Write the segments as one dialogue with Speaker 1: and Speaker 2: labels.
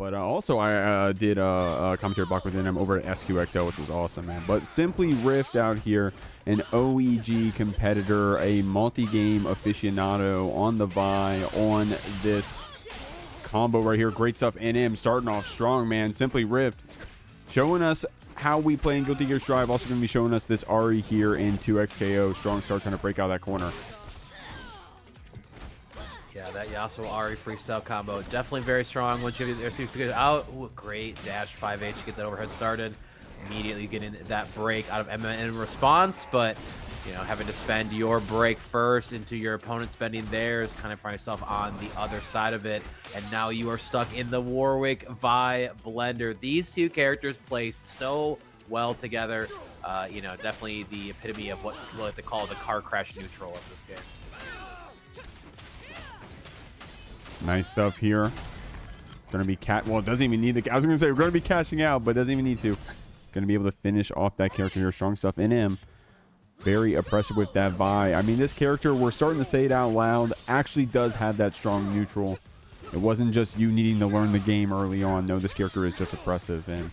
Speaker 1: But also, I did a commentary block with him over at SQXL, which was awesome, man. But SimplyRift out here, an OEG competitor, a multi-game aficionado on the Vi on this combo right here. Great stuff. NM starting off strong, man. SimplyRift showing us how we play in Guilty Gear Strive. Also going to be showing us this Ahri here in 2xKO. Strong start trying to break out that corner.
Speaker 2: Yeah, that Yasuo Ahri freestyle combo definitely very strong. Once you get there, out, ooh, great dash 5H to get that overhead started. Immediately getting that break out of Emma in response, but you know, having to spend your break first into your opponent spending theirs, kind of find yourself on the other side of it, and now you are stuck in the Warwick Vi blender. These two characters play so well together. You know, definitely the epitome of what we like to call the car crash neutral of this game.
Speaker 1: Nice stuff here. It's going to be well, it doesn't even need the... I was going to say, we're going to be cashing out, but doesn't even need to. Going to be able to finish off that character here. Strong stuff in him. Very oppressive with that Vi. I mean, this character, we're starting to say it out loud, actually does have that strong neutral. It wasn't just you needing to learn the game early on. No, this character is just oppressive. And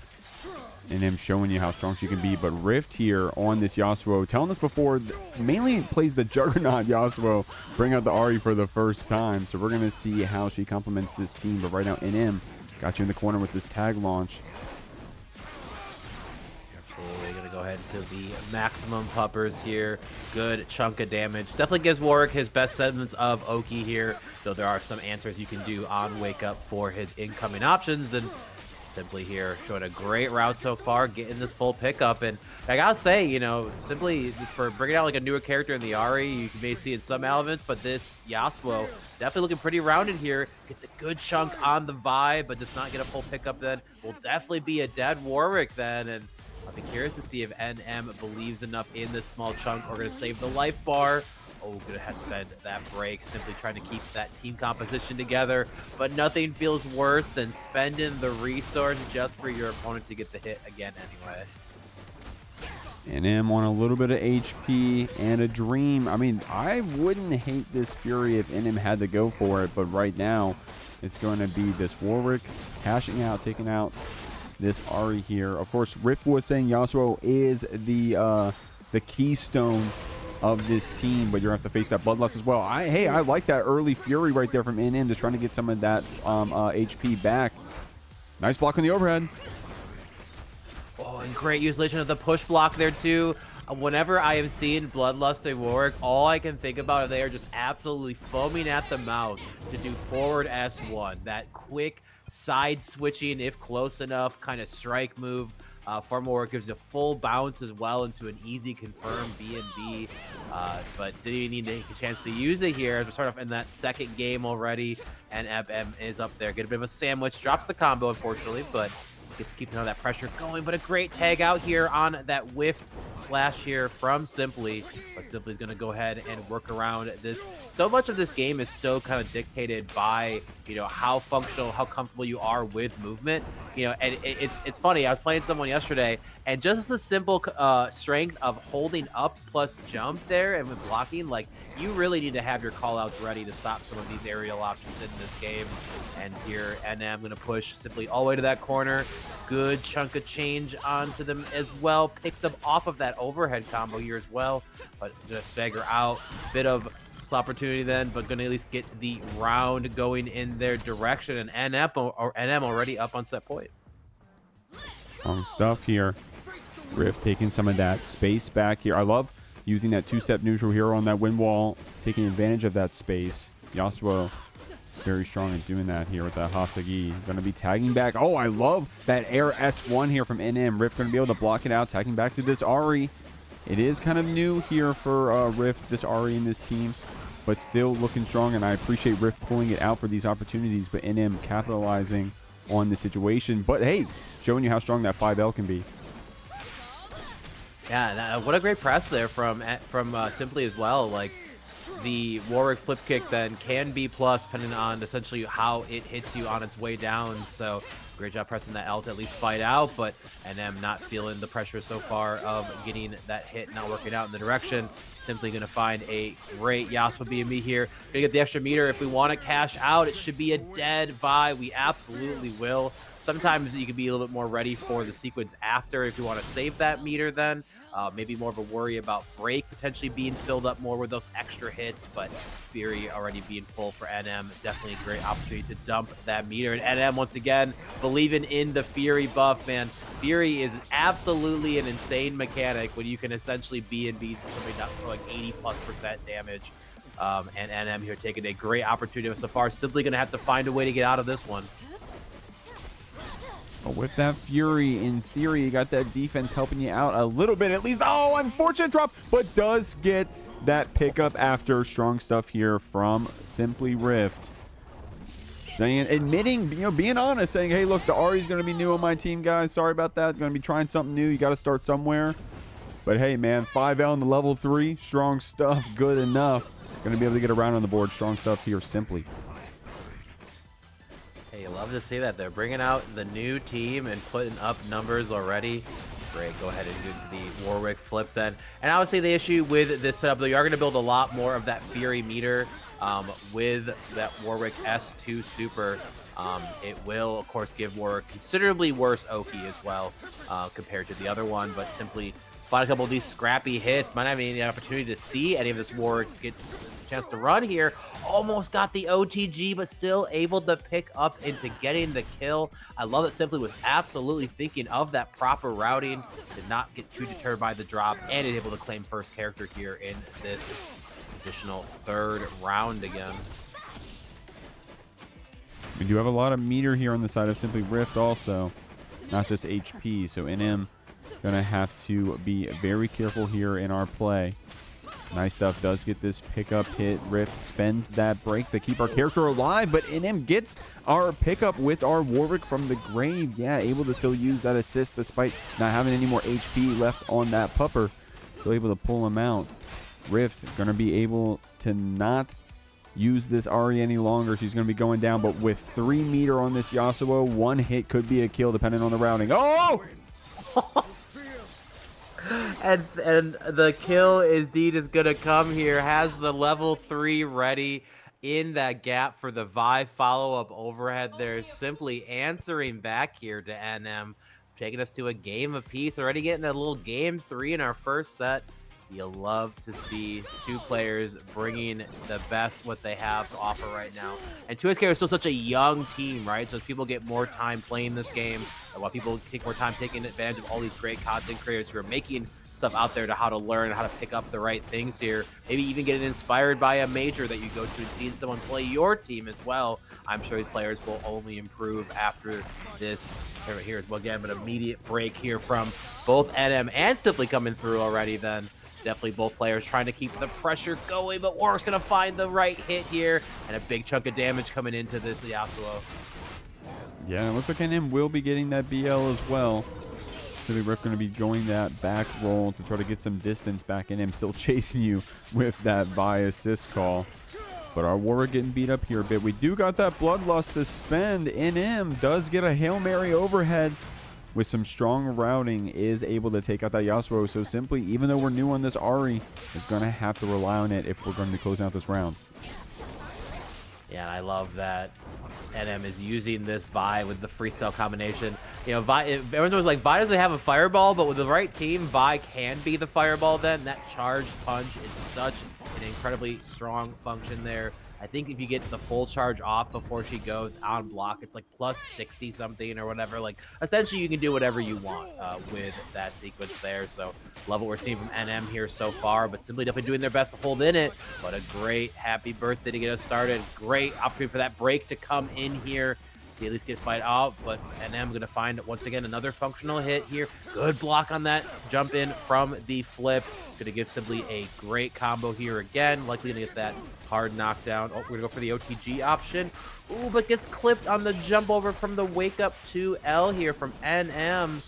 Speaker 1: him showing you how strong she can be. But Rift here on this Yasuo, telling us before, mainly plays the Juggernaut Yasuo, bring out the Ahri for the first time. So we're going to see how she complements this team. But right now, NM got you in the corner with this tag launch.
Speaker 2: Absolutely, going to go ahead to the maximum puppers here. Good chunk of damage. Definitely gives Warwick his best segments of Oki here. So there are some answers you can do on Wake Up for his incoming options. And Simply here showing a great route so far, getting this full pickup. And I gotta say, you know, Simply for bringing out like a newer character in the Ahri, you may see in some elements, but this Yasuo definitely looking pretty rounded here. Gets a good chunk on the Vi, but does not get a full pickup then. Will definitely be a dead Warwick then. And I'll be curious to see if NM believes enough in this small chunk or gonna save the life bar. Oh, gonna have to spend that break simply trying to keep that team composition together, but nothing feels worse than spending the resource just for your opponent to get the hit again anyway.
Speaker 1: And M on a little bit of HP and a dream. I mean, I wouldn't hate this Fury if NM had to go for it, but right now it's going to be this Warwick hashing out, taking out this Ahri here. Of course, Rift was saying Yasuo is the keystone of this team, but you're gonna have to face that bloodlust as well. I like that early Fury right there from NM, just trying to get some of that HP back. Nice block on the overhead.
Speaker 2: Oh, and great utilization of the push block there too. Whenever I am seeing Bloodlust and Warwick, all I can think about is they are just absolutely foaming at the mouth to do forward S1. That quick side switching, if close enough, kind of strike move. Farm Warwick gives a full bounce as well into an easy confirm B&B, but didn't even need to take a chance to use it here as we start off in that second game already, and FM is up there. Get a bit of a sandwich, drops the combo unfortunately, but gets keeping all that pressure going. But a great tag out here on that whiffed slash here from Simply, but Simply's going to go ahead and work around this. So much of this game is so kind of dictated by, you know, how functional, how comfortable you are with movement. You know, and it's funny. I was playing someone yesterday, and just the simple strength of holding up plus jump there and with blocking, like, you really need to have your callouts ready to stop some of these aerial options in this game. And here, NM going to push Simply all the way to that corner. Good chunk of change onto them as well. Picks up off of that overhead combo here as well, but just stagger out. Bit of opportunity then, but gonna at least get the round going in their direction. And NM already up on set point.
Speaker 1: Strong stuff here. Rift taking some of that space back here. I love using that two-step neutral here on that wind wall, taking advantage of that space. Yasuo very strong in doing that here with that Hasagi. Gonna be tagging back. Oh, I love that air S1 here from NM. Rift gonna be able to block it out, tagging back to this Ahri. It is kind of new here for Rift, this Ahri in this team, but still looking strong, and I appreciate Rift pulling it out for these opportunities, but NM capitalizing on the situation. But hey, showing you how strong that 5L can be.
Speaker 2: Yeah, what a great press there from Simply as well. Like, the Warwick flip kick then can be plus depending on essentially how it hits you on its way down. So great job pressing that L to at least fight out, but NM not feeling the pressure so far of getting that hit, not working out in the direction. Simply going to find a great Yasuo BMB here. Going to get the extra meter. If we want to cash out, it should be a dead Vi. We absolutely will. Sometimes you can be a little bit more ready for the sequence after if you want to save that meter then. Maybe more of a worry about break potentially being filled up more with those extra hits, but Fury already being full for NM. Definitely a great opportunity to dump that meter. And NM, once again, believing in the Fury buff, man. Fury is absolutely an insane mechanic when you can essentially B&B something up for like 80+% damage. And NM here taking a great opportunity so far. Simply going to have to find a way to get out of this one.
Speaker 1: But with that Fury, in theory, you got that defense helping you out a little bit at least. Oh, unfortunate drop, but does get that pickup after. Strong stuff here from SimplyRift. Saying, admitting, being honest, saying, hey, look, the Ahri's going to be new on my team, guys. Sorry about that. Going to be trying something new. You got to start somewhere. But hey, man, 5L in the level 3. Strong stuff. Good enough. Going to be able to get around on the board. Strong stuff here, Simply.
Speaker 2: Hey, you love to see that. They're bringing out the new team and putting up numbers already. Great. Go ahead and do the Warwick flip then. And obviously the issue with this setup, though, you are going to build a lot more of that Fury meter with that Warwick S2 super. It will, of course, give Warwick considerably worse Oki as well compared to the other one, but simply find a couple of these scrappy hits. Might not have any opportunity to see any of this Warwick get a chance to run here. Almost got the OTG, but still able to pick up into getting the kill. I love that Simply was absolutely thinking of that proper routing, did not get too deterred by the drop, and is able to claim first character here in this additional third round again.
Speaker 1: We do have a lot of meter here on the side of SimplyRift also, not just HP. So NM gonna have to be very careful here in our play. Nice stuff. Does get this pickup hit. Rift spends that break to keep our character alive, but NM gets our pickup with our Warwick from the grave. Yeah, able to still use that assist despite not having any more HP left on that pupper. Still able to pull him out. Rift gonna be able to not use this Ahri any longer. She's going to be going down, but with 3 meter on this Yasuo, 1 hit could be a kill depending on the routing. Oh!
Speaker 2: and the kill indeed is going to come here. Has the level 3 ready in that gap for the Vi follow-up overhead there. Simply answering back here to NM, taking us to a game apiece. Already getting a little game 3 in our first set. You'll love to see 2 players bringing the best what they have to offer right now. And 2SK is still such a young team, right? So as people get more time playing this game, and while people take more time taking advantage of all these great content creators who are making stuff out there to how to learn how to pick up the right things here, maybe even getting inspired by a major that you go to and seeing someone play your team as well. I'm sure these players will only improve after this. Here as well, again, an immediate break here from both NM and Simply coming through already then. Definitely both players trying to keep the pressure going, but Warwick's going to find the right hit here, and a big chunk of damage coming into this Yasuo.
Speaker 1: Yeah, it looks like NM will be getting that BL as well. SimplyRift going to be going that back roll to try to get some distance back. NM still chasing you with that Vi assist call. But our Warwick getting beat up here a bit. We do got that Bloodlust to spend. NM does get a Hail Mary overhead. With some strong routing, is able to take out that Yasuo. So Simply, even though we're new on this Ahri, is going to have to rely on it if we're going to be closing out this round.
Speaker 2: Yeah, and I love that NM is using this Vi with the freestyle combination. You know, Vi, everyone's always like, Vi doesn't have a fireball, but with the right team, Vi can be the fireball then. That charged punch is such an incredibly strong function there. I think if you get the full charge off before she goes on block, it's like plus 60 something or whatever. Like, essentially, you can do whatever you want with that sequence there. So, love what we're seeing from NM here so far, but Simply definitely doing their best to hold in it. But a great happy birthday to get us started. Great opportunity for that break to come in here. To at least get fight out, but NM going to find once again another functional hit here. Good block on that jump in from the flip. Going to give Simply a great combo here again. Likely going to get that hard knockdown. Oh, we're going to go for the OTG option. Ooh, but gets clipped on the jump over from the wake up 2L here from NM. Going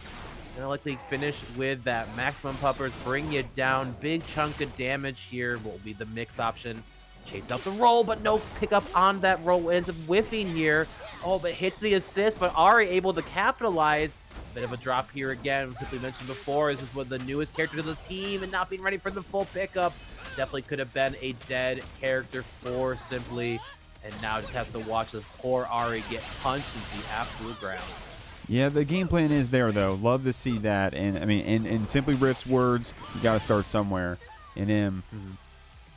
Speaker 2: to likely finish with that maximum puppers. Bring you down. Big chunk of damage here. What will be the mix option chase out the roll, but no pickup on that roll. Ends up whiffing here. Oh, but hits the assist, but Ahri able to capitalize. Bit of a drop here again. As we mentioned before, this is one of the newest characters of the team and not being ready for the full pickup. Definitely could have been a dead character for Simply. And now just has to watch this poor Ahri get punched into the absolute ground.
Speaker 1: Yeah, the game plan is there, though. Love to see that. And, I mean, in SimplyRift's words, you got to start somewhere. And him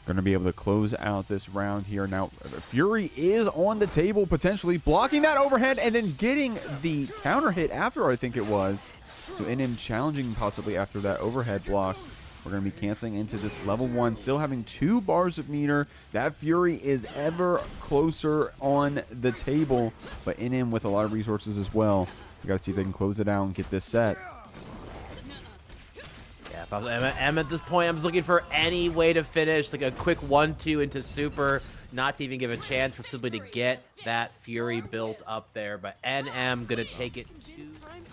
Speaker 1: going to be able to close out this round here. Now, Fury is on the table, potentially blocking that overhead and then getting the counter hit after, I think it was. So, in him challenging possibly after that overhead block. We're going to be canceling into this level 1, still having 2 bars of meter. That Fury is ever closer on the table, but in him with a lot of resources as well. We got to see if they can close it out and get this set.
Speaker 2: Yeah, if I was M at this point, I'm just looking for any way to finish, like a quick 1-2 into super, not to even give a chance for Simply to get that Fury built up there. But NM going to take it to...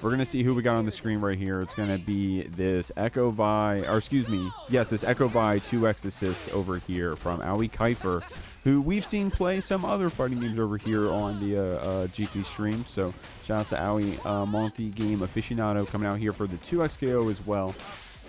Speaker 1: We're going to see who we got on the screen right here. It's going to be this Ekko Vi, or excuse me, yes, this Ekko Vi 2x assist over here from AoiKypher, who we've seen play some other fighting games over here on the Jeekly stream. So shout out to Aoi, multi-game aficionado, coming out here for the 2x KO as well.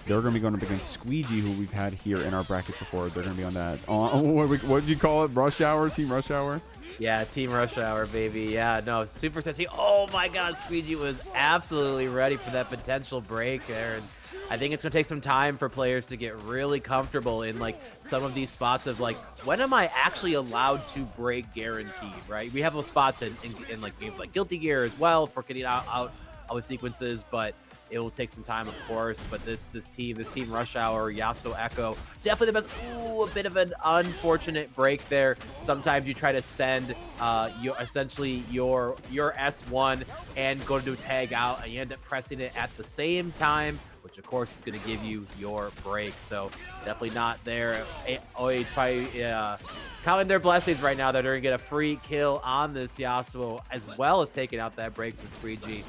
Speaker 1: They're going to be going up against Squegee, who we've had here in our brackets before. They're going to be on that. What did you call it? Rush Hour? Team Rush Hour?
Speaker 2: Yeah, Team Rush Hour, baby. Yeah, no, super sexy. Oh my God, Squegee was absolutely ready for that potential break there. And I think it's going to take some time for players to get really comfortable in like some of these spots of like, when am I actually allowed to break guaranteed, right? We have those spots in like games like Guilty Gear as well for getting out with sequences, but it will take some time, of course, but this team Rush Hour, Yasuo, Ekko, definitely the best. Ooh, a bit of an unfortunate break there. Sometimes you try to send essentially your S1 and go to do tag out, and you end up pressing it at the same time, which of course is going to give you your break. So definitely not there. AoiKypher probably counting their blessings right now that they're going to get a free kill on this Yasuo, as well as taking out that break from Squegee.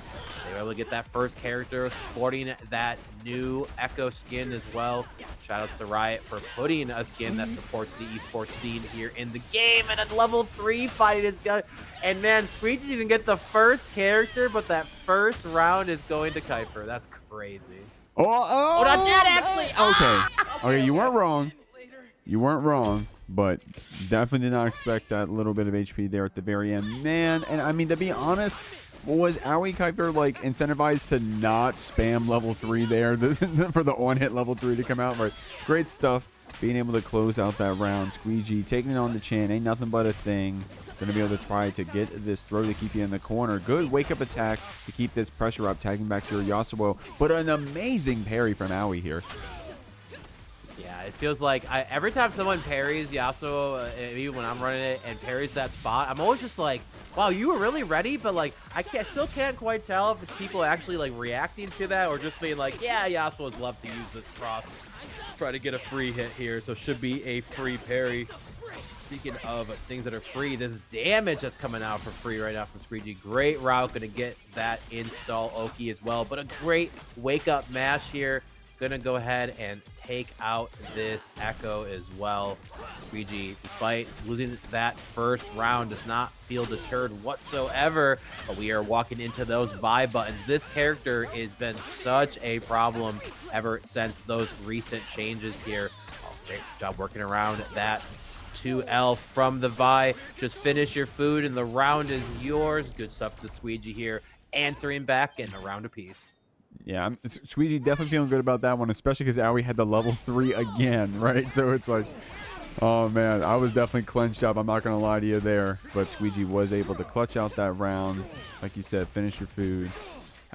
Speaker 2: They were able to get that first character, sporting that new Ekko skin as well. Shoutouts to Riot for putting a skin that supports the esports scene here in the game. And a level 3 fight is going. And man, Squegee didn't get the first character, but that first round is going to Kypher. That's crazy.
Speaker 1: Oh,
Speaker 2: not that actually.
Speaker 1: Okay. Okay, you weren't wrong. You weren't wrong, but definitely did not expect that little bit of HP there at the very end. Man, and I mean, to be honest, was AoiKypher like incentivized to not spam level 3 there for the on-hit level 3 to come out? Right. Great stuff. Being able to close out that round. Squegee taking it on the chin. Ain't nothing but a thing. Going to be able to try to get this throw to keep you in the corner. Good wake-up attack to keep this pressure up, tagging back to your Yasuo. But an amazing parry from Aoi here.
Speaker 2: Yeah, it feels like every time someone parries Yasuo, even when I'm running it, and parries that spot, I'm always just like, wow, you were really ready, but like still can't quite tell if it's people actually like reacting to that or just being like, yeah, Yasuo's love to use this cross, try to get a free hit here, so should be a free parry. Speaking of things that are free, this damage that's coming out for free right now from Squegee. Great route, gonna get that install Oki as well, but a great wake up mash here. Gonna go ahead and take out this Ekko as well. Squegee, despite losing that first round, does not feel deterred whatsoever, but we are walking into those buy buttons. This character has been such a problem ever since those recent changes here. Oh, great job working around that 2L from the Vi. Just finish your food and the round is yours. Good stuff to Squegee here, answering back in a round apiece.
Speaker 1: Yeah, Squegee definitely feeling good about that one, especially because Aoi had the level 3 again, right? So it's like, oh man, I was definitely clenched up. I'm not going to lie to you there. But Squegee was able to clutch out that round. Like you said, finish your food.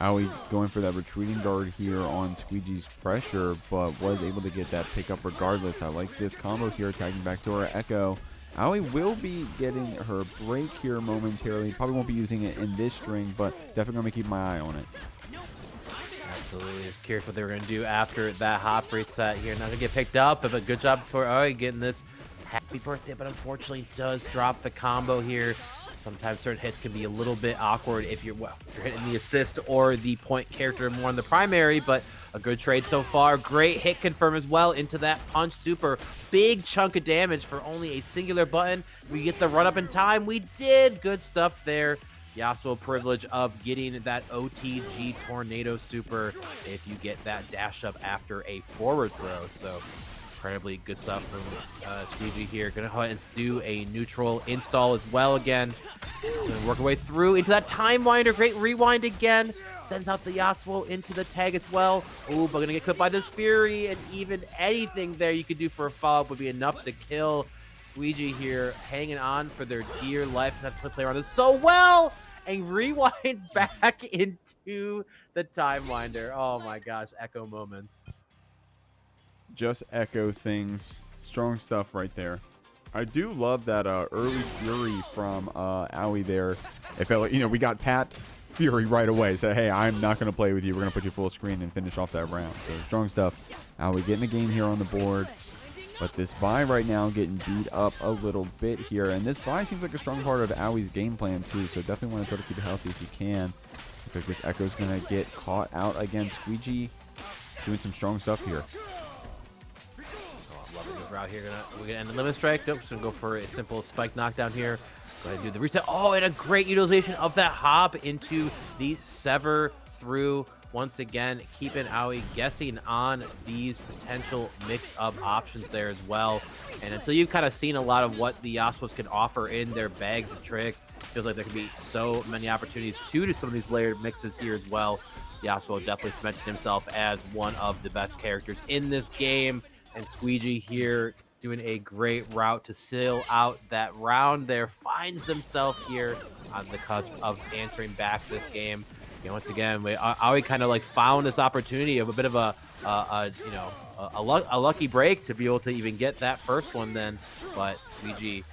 Speaker 1: Aoi going for that retreating guard here on Squeegee's pressure, but was able to get that pickup regardless. I like this combo here, tagging back to our Ekko. Aoi will be getting her break here momentarily. Probably won't be using it in this string, but definitely going to keep my eye on it.
Speaker 2: Absolutely. Just curious what they were going to do after that hop reset here. Not going to get picked up, but good job for Aoi getting this happy birthday, but unfortunately does drop the combo here. Sometimes certain hits can be a little bit awkward if you're hitting the assist or the point character more in the primary, but a good trade so far. Great hit confirm as well into that punch super. Big chunk of damage for only a singular button. We get the run up in time. We did good stuff there. Yasuo privilege of getting that OTG tornado super if you get that dash up after a forward throw. So incredibly good stuff from Squegee here. Gonna go ahead and do a neutral install as well again. Gonna work our way through into that time winder. Great rewind again. Sends out the Yasuo into the tag as well. Ooh, but gonna get clipped by this Fury, and even anything there you could do for a follow-up would be enough to kill. Squegee here hanging on for their dear life. Have to play around this so well, and rewinds back into the time winder. Oh my gosh, Ekko moments.
Speaker 1: Just Ekko things. Strong stuff right there. I do love that early Fury from Aoi there. It felt like, you know, we got Pat Fury right away. Said, hey, I'm not going to play with you. We're going to put you full screen and finish off that round. So strong stuff. Aoi getting the game here on the board. But this Vi right now getting beat up a little bit here. And this Vi seems like a strong part of Aoi's game plan too. So definitely want to try to keep it healthy if you can. Looks like this Ekko's going to get caught out against Squegee. Doing some strong stuff here.
Speaker 2: Loving this route here. We're gonna end the limit strike. Nope, just gonna go for a simple spike knockdown here. Go ahead and do the reset. Oh, and a great utilization of that hop into the sever through. Once again, keeping Aoi guessing on these potential mix-up options there as well. And until you've kind of seen a lot of what the Yasuos can offer in their bags of tricks, feels like there could be so many opportunities to do some of these layered mixes here as well. Yasuo definitely cemented himself as one of the best characters in this game. And Squegee here doing a great route to seal out that round there. Finds themselves here on the cusp of answering back this game. You know, once again, Aoi kind of like found this opportunity of a bit of a lucky break to be able to even get that first one then. But Squegee,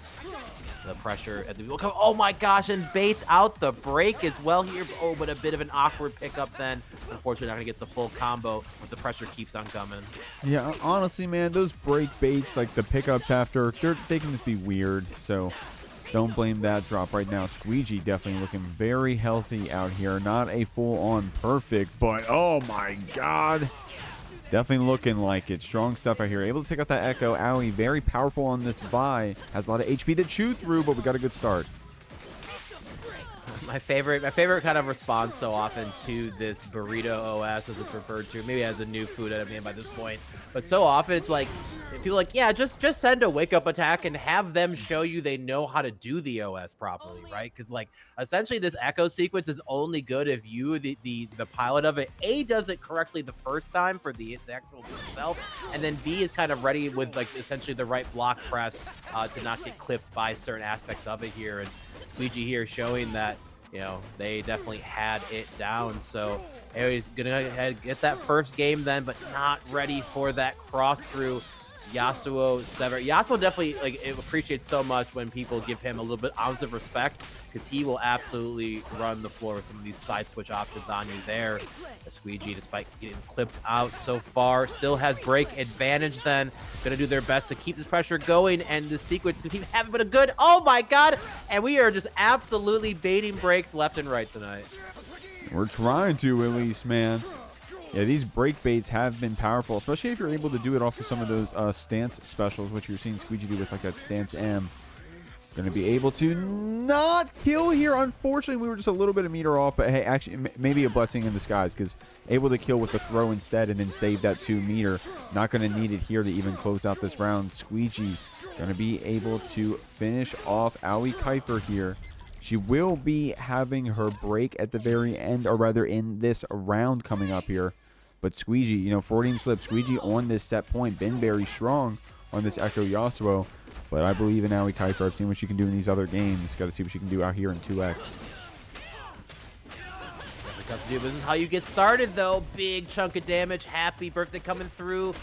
Speaker 2: the pressure at the oh my gosh, and baits out the break as well here. Oh, but a bit of an awkward pickup then. Unfortunately, not gonna get the full combo, but the pressure keeps on coming.
Speaker 1: Yeah, honestly, man, those break baits, like the pickups after, they can just be weird. So don't blame that drop right now. Squegee definitely looking very healthy out here. Not a full-on perfect, but oh my god. Definitely looking like it. Strong stuff out here. Able to take out that Ekko. Aoi very powerful on this Vi. Has a lot of HP to chew through, but we got a good start.
Speaker 2: My favorite kind of response so often to this burrito OS, as it's referred to, maybe as a new food item by this point, but so often it's like people like, yeah, just send a wake up attack and have them show you they know how to do the OS properly, right? Because like essentially this Ekko sequence is only good if you the pilot of it does it correctly the first time for the actual move itself, and then B is kind of ready with like essentially the right block press to not get clipped by certain aspects of it here. And Squegee here showing that, you know, they definitely had it down. So Aoi's gonna get that first game then, but not ready for that cross through. Yasuo sever. Yasuo definitely like appreciates so much when people give him a little bit ounce of respect, because he will absolutely run the floor with some of these side switch options on you there. The Squegee, despite getting clipped out so far, still has break advantage then. Gonna do their best to keep this pressure going, and the sequence can keep having but a good, oh my god, and we are just absolutely baiting breaks left and right tonight.
Speaker 1: We're trying to, at least, man. Yeah, these break baits have been powerful, especially if you're able to do it off of some of those stance specials, which you're seeing Squegee do with like that stance M. Going to be able to not kill here. Unfortunately, we were just a little bit of meter off, but hey, actually, maybe a blessing in disguise, because able to kill with the throw instead and then save that 2 meter. Not going to need it here to even close out this round. Squegee going to be able to finish off AoiKypher here. She will be having her break at the very end, or rather in this round coming up here. But Squegee, you know, 14 slip. Squegee on this set point, been very strong on this Ekko Yasuo. But I believe in AoiKypher. I've seen what she can do in these other games. Got to see what she can do out here in 2x.
Speaker 2: This is how you get started, though. Big chunk of damage. Happy birthday coming through.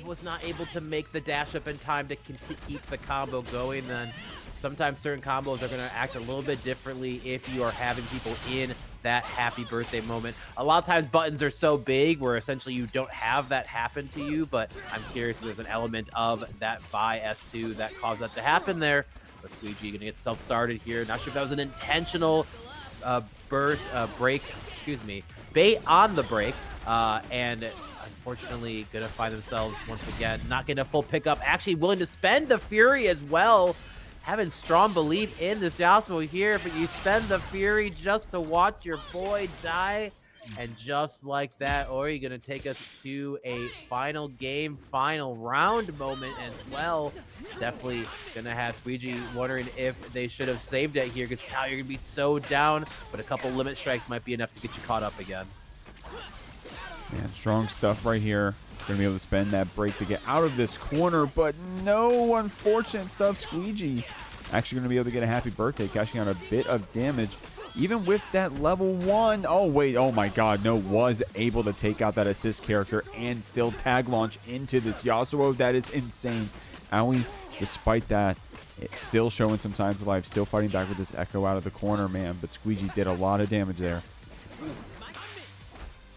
Speaker 2: Was not able to make the dash up in time to keep the combo going then. Sometimes certain combos are going to act a little bit differently if you are having people in that happy birthday moment. A lot of times buttons are so big where essentially you don't have that happen to you, but I'm curious if there's an element of that Vi S2 that caused that to happen there. But Squegee gonna get self-started here. Not sure if that was an intentional break, bait on the break, and unfortunately gonna find themselves once again not getting a full pickup. Actually willing to spend the Fury as well. Having strong belief in this Yasuo here, but you spend the Fury just to watch your boy die. And just like that, Ahri gonna take us to a final game, final round moment as well. Definitely gonna have Squegee wondering if they should have saved it here, because now you're gonna be so down, but a couple limit strikes might be enough to get you caught up again.
Speaker 1: Man, strong stuff right here. Gonna be able to spend that break to get out of this corner, but no unfortunate stuff. Squegee actually gonna be able to get a happy birthday, cashing out a bit of damage. Even with that level 1. Oh, wait. Oh, my God. No, was able to take out that assist character and still tag launch into this Yasuo. That is insane. Aoi, despite that, still showing some signs of life. Still fighting back with this Ekko out of the corner, man. But Squegee did a lot of damage there.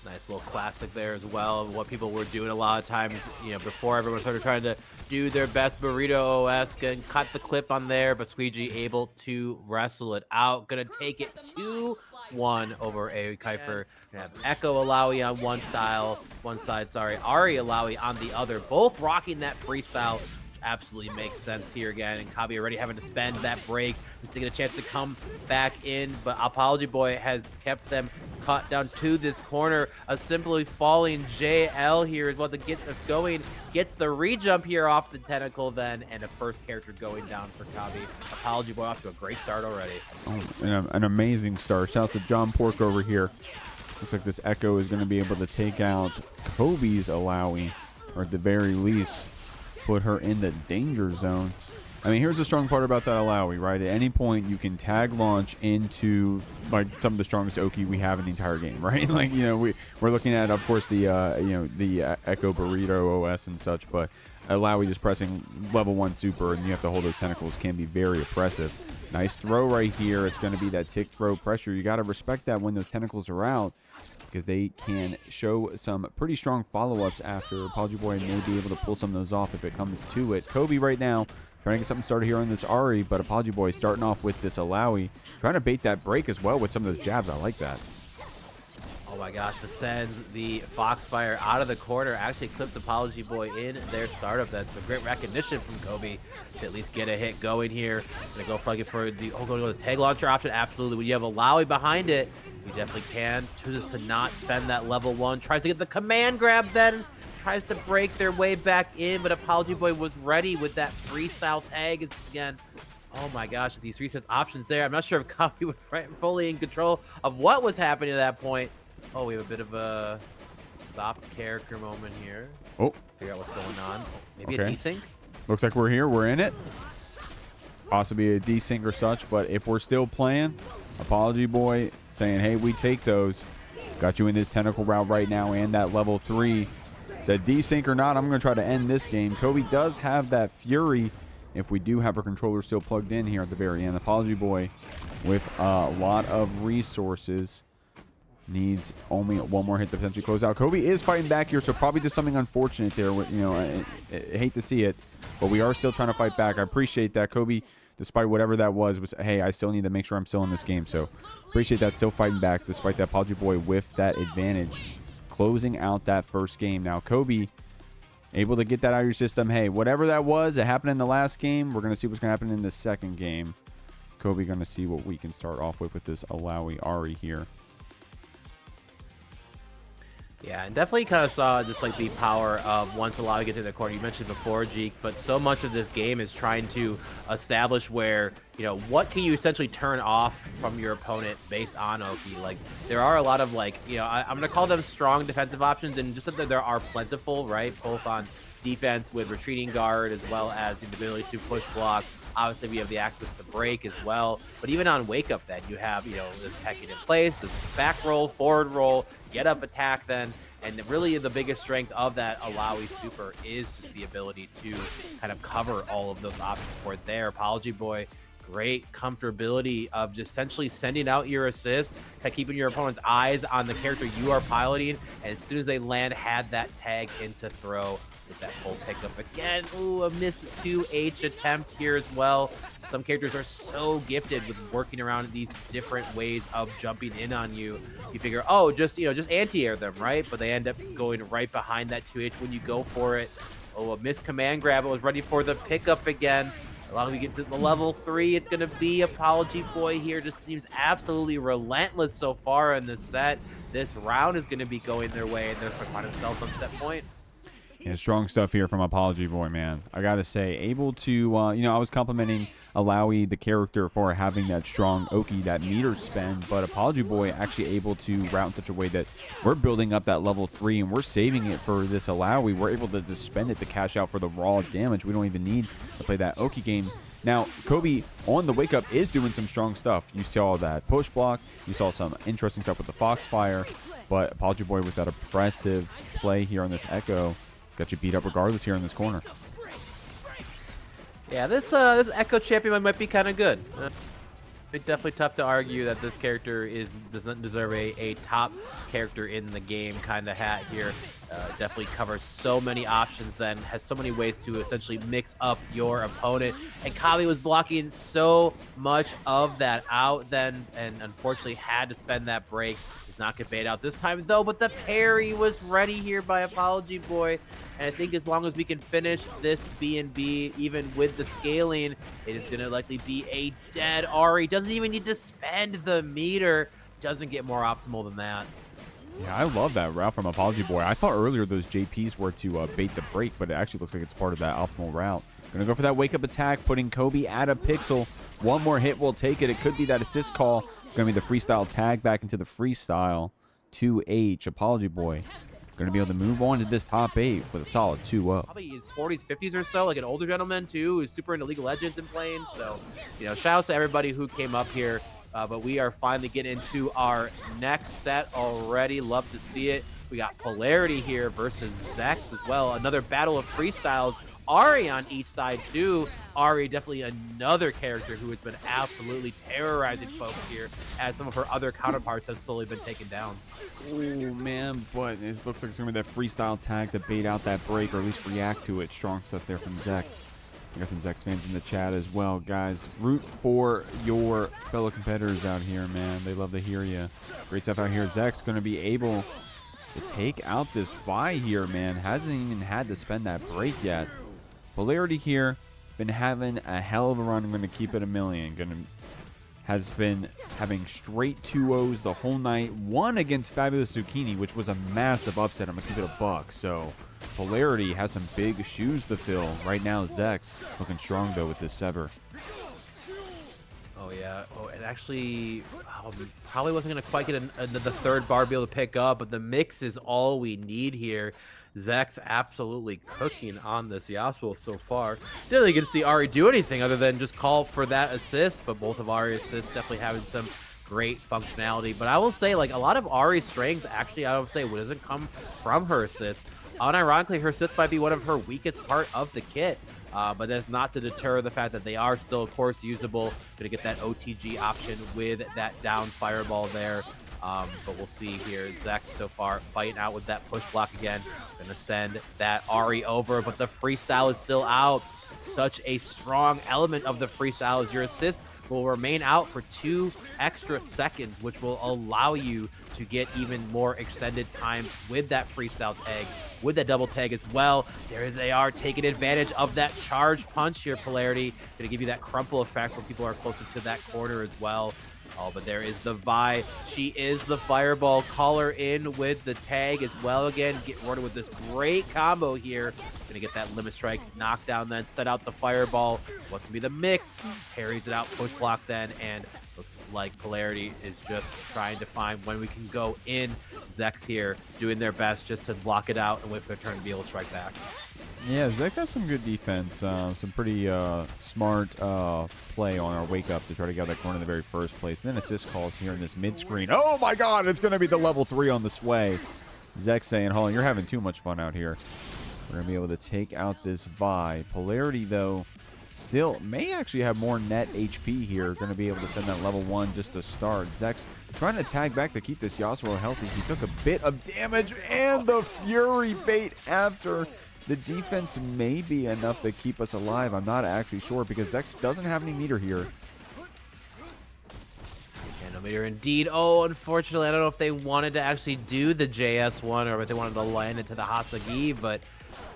Speaker 2: Nice little classic there as well of what people were doing a lot of times, you know, before everyone started trying to do their best burrito OS and cut the clip on there, but Squegee able to wrestle it out. Gonna take it 2-1 over AoiKypher. Have Ekko Illaoi on one side, Ahri Illaoi on the other, both rocking that freestyle. Absolutely makes sense here again, and Kobby already having to spend that break just to get a chance to come back in, but Apology Boy has kept them caught down to this corner. A simply falling JL here is what to get us going, gets the re-jump here off the tentacle then, and a first character going down for Kobby. Apology Boy off to a great start already.
Speaker 1: Oh, an amazing start. Shouts to John Pork over here. Looks like this Ekko is going to be able to take out Kobe's Illaoi, or at the very least put her in the danger zone. I mean, here's the strong part about that Illaoi, right? At any point, you can tag launch into like some of the strongest Oki we have in the entire game, right? Like, you know, we're looking at, of course, the the Ekko Burrito OS and such, but Illaoi just pressing level 1 super and you have to hold those tentacles can be very oppressive. Nice throw right here. It's going to be that tick throw pressure. You got to respect that when those tentacles are out, because they can show some pretty strong follow-ups after. Apology Boy may be able to pull some of those off if it comes to it. Kobby right now trying to get something started here on this Ahri, but Apology Boy starting off with this Illaoi, trying to bait that break as well with some of those jabs. I like that.
Speaker 2: Oh my gosh, the sends the Foxfire out of the corner, actually clips Apology Boy in their startup. That's a great recognition from Kobby to at least get a hit going here. Gonna go for the going to go the tag launcher option. Absolutely, when you have Illaoi behind it, you definitely can. Chooses to not spend that level 1, tries to get the command grab, then tries to break their way back in, but Apology Boy was ready with that freestyle tag. It's again, oh my gosh, these resets options there. I'm not sure if Kobby was fully in control of what was happening at that point. Oh, we have a bit of a stop character moment here.
Speaker 1: Oh.
Speaker 2: Figure out what's going on. Maybe
Speaker 1: okay.
Speaker 2: a desync?
Speaker 1: Looks like we're here. We're in it. Possibly a desync or such, but if we're still playing, Apology Boy saying, hey, we take those. Got you in this tentacle route right now and that level 3. Said desync or not, I'm going to try to end this game. Kobby does have that Fury if we do have our controller still plugged in here at the very end. Apology Boy with a lot of resources. Needs only one more hit to potentially close out. Kobby is fighting back here, so probably just something unfortunate there. You know, I hate to see it, but we are still trying to fight back. I appreciate that. Kobby, despite whatever that was, hey, I still need to make sure I'm still in this game. So appreciate that, still fighting back despite that. Apology Boy with that advantage, closing out that first game. Now Kobby able to get that out of your system. Hey, whatever that was, it happened in the last game. We're going to see what's going to happen in the second game. Kobby going to see what we can start off with this Illaoi Ahri here.
Speaker 2: Yeah, and definitely kind of saw just like the power of once Illaoi gets to the corner. You mentioned before, Jeek, but so much of this game is trying to establish where, you know, what can you essentially turn off from your opponent based on Oki. Like, there are a lot of, like, you know, I'm going to call them strong defensive options, and just that there are plentiful, right? Both on defense with retreating guard as well as the ability to push block. Obviously, we have the access to break as well. But even on Wake Up, then, you have, you know, this attacking in place, this back roll, forward roll, get up attack then. And really the biggest strength of that Illaoi super is just the ability to kind of cover all of those options for it there. Apology Boy, great comfortability of just essentially sending out your assist, kind of keeping your opponent's eyes on the character you are piloting. And as soon as they land, had that tag into throw Get that full pickup again. Ooh, a missed 2H attempt here as well. Some characters are so gifted with working around these different ways of jumping in on you. You figure, oh, just anti-air them, right? But they end up going right behind that 2H when you go for it. Oh, a missed command grab. I was ready for the pickup again. As long as we get to the level 3, it's going to be Apology Boy here. Just seems absolutely relentless so far in this set. This round is going to be going their way, and they're going to find themselves on set point.
Speaker 1: Yeah, strong stuff here from Apology Boy, man. I gotta say, able to, I was complimenting Illaoi, the character, for having that strong Oki, that meter spend, but Apology Boy actually able to route in such a way that we're building up that level 3 and we're saving it for this Illaoi. We're able to just spend it to cash out for the raw damage. We don't even need to play that Oki game. Now, Kobe on the wake up is doing some strong stuff. You saw that push block. You saw some interesting stuff with the Foxfire, but Apology Boy with that oppressive play here on this Ekko. Got you beat up regardless here in this corner.
Speaker 2: Yeah, this Ekko champion might be kind of good. It's definitely tough to argue that this character doesn't deserve a top character in the game kind of hat here. Definitely covers so many options, then has so many ways to essentially mix up your opponent. And Koby was blocking so much of that out then, and unfortunately had to spend that break. Does not get bait out this time though, but the parry was ready here by Apology Boy. And I think as long as we can finish this B&B, even with the scaling, it is going to likely be a dead Ahri. Doesn't even need to spend the meter. Doesn't get more optimal than that.
Speaker 1: Yeah, I love that route from Apology Boy. I thought earlier those JPs were to bait the break, but it actually looks like it's part of that optimal route. Going to go for that wake-up attack, putting Kobe at a pixel. One more hit will take it. It could be that assist call. It's going to be the freestyle tag back into the freestyle. 2H, Apology Boy. Going to be able to move on to this top 8 with a solid 2-0.
Speaker 2: Probably his 40s, 50s or so, like an older gentleman too, who's super into League of Legends and playing. So, shout out to everybody who came up here. But we are finally getting into our next set already. Love to see it. We got Polarity here versus Zex as well. Another battle of freestyles. Ahri on each side too. Ahri definitely another character who has been absolutely terrorizing folks here, as some of her other counterparts have slowly been taken down.
Speaker 1: Oh man, but it looks like it's gonna be that freestyle tag to bait out that break, or at least react to it. Strong stuff there from Zex. I got some Zex fans in the chat as well, guys. Root for your fellow competitors out here, man. They love to hear you. Great stuff out here. Zex gonna be able to take out this Vi here, man. Hasn't even had to spend that break yet. Polarity here, been having a hell of a run. I'm going to keep it a million. Has been having straight 2-0s the whole night. One against Fabulouszucchini, which was a massive upset. I'm going to keep it a buck. So Polarity has some big shoes to fill. Right now, Zex looking strong, though, with this Sever.
Speaker 2: Oh, yeah. Oh, and actually, probably wasn't going to quite get the third bar to be able to pick up, but the mix is all we need here. Zex absolutely cooking on this Yasuo so far. Didn't really get to see Ahri do anything other than just call for that assist, but both of Ahri's assists definitely having some great functionality. But I will say, like, a lot of Ahri's strength, actually, I would say, doesn't come from her assists. Unironically, her assists might be one of her weakest part of the kit. But that's not to deter the fact that they are still, of course, usable. Gonna get that OTG option with that down fireball there. But we'll see here. Zex so far fighting out with that push block again. Gonna send that Ahri over, but the freestyle is still out. Such a strong element of the freestyle is your assist will remain out for 2 extra seconds, which will allow you to get even more extended times with that freestyle tag, with that double tag as well. There they are, taking advantage of that charge punch here, Polarity. Gonna give you that crumple effect when people are closer to that corner as well. Oh, but there is the Vi. She is the fireball. Call her in with the tag as well again. Get rewarded with this great combo here. Gonna get that limit strike knockdown, then set out the fireball. What's gonna be the mix? Parries it out, push block then, and looks like Polarity is just trying to find when we can go in. Zex here doing their best just to block it out and wait for their turn to be able to strike back.
Speaker 1: Yeah, Zex has some good defense, some pretty smart play on our wake up to try to get that corner in the very first place. And then assist calls here in this mid screen. Oh my god, it's going to be the level 3 on the sway. Zex saying, hold on, you're having too much fun out here. We're going to be able to take out this Vi. Polarity, though, still may actually have more net HP here. Going to be able to send that level 1 just to start. Zex trying to tag back to keep this Yasuo healthy. He took a bit of damage and the Fury bait after. the defense may be enough to keep us alive. I'm not actually sure because Zex doesn't have any meter here.
Speaker 2: Yeah, no meter indeed. Oh, unfortunately, I don't know if they wanted to actually do the JS1 or if they wanted to land it to the Hasagi, but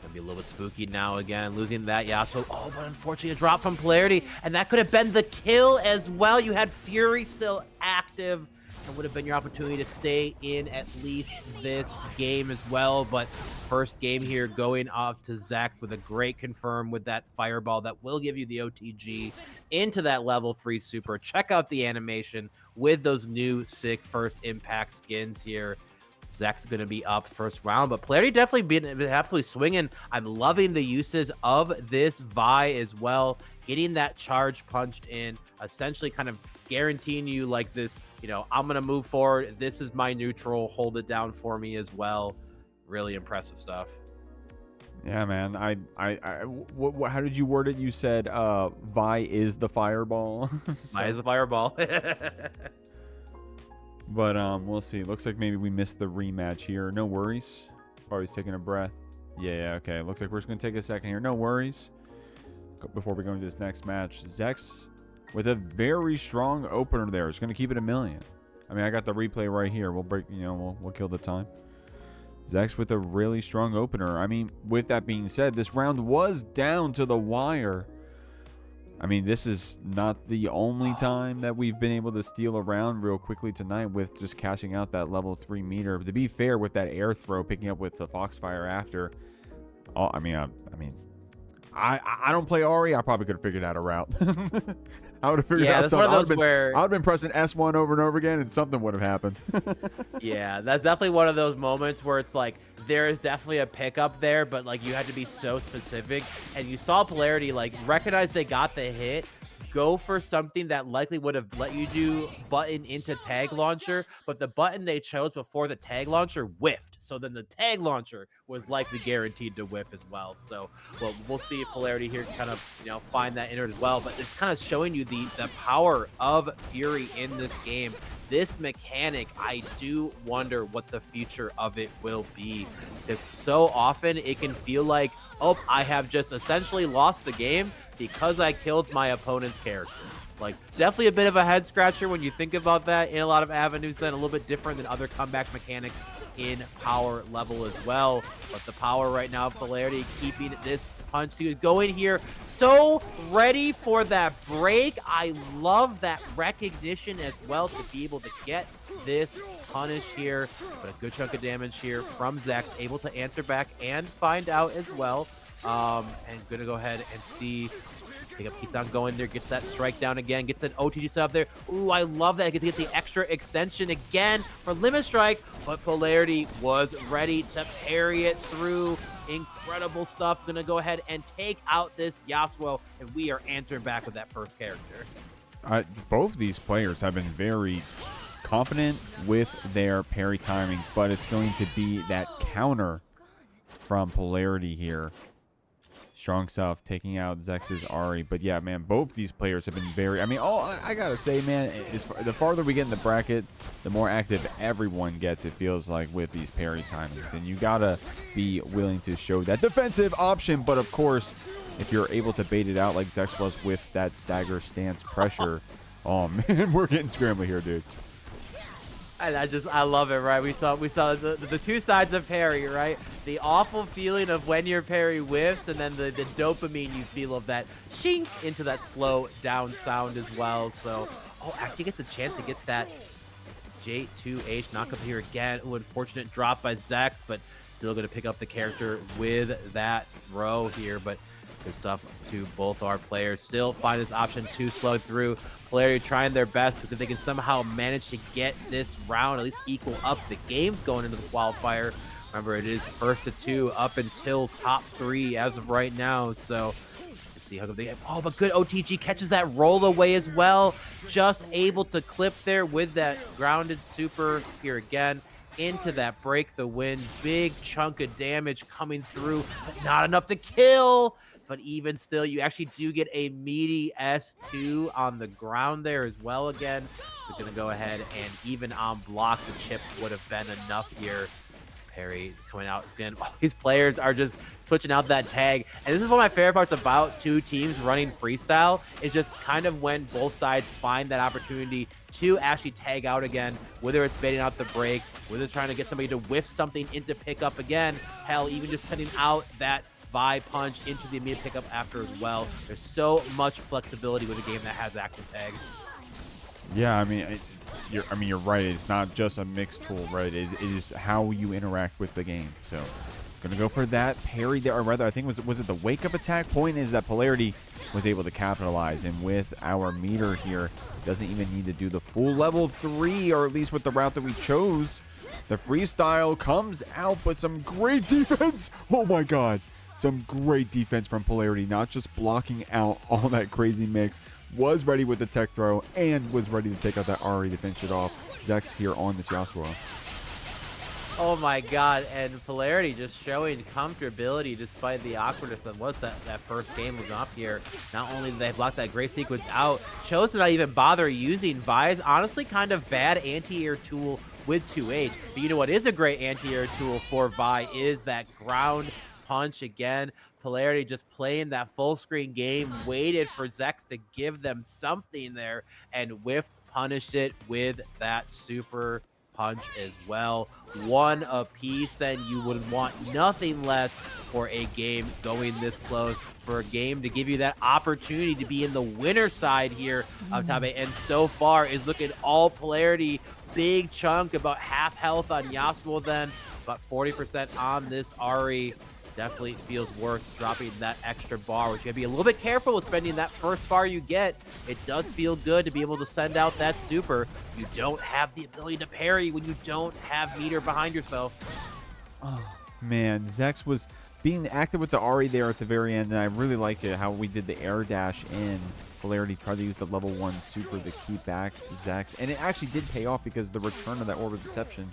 Speaker 2: gonna be a little bit spooky now again, losing that Yasuo. Oh, but unfortunately a drop from Polarity, and that could have been the kill as well. You had Fury still active, and would have been your opportunity to stay in at least this game as well. But first game here going off to Zach with a great confirm with that fireball that will give you the OTG into that level 3 super. Check out the animation with those new sick first impact skins here. Zach's going to be up first round, but Polarity definitely been absolutely swinging. I'm loving the uses of this Vi as well, getting that charge punched in, essentially kind of guaranteeing you like this, you know, I'm going to move forward. This is my neutral. Hold it down for me as well. Really impressive stuff.
Speaker 1: Yeah, man. How did you word it? You said Vi is the fireball.
Speaker 2: Vi is the fireball.
Speaker 1: But we'll see. Looks like maybe we missed the rematch here. No worries. Always taking a breath. Yeah, okay. Looks like we're just going to take a second here. No worries. Before we go into this next match, Zex with a very strong opener there. It's going to keep it 1,000,000. I mean, I got the replay right here. We'll break, you know, we'll kill the time. Zex with a really strong opener. I mean, with that being said, this round was down to the wire. I mean, this is not the only time that we've been able to steal a round real quickly tonight with just cashing out that level 3 meter. But to be fair, with that air throw, picking up with the Foxfire after, I don't play Ahri. I probably could have figured out a route. I would have figured out something. I would have been pressing S1 over and over again, and something would have happened.
Speaker 2: Yeah, that's definitely one of those moments where it's like there is definitely a pickup there, but like you had to be so specific. And you saw Polarity like recognize they got the hit, go for something that likely would have let you do button into tag launcher, but the button they chose before the tag launcher whiffed. So then the tag launcher was likely guaranteed to whiff as well. So well, we'll see if Polarity here can kind of, you know, find that inner as well. But it's kind of showing you the power of Fury in this game. This mechanic, I do wonder what the future of it will be, because so often it can feel like, oh, I have just essentially lost the game because I killed my opponent's character. Like, definitely a bit of a head scratcher when you think about that in a lot of avenues, then a little bit different than other comeback mechanics in power level as well. But the power right now, Polarity keeping this punch. He was going here so ready for that break. I love that recognition as well to be able to get this punish here, but a good chunk of damage here from Zex, able to answer back and find out as well. And gonna go ahead and see. Take a piece on going there, gets that strike down again, gets that OTG set up there. Ooh, I love that. Gets to get the extra extension again for Limit Strike, but Polarity was ready to parry it through. Incredible stuff. Gonna go ahead and take out this Yasuo, and we are answering back with that first character.
Speaker 1: Both these players have been very confident with their parry timings, but it's going to be that counter from Polarity here. Strong stuff, taking out Zex's Ahri. But yeah, man, both these players have been very... I mean, I gotta say, man, the farther we get in the bracket, the more active everyone gets, it feels like, with these parry timings. And you gotta be willing to show that defensive option. But of course, if you're able to bait it out like Zex was with that stagger stance pressure, oh man, we're getting scrambly here, dude.
Speaker 2: And I love it, right? We saw the two sides of parry, right? The awful feeling of when your parry whiffs, and then the dopamine you feel of that shink into that slow down sound as well. So, oh, actually gets a chance to get that J2H knock up here again. Ooh, unfortunate drop by Zex, but still going to pick up the character with that throw here. But good stuff to both our players. Still find this option to slow through. Polarity trying their best, because if they can somehow manage to get this round, at least equal up the games going into the qualifier. Remember, it is 1-2 up until top 3 as of right now. So let's see how they get. Oh, but good OTG catches that roll away as well. Just able to clip there with that grounded super here again. Into that break the win. Big chunk of damage coming through, but not enough to kill. But even still, you actually do get a meaty S2 on the ground there as well again. So going to go ahead and even on block, the chip would have been enough here. Parry coming out again. All these players are just switching out that tag. And this is one of my favorite parts about two teams running freestyle, is just kind of when both sides find that opportunity to actually tag out again, whether it's baiting out the breaks, whether it's trying to get somebody to whiff something into pickup again, hell, even just sending out that Vi punch into the immediate pickup after as well. There's so much flexibility with a game that has active tag.
Speaker 1: Yeah, I mean, you're right. It's not just a mixed tool, right? It is how you interact with the game. So, gonna go for that parry there, or rather, I think was it the wake up attack? Point is that Polarity was able to capitalize, and with our meter here, doesn't even need to do the full level 3, or at least with the route that we chose. The freestyle comes out, but some great defense. Oh my God. Some great defense from Polarity, not just blocking out all that crazy mix, was ready with the tech throw, and was ready to take out that Ahri to finish it off. Zex here on this Yasuo.
Speaker 2: Oh my God, and Polarity just showing comfortability despite the awkwardness that was that first game was off here. Not only did they block that great sequence out, chose to not even bother using Vi's honestly kind of bad anti-air tool with 2H. But you know what is a great anti-air tool for Vi is that ground punch again. Polarity just playing that full screen game, waited for Zex to give them something there, and whiffed, punished it with that super punch as well. One apiece, then you would want nothing less for a game going this close, for a game to give you that opportunity to be in the winner side here of top 8. And so far is looking all Polarity. Big chunk, about half health on Yasuo then, about 40% on this Ahri. Definitely feels worth dropping that extra bar, which you gotta be a little bit careful with spending that first bar you get. It does feel good to be able to send out that super. You don't have the ability to parry when you don't have meter behind yourself.
Speaker 1: Oh, man. Zex was being active with the Ahri there at the very end, and I really liked it how we did the air dash in. Polarity tried to use the level 1 super to keep back Zex, and it actually did pay off because the return of that Orb of Deception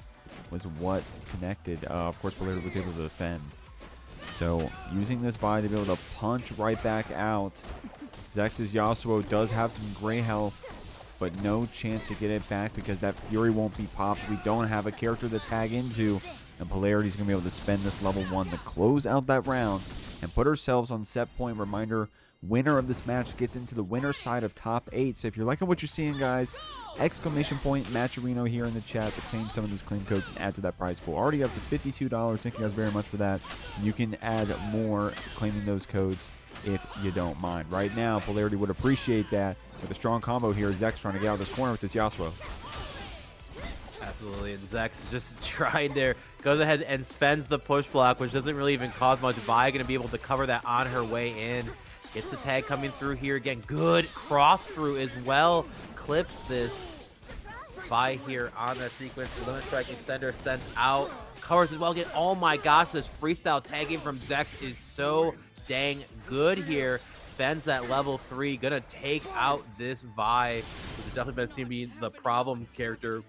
Speaker 1: was what connected. Of course, Polarity was able to defend. So, using this Vi to be able to punch right back out. Zex's Yasuo does have some gray health, but no chance to get it back because that Fury won't be popped. We don't have a character to tag into, and Polarity's going to be able to spend this level 1 to close out that round and put ourselves on set point. Reminder, winner of this match gets into the winner side of top 8. So if you're liking what you're seeing, guys, exclamation point Matcherino here in the chat to claim some of those claim codes and add to that prize pool. Already up to $52. Thank you guys very much for that. You can add more claiming those codes if you don't mind. Right now, Polarity would appreciate that with a strong combo here. Zex trying to get out of this corner with this Yasuo.
Speaker 2: Absolutely, and Zex just trying there, goes ahead and spends the push block, which doesn't really even cause much. Vi going to be able to cover that on her way in. Gets the tag coming through here again. Good cross through as well. Clips this Vi here on that sequence. Limit strike extender sent out. Covers as well again. Oh my gosh, this freestyle tagging from Zex is so dang good here. Spends that level 3. Gonna take out this Vi, which has definitely been seen to be the problem character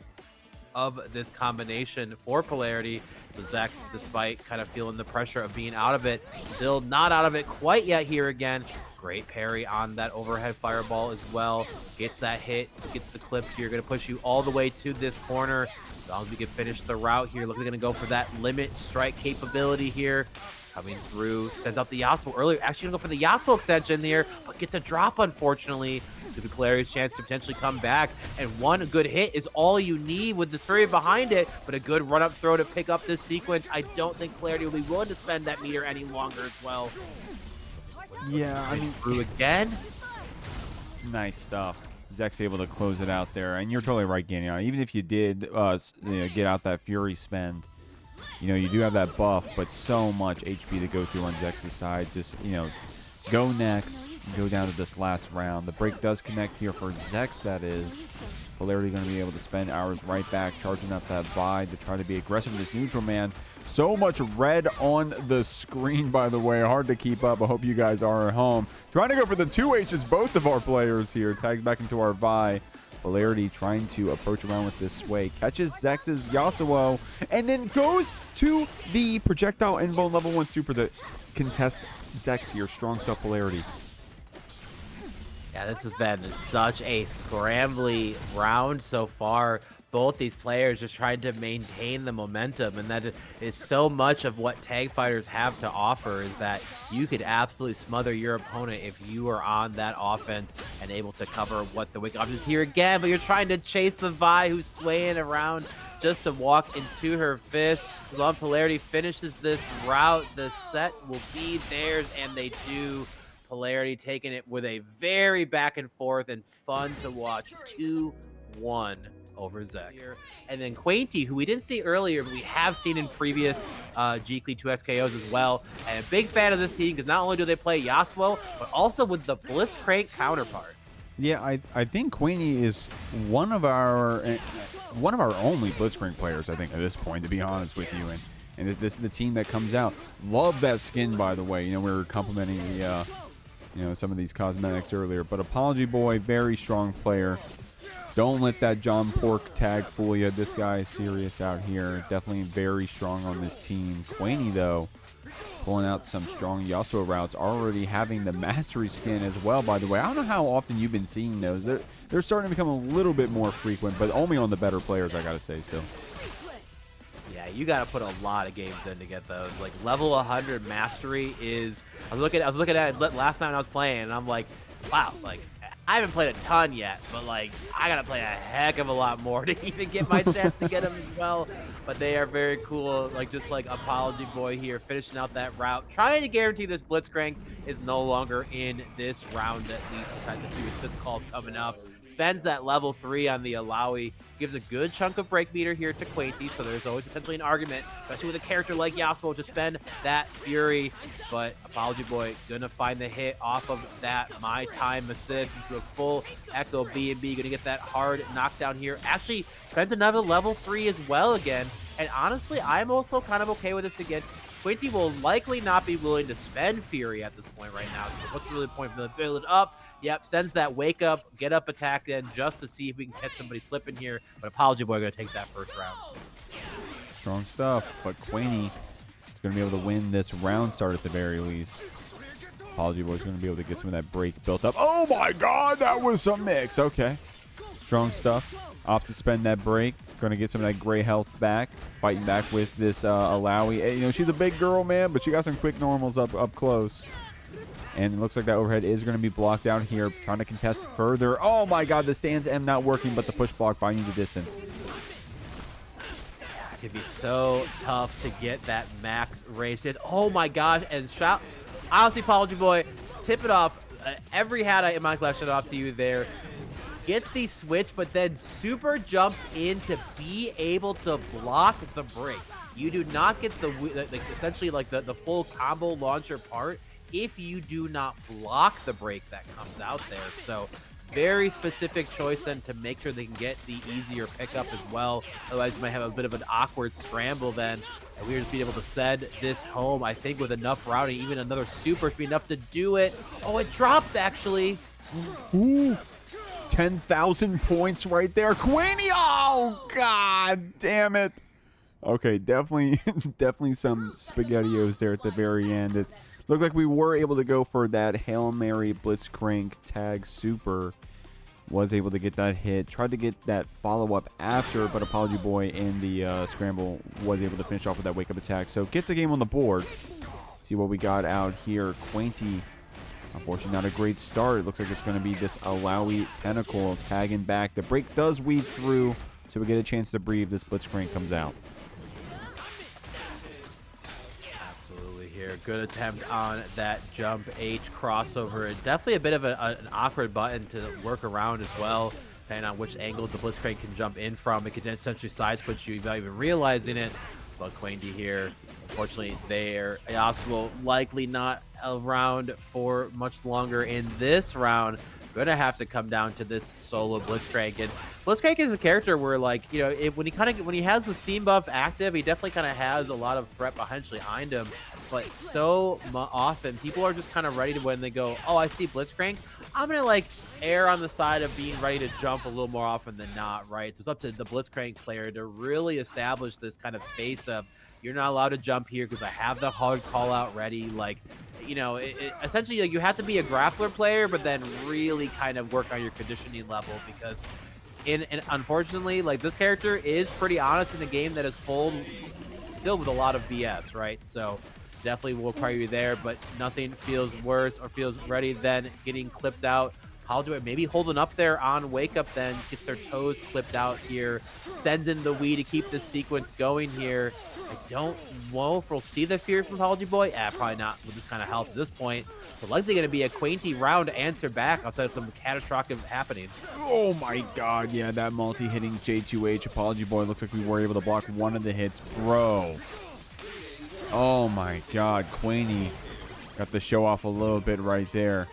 Speaker 2: of this combination for Polarity. So Zex, despite kind of feeling the pressure of being out of it, still not out of it quite yet here again. Great parry on that overhead fireball as well. Gets that hit, gets the clip here. Going to push you all the way to this corner. As long as we can finish the route here. Looking going to go for that limit strike capability here. Coming through, sends out the Yasuo earlier. Actually going to go for the Yasuo extension there, but gets a drop, unfortunately. Stupid Polarity's chance to potentially come back. And one good hit is all you need with this Fury behind it, but a good run-up throw to pick up this sequence. I don't think Polarity will be willing to spend that meter any longer as well.
Speaker 1: Yeah, I mean,
Speaker 2: through again.
Speaker 1: Nice stuff. Zex able to close it out there. And you're totally right, Ganyan. Even if you did get out that Fury spend, you do have that buff, but so much HP to go through on Zex's side. Just, go next, go down to this last round. The break does connect here for Zex, that is. Polarity going to be able to spend hours right back, charging up that Vi to try to be aggressive with this neutral man. So much red on the screen, by the way. Hard to keep up. I hope you guys are at home. Trying to go for the 2H's, both of our players here. Tagged back into our Vi. Polarity trying to approach around with this sway. Catches Zex's Yasuo, and then goes to the projectile invuln level 1 super to contest Zex here. Strong stuff, Polarity.
Speaker 2: Yeah, this has been such a scrambly round so far. both these players just trying to maintain the momentum, and that is so much of what tag fighters have to offer, is that you could absolutely smother your opponent if you are on that offense and able to cover what the wicked option is here again, but you're trying to chase the Vi who's swaying around just to walk into her fist. As long as Polarity finishes this route, the set will be theirs, and they do. Polarity taking it with a very back and forth and fun to watch 2-1 over Zek. And then Quainty, who we didn't see earlier, but we have seen in previous Jeekly 2S KOs as well. And a big fan of this team because not only do they play Yasuo, but also with the Blitzcrank counterpart.
Speaker 1: Yeah, I think Quainty is one of our only Blitzcrank players, I think, at this point, to be honest with you. And this is the team that comes out. Love that skin, by the way. You know, we were complimenting the some of these cosmetics earlier. But Apology Boy, very strong player. Don't let that John Pork tag fool you. This guy is serious out here. Definitely very strong on this team. Quainty, though, pulling out some strong Yasuo routes. Already having the Mastery skin as well, by the way. I don't know how often you've been seeing those. They're starting to become a little bit more frequent, but only on the better players, I gotta say, still.
Speaker 2: Yeah, you got to put a lot of games in to get those. Like, level 100 Mastery is... I was looking at it last night when I was playing, and I'm like, wow, like, I haven't played a ton yet, but, like, I got to play a heck of a lot more to even get my chance to get them as well. But they are very cool, like, just like Apology Boy here, finishing out that route. Trying to guarantee this Blitzcrank is no longer in this round, at least, besides the few assist calls coming up. Spends that level 3 on the Illaoi. Gives a good chunk of break meter here to Quainty, so there's always potentially an argument, especially with a character like Yasuo, to spend that Fury. But Apology Boy gonna find the hit off of that My Time assist into a full Ekko B&B. Gonna get that hard knockdown here. Actually, spends another level 3 as well again. And honestly, I'm also kind of okay with this again. Quainty will likely not be willing to spend Fury at this point right now. So what's really the point of build it up? Yep, sends that wake up, get up attack in just to see if we can catch somebody slipping here. But Apology Boy going to take that first round.
Speaker 1: Strong stuff, but Quainty is going to be able to win this round start at the very least. Apology Boy is going to be able to get some of that break built up. Oh my god, that was some mix. Okay. Strong stuff. Opts to spend that break. Going to get some of that gray health back. Fighting back with this Illaoi. You know, she's a big girl, man, but she got some quick normals up close. And it looks like that overhead is going to be blocked out here. Trying to contest further. Oh my god, the stands M not working, but the push block buying the distance.
Speaker 2: It could be so tough to get that max range hit. Oh my gosh, and shout, honestly, Apology Boy, tip it off. Every hat in my collection off to you there. Gets the switch, but then super jumps in to be able to block the break. You do not get the essentially like the full combo launcher part if you do not block the break that comes out there. So very specific choice then to make sure they can get the easier pickup as well. Otherwise, you might have a bit of an awkward scramble then. And we're just being able to send this home, I think, with enough routing. Even another super should be enough to do it. Oh, it drops, actually.
Speaker 1: Ooh. 10,000 points right there. Quainty, oh god damn it. Okay, definitely some SpaghettiOs there at the very end. It looked like we were able to go for that Hail Mary Blitzcrank tag super. Was able to get that hit. Tried to get that follow-up after, but Apology Boy in the scramble was able to finish off with that wake-up attack. So gets a game on the board. See what we got out here. Quainty, unfortunately, not a great start. It looks like it's going to be this Illaoi tentacle tagging back. The break does weave through, so we get a chance to breathe. This Blitzcrank comes out.
Speaker 2: Absolutely here. Good attempt on that jump H crossover. And definitely a bit of an awkward button to work around as well, depending on which angle the Blitzcrank can jump in from. It can essentially side switch you without even realizing it. But Quainty here, unfortunately, there. Yasuo likely not around for much longer in this round. Gonna have to come down to this solo Blitzcrank. And Blitzcrank is a character where, like, you know, when he has the steam buff active, he definitely kind of has a lot of threat behind him. But so often, people are just kind of ready to, when they go, oh, I see Blitzcrank, I'm gonna like err on the side of being ready to jump a little more often than not, right? So it's up to the Blitzcrank player to really establish this kind of space of, you're not allowed to jump here because I have the hard call out ready. Like, you know, essentially, like, you have to be a grappler player, but then really kind of work on your conditioning level, because and unfortunately, like, this character is pretty honest in a game that is filled with a lot of BS, right? So definitely will require you there, but nothing feels worse or feels ready than getting clipped out. Apology maybe holding up there on Wake Up, then gets their toes clipped out here, sends in the Wii to keep this sequence going here. I don't know if we'll see the fear from Apology Boy. Probably not. Will just kind of help at this point. So likely going to be a Quainty round to answer back outside of some catastrophic happening.
Speaker 1: Oh my god, yeah, that multi-hitting J2H. Apology Boy looks like we were able to block one of the hits. Bro. Oh my god, Quainty got the show off a little bit right there.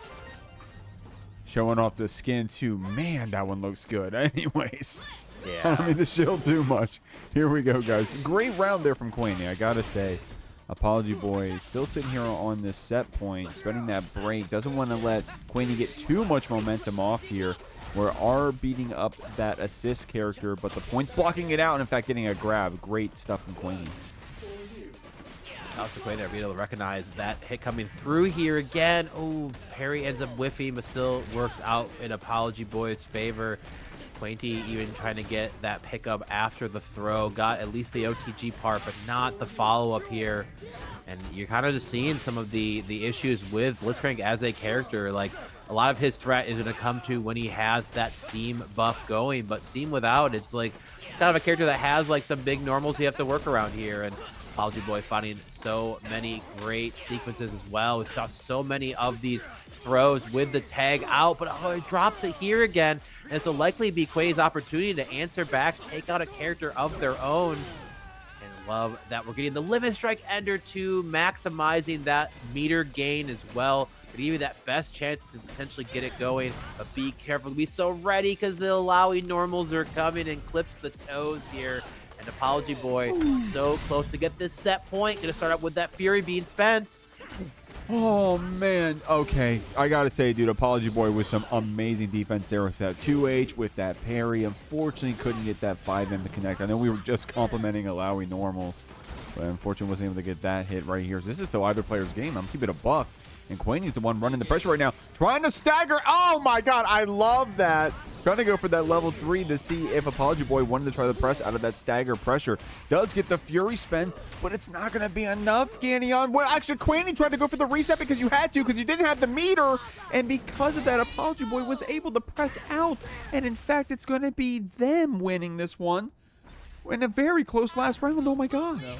Speaker 1: Showing off the skin too. Man, that one looks good. Anyways.
Speaker 2: Yeah.
Speaker 1: I don't need to shield too much. Here we go, guys. Great round there from Quainty, I gotta say. Apology Boy is still sitting here on this set point, spending that break. Doesn't want to let Quainty get too much momentum off here. We are beating up that assist character, but the point's blocking it out, and in fact getting a grab. Great stuff from Quainty.
Speaker 2: Also, Quainty being able to recognize that hit coming through here again. Oh, Perry ends up whiffing, but still works out in Apology Boy's favor. Quainty even trying to get that pickup after the throw. Got at least the OTG part, but not the follow-up here. And you're kind of just seeing some of the issues with Blitzcrank as a character. Like, a lot of his threat is going to come to when he has that Steam buff going. But Steam without, it's like, it's kind of a character that has like some big normals you have to work around here. And Apology Boy finding so many great sequences as well. We saw so many of these throws with the tag out, but oh, he drops it here again. And this will likely be Quay's opportunity to answer back, take out a character of their own. And love that we're getting the Limit Strike Ender too, maximizing that meter gain as well. But even that best chance to potentially get it going. But be careful, be so ready because the Illaoi normals are coming and clips the toes here. And Apology Boy so close to get this set point. Gonna start up with that Fury being spent.
Speaker 1: Oh, man. Okay. I got to say, dude, Apology Boy with some amazing defense there with that 2H, with that parry. Unfortunately, couldn't get that 5M to connect. I know we were just complimenting Illaoi normals, but unfortunately wasn't able to get that hit right here. So this is still either player's game. I'm keeping it a buck. And Quainty's the one running the pressure right now. Trying to stagger. Oh, my God. I love that. Trying to go for that level 3 to see if Apology Boy wanted to try the press out of that stagger pressure. Does get the Fury spend, but it's not going to be enough, Ganyon. Well, actually, Quainty tried to go for the reset because you had to, because you didn't have the meter. And because of that, Apology Boy was able to press out. And in fact, it's going to be them winning this one in a very close last round. Oh, my gosh. No.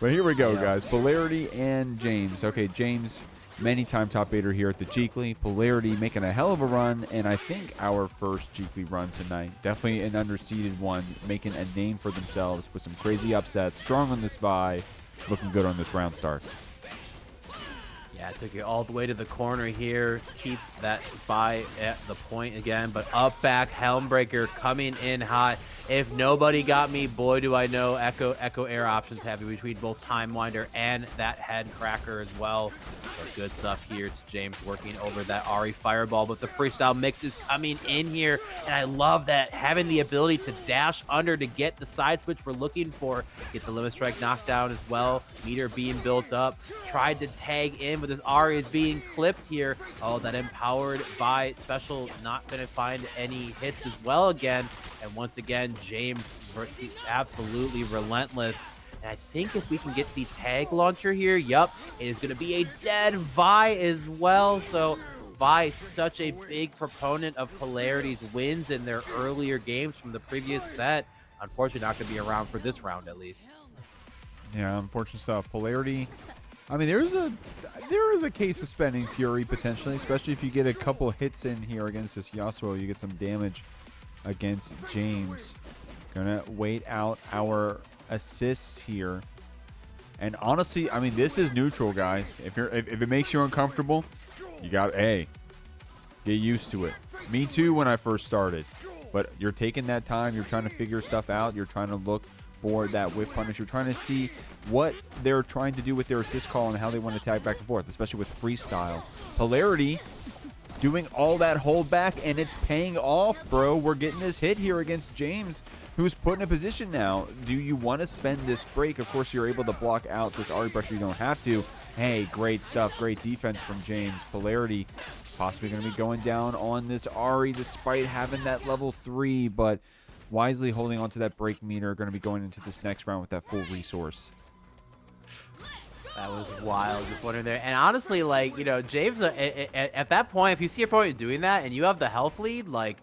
Speaker 1: But here we go, guys. Polarity and James. Okay, James, many-time top 8er here at the Jeekly. Polarity making a hell of a run, and I think our first Jeekly run tonight. Definitely an underseeded one, making a name for themselves with some crazy upsets. Strong on this Vi, looking good on this round start.
Speaker 2: Yeah, took you all the way to the corner here. Keep that Vi at the point again, but up back, Helmbreaker coming in hot. If nobody got me, boy, do I know Ekko air options heavy between both Time Winder and that head cracker as well. But good stuff here to James working over that Ahri fireball, but the freestyle mix is coming in here. And I love that, having the ability to dash under to get the side switch we're looking for. Get the Limit Strike knockdown as well. Meter being built up. Tried to tag in, but this Ahri is being clipped here. Oh, that empowered Vi special not going to find any hits as well again. And once again, James absolutely relentless. And I think if we can get the tag launcher here, yup, it is going to be a dead Vi as well. So Vi, such a big proponent of Polarity's wins in their earlier games from the previous set. Unfortunately, not going to be around for this round at least.
Speaker 1: Yeah, unfortunate stuff. Polarity, I mean, there is a case of spending Fury potentially, especially if you get a couple hits in here against this Yasuo. You get some damage against James. Gonna wait out our assist here. And honestly, I mean, this is neutral, guys. If it makes you uncomfortable, you got get used to it. Me too when I first started. But you're taking that time, you're trying to figure stuff out, you're trying to look for that whiff punish, you're trying to see what they're trying to do with their assist call and how they want to tag back and forth, especially with freestyle. Polarity doing all that holdback, and it's paying off, bro. We're getting this hit here against James, who's put in a position now. Do you want to spend this break? Of course, you're able to block out this Ahri pressure. You don't have to. Hey, great stuff. Great defense from James. Polarity possibly going to be going down on this Ahri despite having that level 3, but wisely holding on to that break meter. Going to be going into this next round with that full resource.
Speaker 2: That was wild, just wondering there. And honestly, like, you know, James, at that point, if you see your opponent doing that and you have the health lead, like,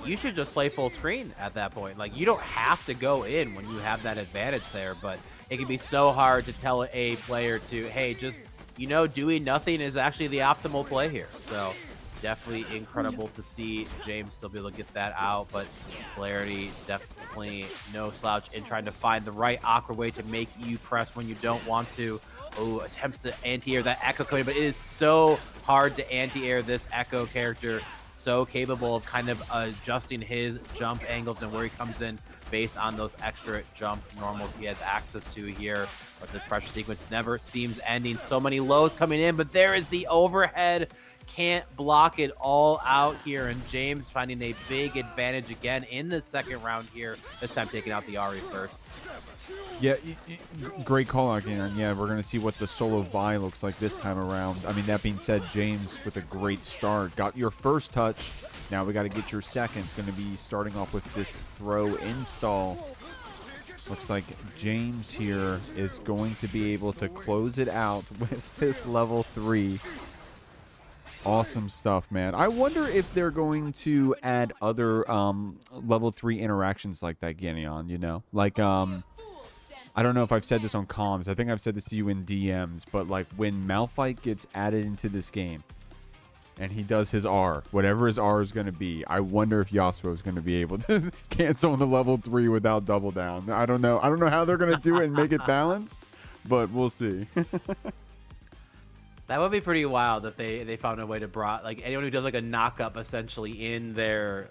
Speaker 2: you should just play full screen at that point. Like, you don't have to go in when you have that advantage there, but it can be so hard to tell a player to, hey, just, you know, doing nothing is actually the optimal play here. So definitely incredible to see James still be able to get that out, but Polarity definitely no slouch in trying to find the right awkward way to make you press when you don't want to. Oh, attempts to anti-air that Ekko coming, but it is so hard to anti-air this Ekko character. So capable of kind of adjusting his jump angles and where he comes in based on those extra jump normals he has access to here. But this pressure sequence never seems ending. So many lows coming in, but there is the overhead. Can't block it all out here, and James finding a big advantage again in the second round here, this time taking out the Ahri first.
Speaker 1: Yeah, great call out, Ganon. Yeah, we're going to see what the solo Vi looks like this time around. I mean, that being said, James with a great start. Got your first touch. Now we got to get your second. It's going to be starting off with this throw install. Looks like James here is going to be able to close it out with this level 3. Awesome stuff, man. I wonder if they're going to add other level 3 interactions like that, Ganon, you know? Like, I don't know if I've said this on comms. I think I've said this to you in DMs, but like when Malphite gets added into this game and he does his R, whatever his R is going to be, I wonder if Yasuo is going to be able to cancel on the level 3 without double down. I don't know. I don't know how they're going to do it and make it balanced, but we'll see.
Speaker 2: That would be pretty wild if they found a way to like anyone who does like a knock up essentially in their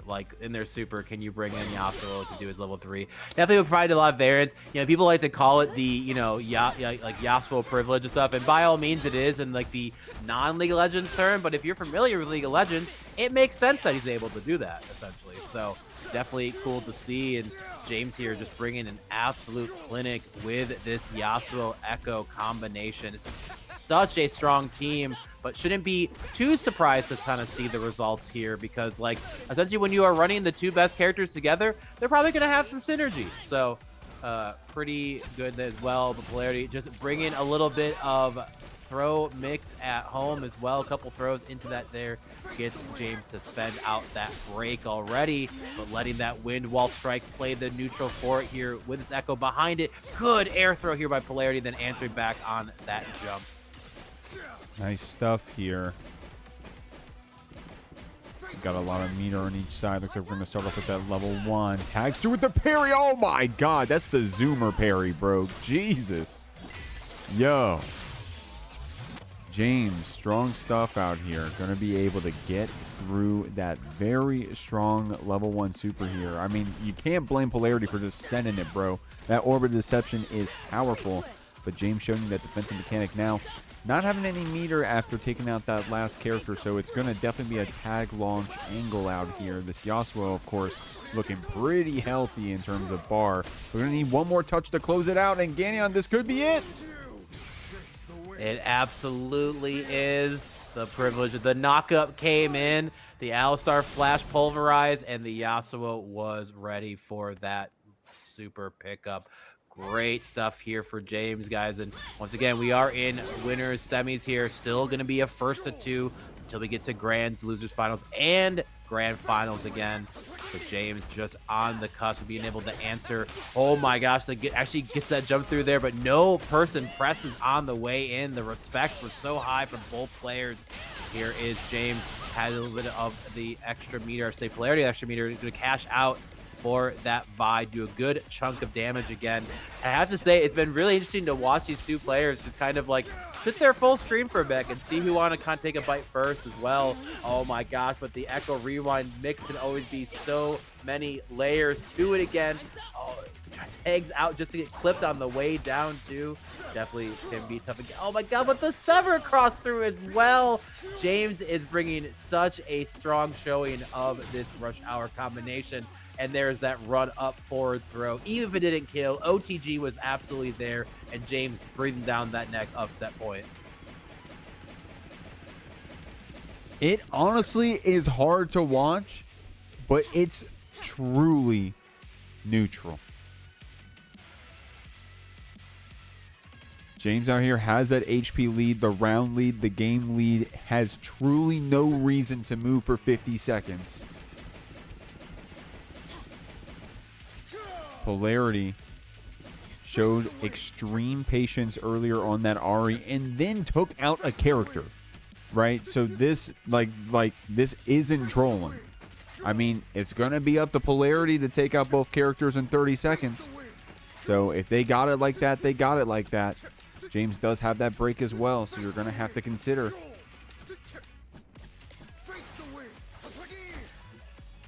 Speaker 2: super. Can you bring in Yasuo to do his level 3? Definitely would provide a lot of variance. You know, people like to call it the, you know, like Yasuo privilege and stuff, and by all means it is in like the non-League of Legends term. But if you're familiar with League of Legends, it makes sense that he's able to do that essentially. So definitely cool to see, and James here just bringing an absolute clinic with this Yasuo Ekko combination. This is such a strong team, but shouldn't be too surprised to kind of see the results here, because like essentially when you are running the two best characters together, they're probably going to have some synergy. So pretty good as well. But Polarity just bringing a little bit of throw mix at home as well. A couple throws into that there gets James to spend out that break already, but letting that wind wall strike play the neutral for it here with this Ekko behind it. Good air throw here by Polarity, then answered back on that jump.
Speaker 1: Nice stuff here. Got a lot of meter on each side. Looks like we're going to start off with that level 1. Tags through with the parry. Oh my god, that's the zoomer parry, bro. Jesus. Yo. James, strong stuff out here. Going to be able to get through that very strong level 1 super here. I mean, you can't blame Polarity for just sending it, bro. That Orbit Deception is powerful, but James showing you that defensive mechanic now. Not having any meter after taking out that last character, so it's going to definitely be a tag launch angle out here. This Yasuo, of course, looking pretty healthy in terms of bar. We're going to need one more touch to close it out, and Ganon, this could be it.
Speaker 2: It absolutely is. The privilege of the knockup came in. The Alistar flash pulverized, and the Yasuo was ready for that super pickup. Great stuff here for James, guys. And once again, we are in winners semis here. Still going to be a first to 2 until we get to grands, losers finals, and grand finals again. So James just on the cusp of being able to answer. Oh my gosh, actually gets that jump through there, but no person presses on the way in. The respect was so high from both players. Here is James, had a little bit of the extra meter, say Polarity extra meter, going to cash out for that Vi, do a good chunk of damage again. I have to say, it's been really interesting to watch these two players just kind of like sit there full screen for a bit and see who want to kind of take a bite first as well. Oh my gosh, but the Ekko rewind mix can always be so many layers to it again. Oh, tags out just to get clipped on the way down too. Definitely can be tough again. Oh my god, but the sever cross through as well. James is bringing such a strong showing of this rush hour combination. And there's that run up forward throw. Even if it didn't kill, OTG was absolutely there. And James breathing down that neck of set point.
Speaker 1: It honestly is hard to watch, but it's truly neutral. James out here has that HP lead, the round lead, the game lead, has truly no reason to move for 50 seconds. Polarity showed extreme patience earlier on that Ahri and then took out a character. Right, so this like this isn't trolling. I mean, it's gonna be up to Polarity to take out both characters in 30 seconds. So if they got it like that, they got it like that. James does have that break as well, so you're gonna have to consider.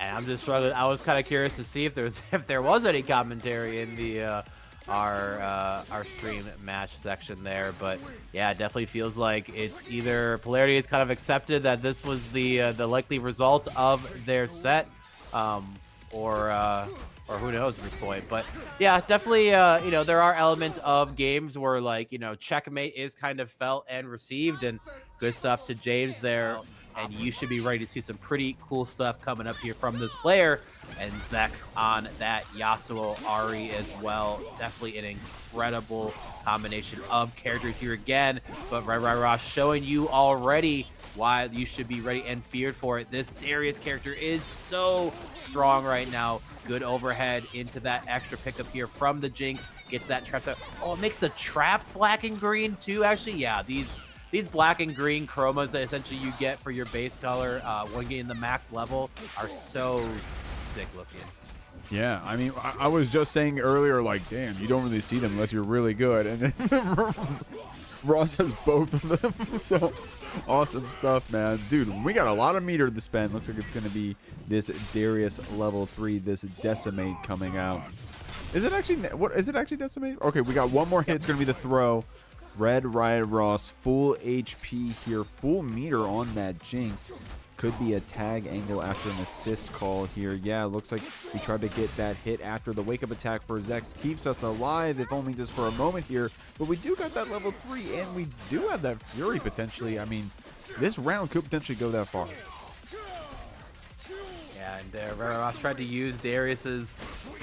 Speaker 2: And I'm just struggling. I was kind of curious to see if there was any commentary in the our stream match section there, but yeah, it definitely feels like it's either Polarity has kind of accepted that this was the likely result of their set, or who knows at this point. But yeah, definitely, you know, there are elements of games where, like, you know, checkmate is kind of felt and received, and good stuff to James there. And you should be ready to see some pretty cool stuff coming up here from this player. And Zex on that Yasuo Ahri as well. Definitely an incredible combination of characters here again. But RedRiotRoss showing you already why you should be ready and feared for it. This Darius character is so strong right now. Good overhead into that extra pickup here from the Jinx. Gets that trap. Oh, it makes the traps black and green too, actually. Yeah, these black and green chromas that essentially you get for your base color when getting the max level are so sick looking.
Speaker 1: Yeah, I mean, I was just saying earlier, like, damn, you don't really see them unless you're really good. And then Ross has both of them. So awesome stuff, man. Dude, we got a lot of meter to spend. Looks like it's going to be this Darius level 3, this Decimate coming out. Is it actually, what is it actually Decimate? Okay, we got one more hit. It's going to be the throw. RedRiotRoss, full HP here, full meter on that Jinx. Could be a tag angle after an assist call here. Yeah, looks like we tried to get that hit after the wake-up attack for Zex. Keeps us alive, if only just for a moment here. But we do got that level 3, and we do have that Fury potentially. I mean, this round could potentially go that far.
Speaker 2: Yeah, and RedRiotRoss tried to use Darius's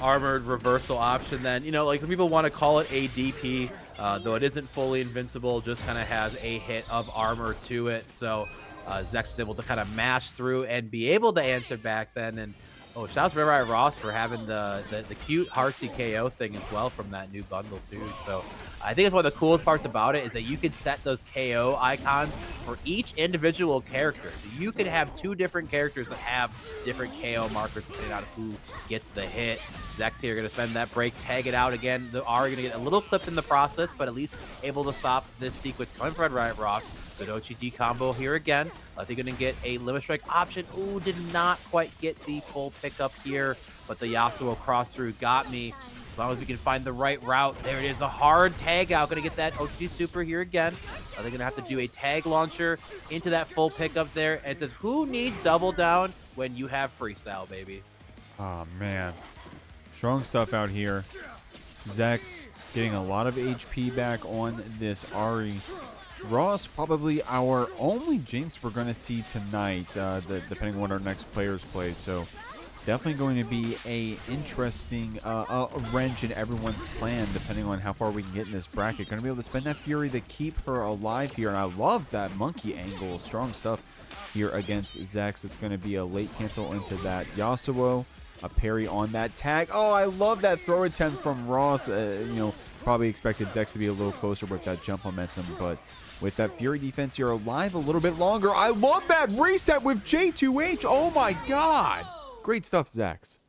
Speaker 2: armored reversal option then. You know, like, some people want to call it a DP, though it isn't fully invincible, just kind of has a hit of armor to it. So Zex is able to kind of mash through and be able to answer back then. And oh, shout out to RedRiotRoss for having the cute Heartsy KO thing as well from that new bundle too. So I think it's one of the coolest parts about it is that you can set those KO icons for each individual character. So you could have 2 different characters that have different KO markers depending on who gets the hit. Zex here going to spend that break, tag it out again. The Ahri going to get a little clipped in the process, but at least able to stop this sequence coming from RedRiotRoss. So Dochi combo here again. They're going to get a limit strike option. Ooh, did not quite get the full pickup here, but the Yasuo cross through got me. As long as we can find the right route. There it is, the hard tag out. Going to get that OG super here again. They're going to have to do a tag launcher into that full pickup there. And it says, who needs double down when you have freestyle, baby?
Speaker 1: Oh, man. Strong stuff out here. Zex getting a lot of HP back on this Ahri. Ross, probably our only Jinx we're going to see tonight, depending on what our next players play. So definitely going to be a interesting wrench in everyone's plan, depending on how far we can get in this bracket. Going to be able to spend that Fury to keep her alive here. And I love that monkey angle. Strong stuff here against Zex. It's going to be a late cancel into that Yasuo. A parry on that tag. Oh, I love that throw attempt from Ross. You know, probably expected Zex to be a little closer with that jump momentum, but with that Fury defense, you're alive a little bit longer. I love that reset with J2H. Oh my God. Great stuff, Zex.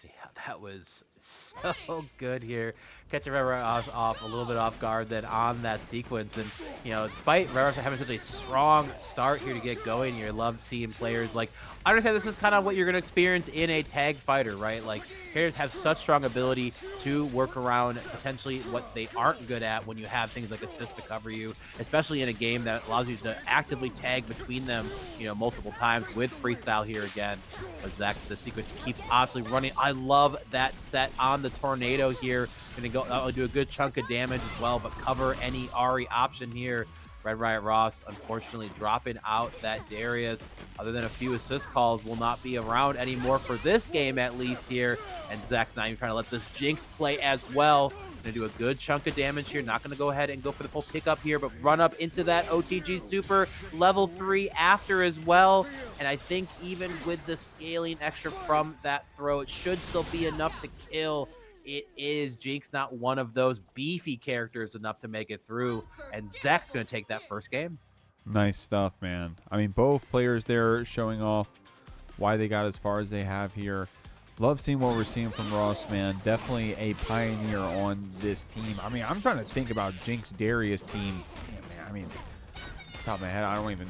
Speaker 2: Yeah, that was so good here. catching RedRiotRoss off a little bit off guard then on that sequence. And, you know, despite RedRiotRoss having such a strong start here to get going, you love seeing players like, I understand this is kind of what you're going to experience in a tag fighter, right? Like, players have such strong ability to work around potentially what they aren't good at when you have things like assist to cover you, especially in a game that allows you to actively tag between them, you know, multiple times with freestyle here again. But Zach, the sequence keeps obviously running. I love that set on the tornado here. Gonna go do a good chunk of damage as well, but cover any Ahri option here. RedRiotRoss unfortunately dropping out that Darius, other than a few assist calls, will not be around anymore for this game at least here. And Zach's not even trying to let this Jinx play as well. Gonna do a good chunk of damage here. Not gonna go ahead and go for the full pickup here, but run up into that OTG super level 3 after as well. And I think even with the scaling extra from that throw, it should still be enough to kill. It is Jinx, not one of those beefy characters enough to make it through, and Zach's going to take that first game.
Speaker 1: Nice stuff, man. I mean, both players there showing off why they got as far as they have here. Love seeing what we're seeing from Ross, man. Definitely a pioneer on this team. I mean, I'm trying to think about Jinx Darius teams. Damn, man. I mean, top of my head, I don't even...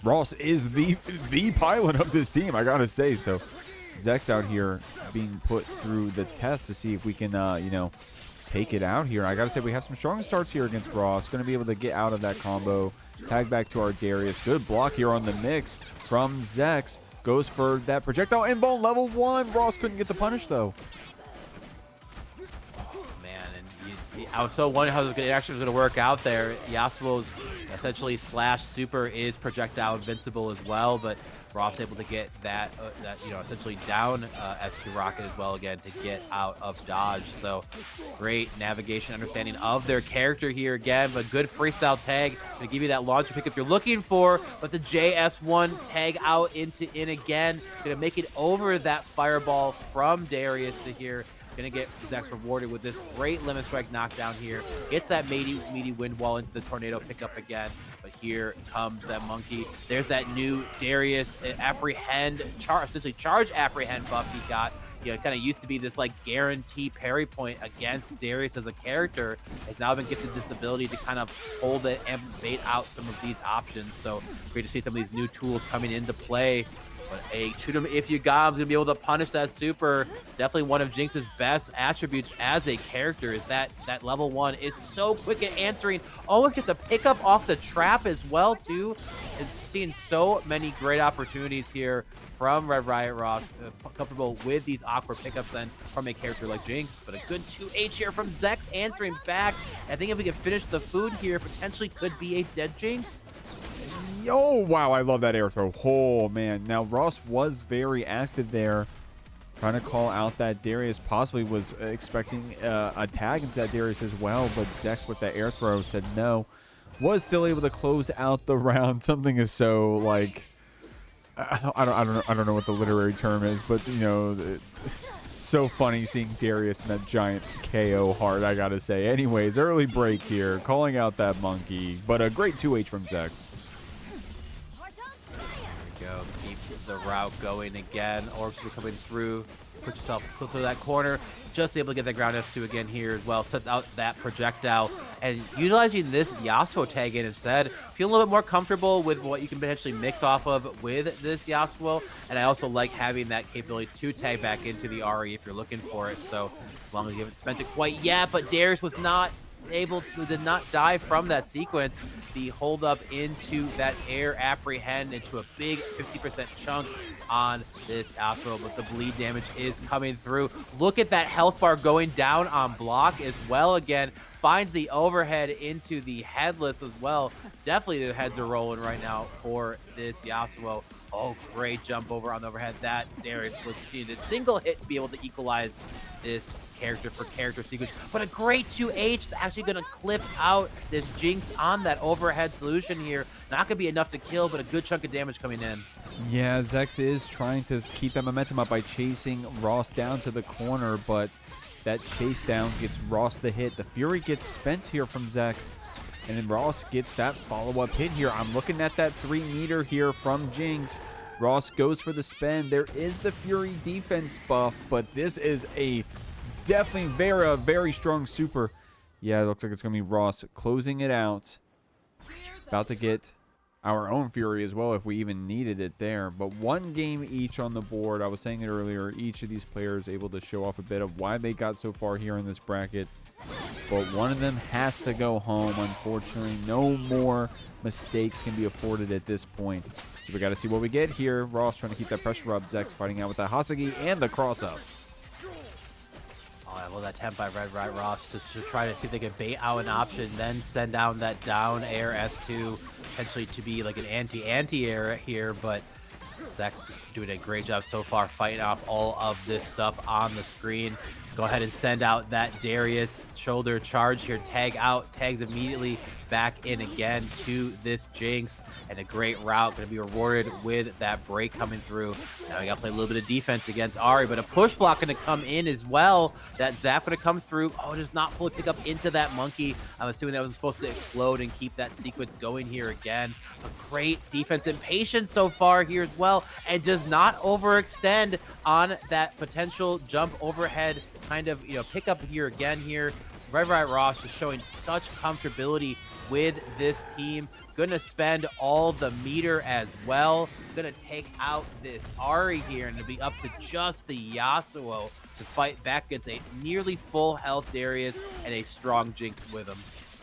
Speaker 1: Ross is the pilot of this team, I got to say, so... Zek's out here being put through the test to see if we can, you know, take it out here. I got to say, we have some strong starts here against Ross. Going to be able to get out of that combo. Tag back to our Darius. Good block here on the mix from Zex. Goes for that projectile inbound level 1. Ross couldn't get the punish, though.
Speaker 2: Oh, man. And I was so wondering how it actually was going to work out there. Yasuo's essentially slash super is projectile invincible as well, but Ross able to get that, you know, essentially down S2 Rocket as well again to get out of dodge. So great navigation, understanding of their character here again, but good freestyle tag to give you that launcher pickup you're looking for. But the JS1 tag out into in again, gonna make it over that fireball from Darius to here. Gonna get Zex rewarded with this great limit strike knockdown here. Gets that meaty wind wall into the tornado pickup again. But here comes that monkey. There's that new Darius apprehend, essentially charge apprehend buff he got. You know, it kind of used to be this like guarantee parry point against Darius as a character. Has now been gifted this ability to kind of hold it and bait out some of these options. So great to see some of these new tools coming into play. But hey, shoot him if you got him. He's gonna be able to punish that super. Definitely one of Jinx's best attributes as a character is that level 1 is so quick at answering. Always gets a pickup off the trap as well too. And seeing so many great opportunities here from RedRiotRoss, comfortable with these awkward pickups then from a character like Jinx. But a good 2H here from Zex answering back. I think if we can finish the food here, potentially could be a dead Jinx.
Speaker 1: Oh, wow, I love that air throw. Oh, man. Now, Ross was very active there, trying to call out that Darius possibly was expecting a tag into that Darius as well, but Zex with that air throw said no. Was still able to close out the round. Something is so, like, I don't know what the literary term is, but, you know, so funny seeing Darius in that giant KO heart, I gotta say. Anyways, early break here, calling out that monkey, but a great 2H from Zex.
Speaker 2: Go, keep the route going again. Orbs are coming through. Put yourself closer to that corner. Just able to get that ground S2 again here as well. Sets out that projectile. And utilizing this Yasuo tag in instead. Feel a little bit more comfortable with what you can potentially mix off of with this Yasuo. And I also like having that capability to tag back into the Ahri if you're looking for it. So as long as you haven't spent it quite yet. But Darius was not able to, did not die from that sequence. The hold up into that air apprehend into a big 50% chunk on this Yasuo, but the bleed damage is coming through. Look at that health bar going down on block as well again. Finds the overhead into the headless as well. Definitely the heads are rolling right now for this Yasuo. Oh, great jump over on the overhead. That Darius was needed a single hit to be able to equalize this character for character sequence. But a great 2H is actually going to clip out this Jinx on that overhead solution here. Not going to be enough to kill, but a good chunk of damage coming in.
Speaker 1: Yeah, Zex is trying to keep that momentum up by chasing Ross down to the corner, but that chase down gets Ross the hit. The Fury gets spent here from Zex. And then Ross gets that follow-up hit here. I'm looking at that 3-meter here from Jinx. Ross goes for the spin. There is the Fury defense buff, but this is a definitely very strong super. Yeah, it looks like it's going to be Ross closing it out. About to get our own Fury as well if we even needed it there. But one game each on the board. I was saying it earlier. Each of these players able to show off a bit of why they got so far here in this bracket. But one of them has to go home, unfortunately. No more mistakes can be afforded at this point. So we got to see what we get here. Ross trying to keep that pressure up. Zex fighting out with the Hasugi and the cross-up.
Speaker 2: Oh, I love that temp by RedRiotRoss just to try to see if they can bait out an option, then send down that down air S2, potentially to be like an anti-air here, but Zex doing a great job so far fighting off all of this stuff on the screen. Go ahead and send out that Darius shoulder charge here. Tag out, tags immediately back in again to this Jinx. And a great route going to be rewarded with that break coming through. Now we got to play a little bit of defense against Ahri, but a push block going to come in as well. That zap going to come through. Oh, does not fully pick up into that monkey. I'm assuming that was supposed to explode and keep that sequence going here again. A great defense and patience so far here as well. And does not overextend on that potential jump overhead kind of, pick up here again here. RedRiotRoss just showing such comfortability with this team. Gonna spend all the meter as well. Gonna take out this Ahri here, and it'll be up to just the Yasuo to fight back against a nearly full health Darius and a strong Jinx with him.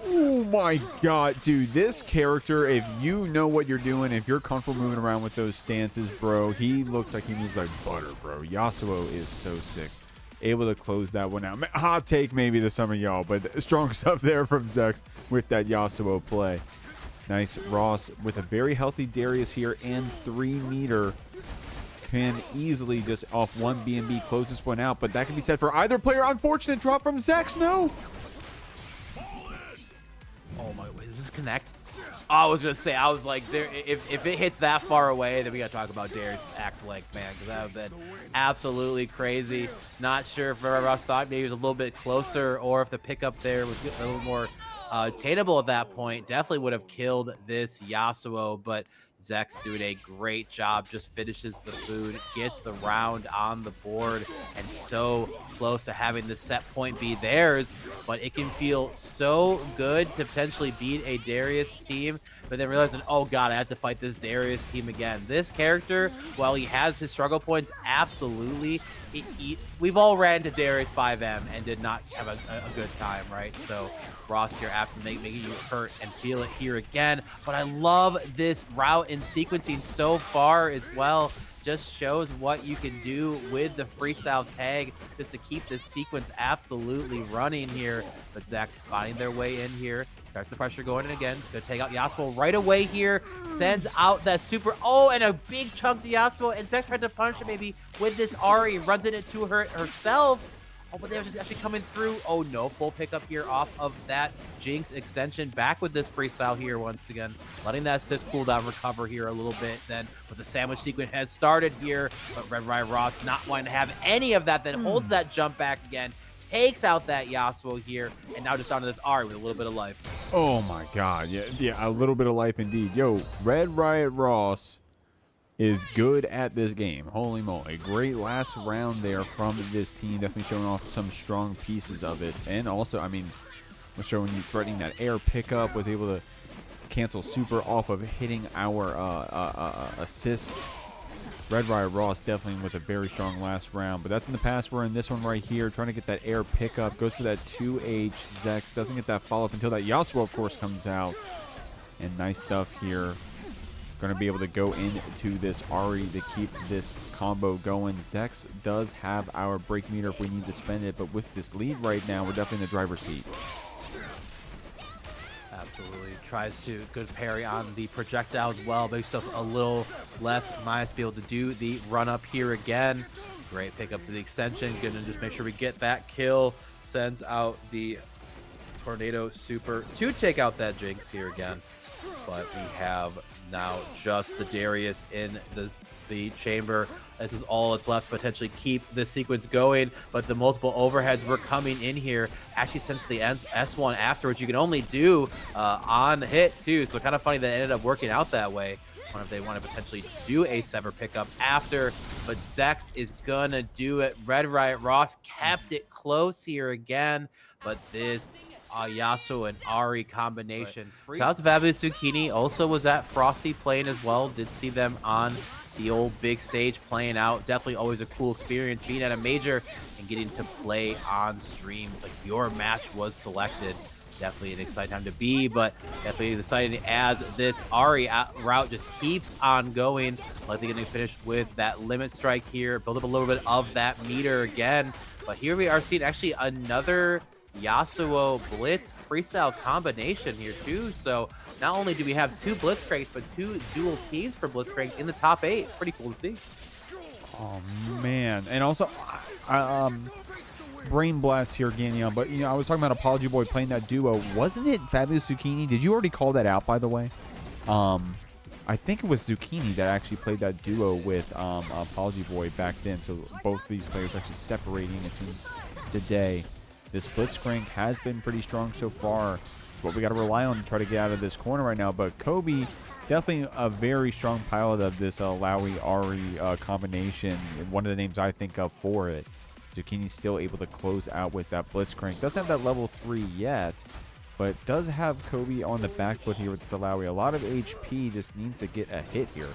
Speaker 1: Oh my god, dude, this character, if you know what you're doing, if you're comfortable moving around with those stances, bro, he looks like he moves like butter, bro. Yasuo is so sick. Able to close that one out. Hot take maybe to some of y'all, but strong stuff there from Zex with that Yasuo play. Nice. Ross with a very healthy Darius here and 3 meter can easily just off one BNB close this one out, but that can be said for either player. Unfortunate drop from Zex. No.
Speaker 2: Oh my, wait, does this connect? Oh, I was gonna say, I was like, there. If it hits that far away, then we gotta talk about Darius' axe length, man, because that would have been absolutely crazy. Not sure if Ross thought maybe it was a little bit closer, or if the pickup there was a little more attainable at that point. Definitely would have killed this Yasuo, but Zex doing a great job, just finishes the food, gets the round on the board, and so close to having the set point be theirs. But it can feel so good to potentially beat a Darius team, but then realizing, oh god, I have to fight this Darius team again. This character, while he has his struggle points, absolutely, we've all ran into Darius 5M and did not have a good time, right? So Ross here absolutely making you hurt and feel it here again. But I love this route and sequencing so far as well. Just shows what you can do with the freestyle tag just to keep this sequence absolutely running here. But Zach's finding their way in here. Starts the pressure going in again. Gonna take out Yasuo right away here. Sends out that super. Oh, and a big chunk to Yasuo. And Zach tried to punish it maybe with this Ahri. Runs it into her herself. Oh, but they're just actually coming through. Oh, no. Full pickup here off of that Jinx extension. Back with this freestyle here once again. Letting that assist cooldown recover here a little bit. Then, but the sandwich sequence has started here. But RedRiotRoss not wanting to have any of that. Then holds that jump back again. Takes out that Yasuo here. And now just onto this Ahri with a little bit of life.
Speaker 1: Oh, my God. Yeah, a little bit of life indeed. Yo, RedRiotRoss is good at this game. Holy moly. Great last round there from this team. Definitely showing off some strong pieces of it. And also, I mean, was showing you threatening that air pickup, was able to cancel super off of hitting our assist. RedRiotRoss definitely with a very strong last round. But that's in the past. We're in this one right here, trying to get that air pickup. Goes for that 2H. Zex doesn't get that follow-up until that Yasuo, of course, comes out. And nice stuff here. Going to be able to go into this Ahri to keep this combo going. Zex does have our break meter if we need to spend it, but with this lead right now, we're definitely in the driver's seat.
Speaker 2: Absolutely. Tries to good parry on the projectile as well. Makes stuff a little less nice to be able to do the run up here again. Great pickup to the extension. Gonna just make sure we get that kill. Sends out the tornado super to take out that Jinx here again. but we have now just the Darius in the chamber. This is all that's left to potentially keep this sequence going, but the multiple overheads were coming in here. Actually, since the S1 afterwards, you can only do on hit too, so kind of funny that it ended up working out that way. If they want to potentially do a Sever pickup after, but Zex is gonna do it. RedRiotRoss kept it close here again, but this Yasuo and Ahri combination. Shout out to Fabulouszucchini, also was at Frosty playing as well. Did see them on the old big stage playing out. Definitely always a cool experience being at a major and getting to play on streams. Like, your match was selected. Definitely an exciting time to be, but definitely exciting as this Ahri route just keeps on going. Likely going to finish with that limit strike here, build up a little bit of that meter again. But here we are seeing actually another Yasuo Blitz freestyle combination here too. So not only do we have 2 Blitzcranks, but 2 dual teams for Blitzcrank in the top 8. Pretty cool to see.
Speaker 1: Oh man, and also brain blast here, Ganyan, but I was talking about Apology Boy playing that duo. Wasn't it Fabulouszucchini? Did you already call that out, by the way? I think it was Zucchini that actually played that duo with Apology Boy back then. So both of these players actually separating, it seems, today. This Blitzcrank has been pretty strong so far. What we got to rely on to try to get out of this corner right now. But Kobe, definitely a very strong pilot of this Illaoi Ahri combination. One of the names I think of for it. Zucchini's still able to close out with that Blitzcrank. Doesn't have that level 3 yet, but does have Kobe on the back foot here with this Illaoi. A lot of HP, just needs to get a hit here.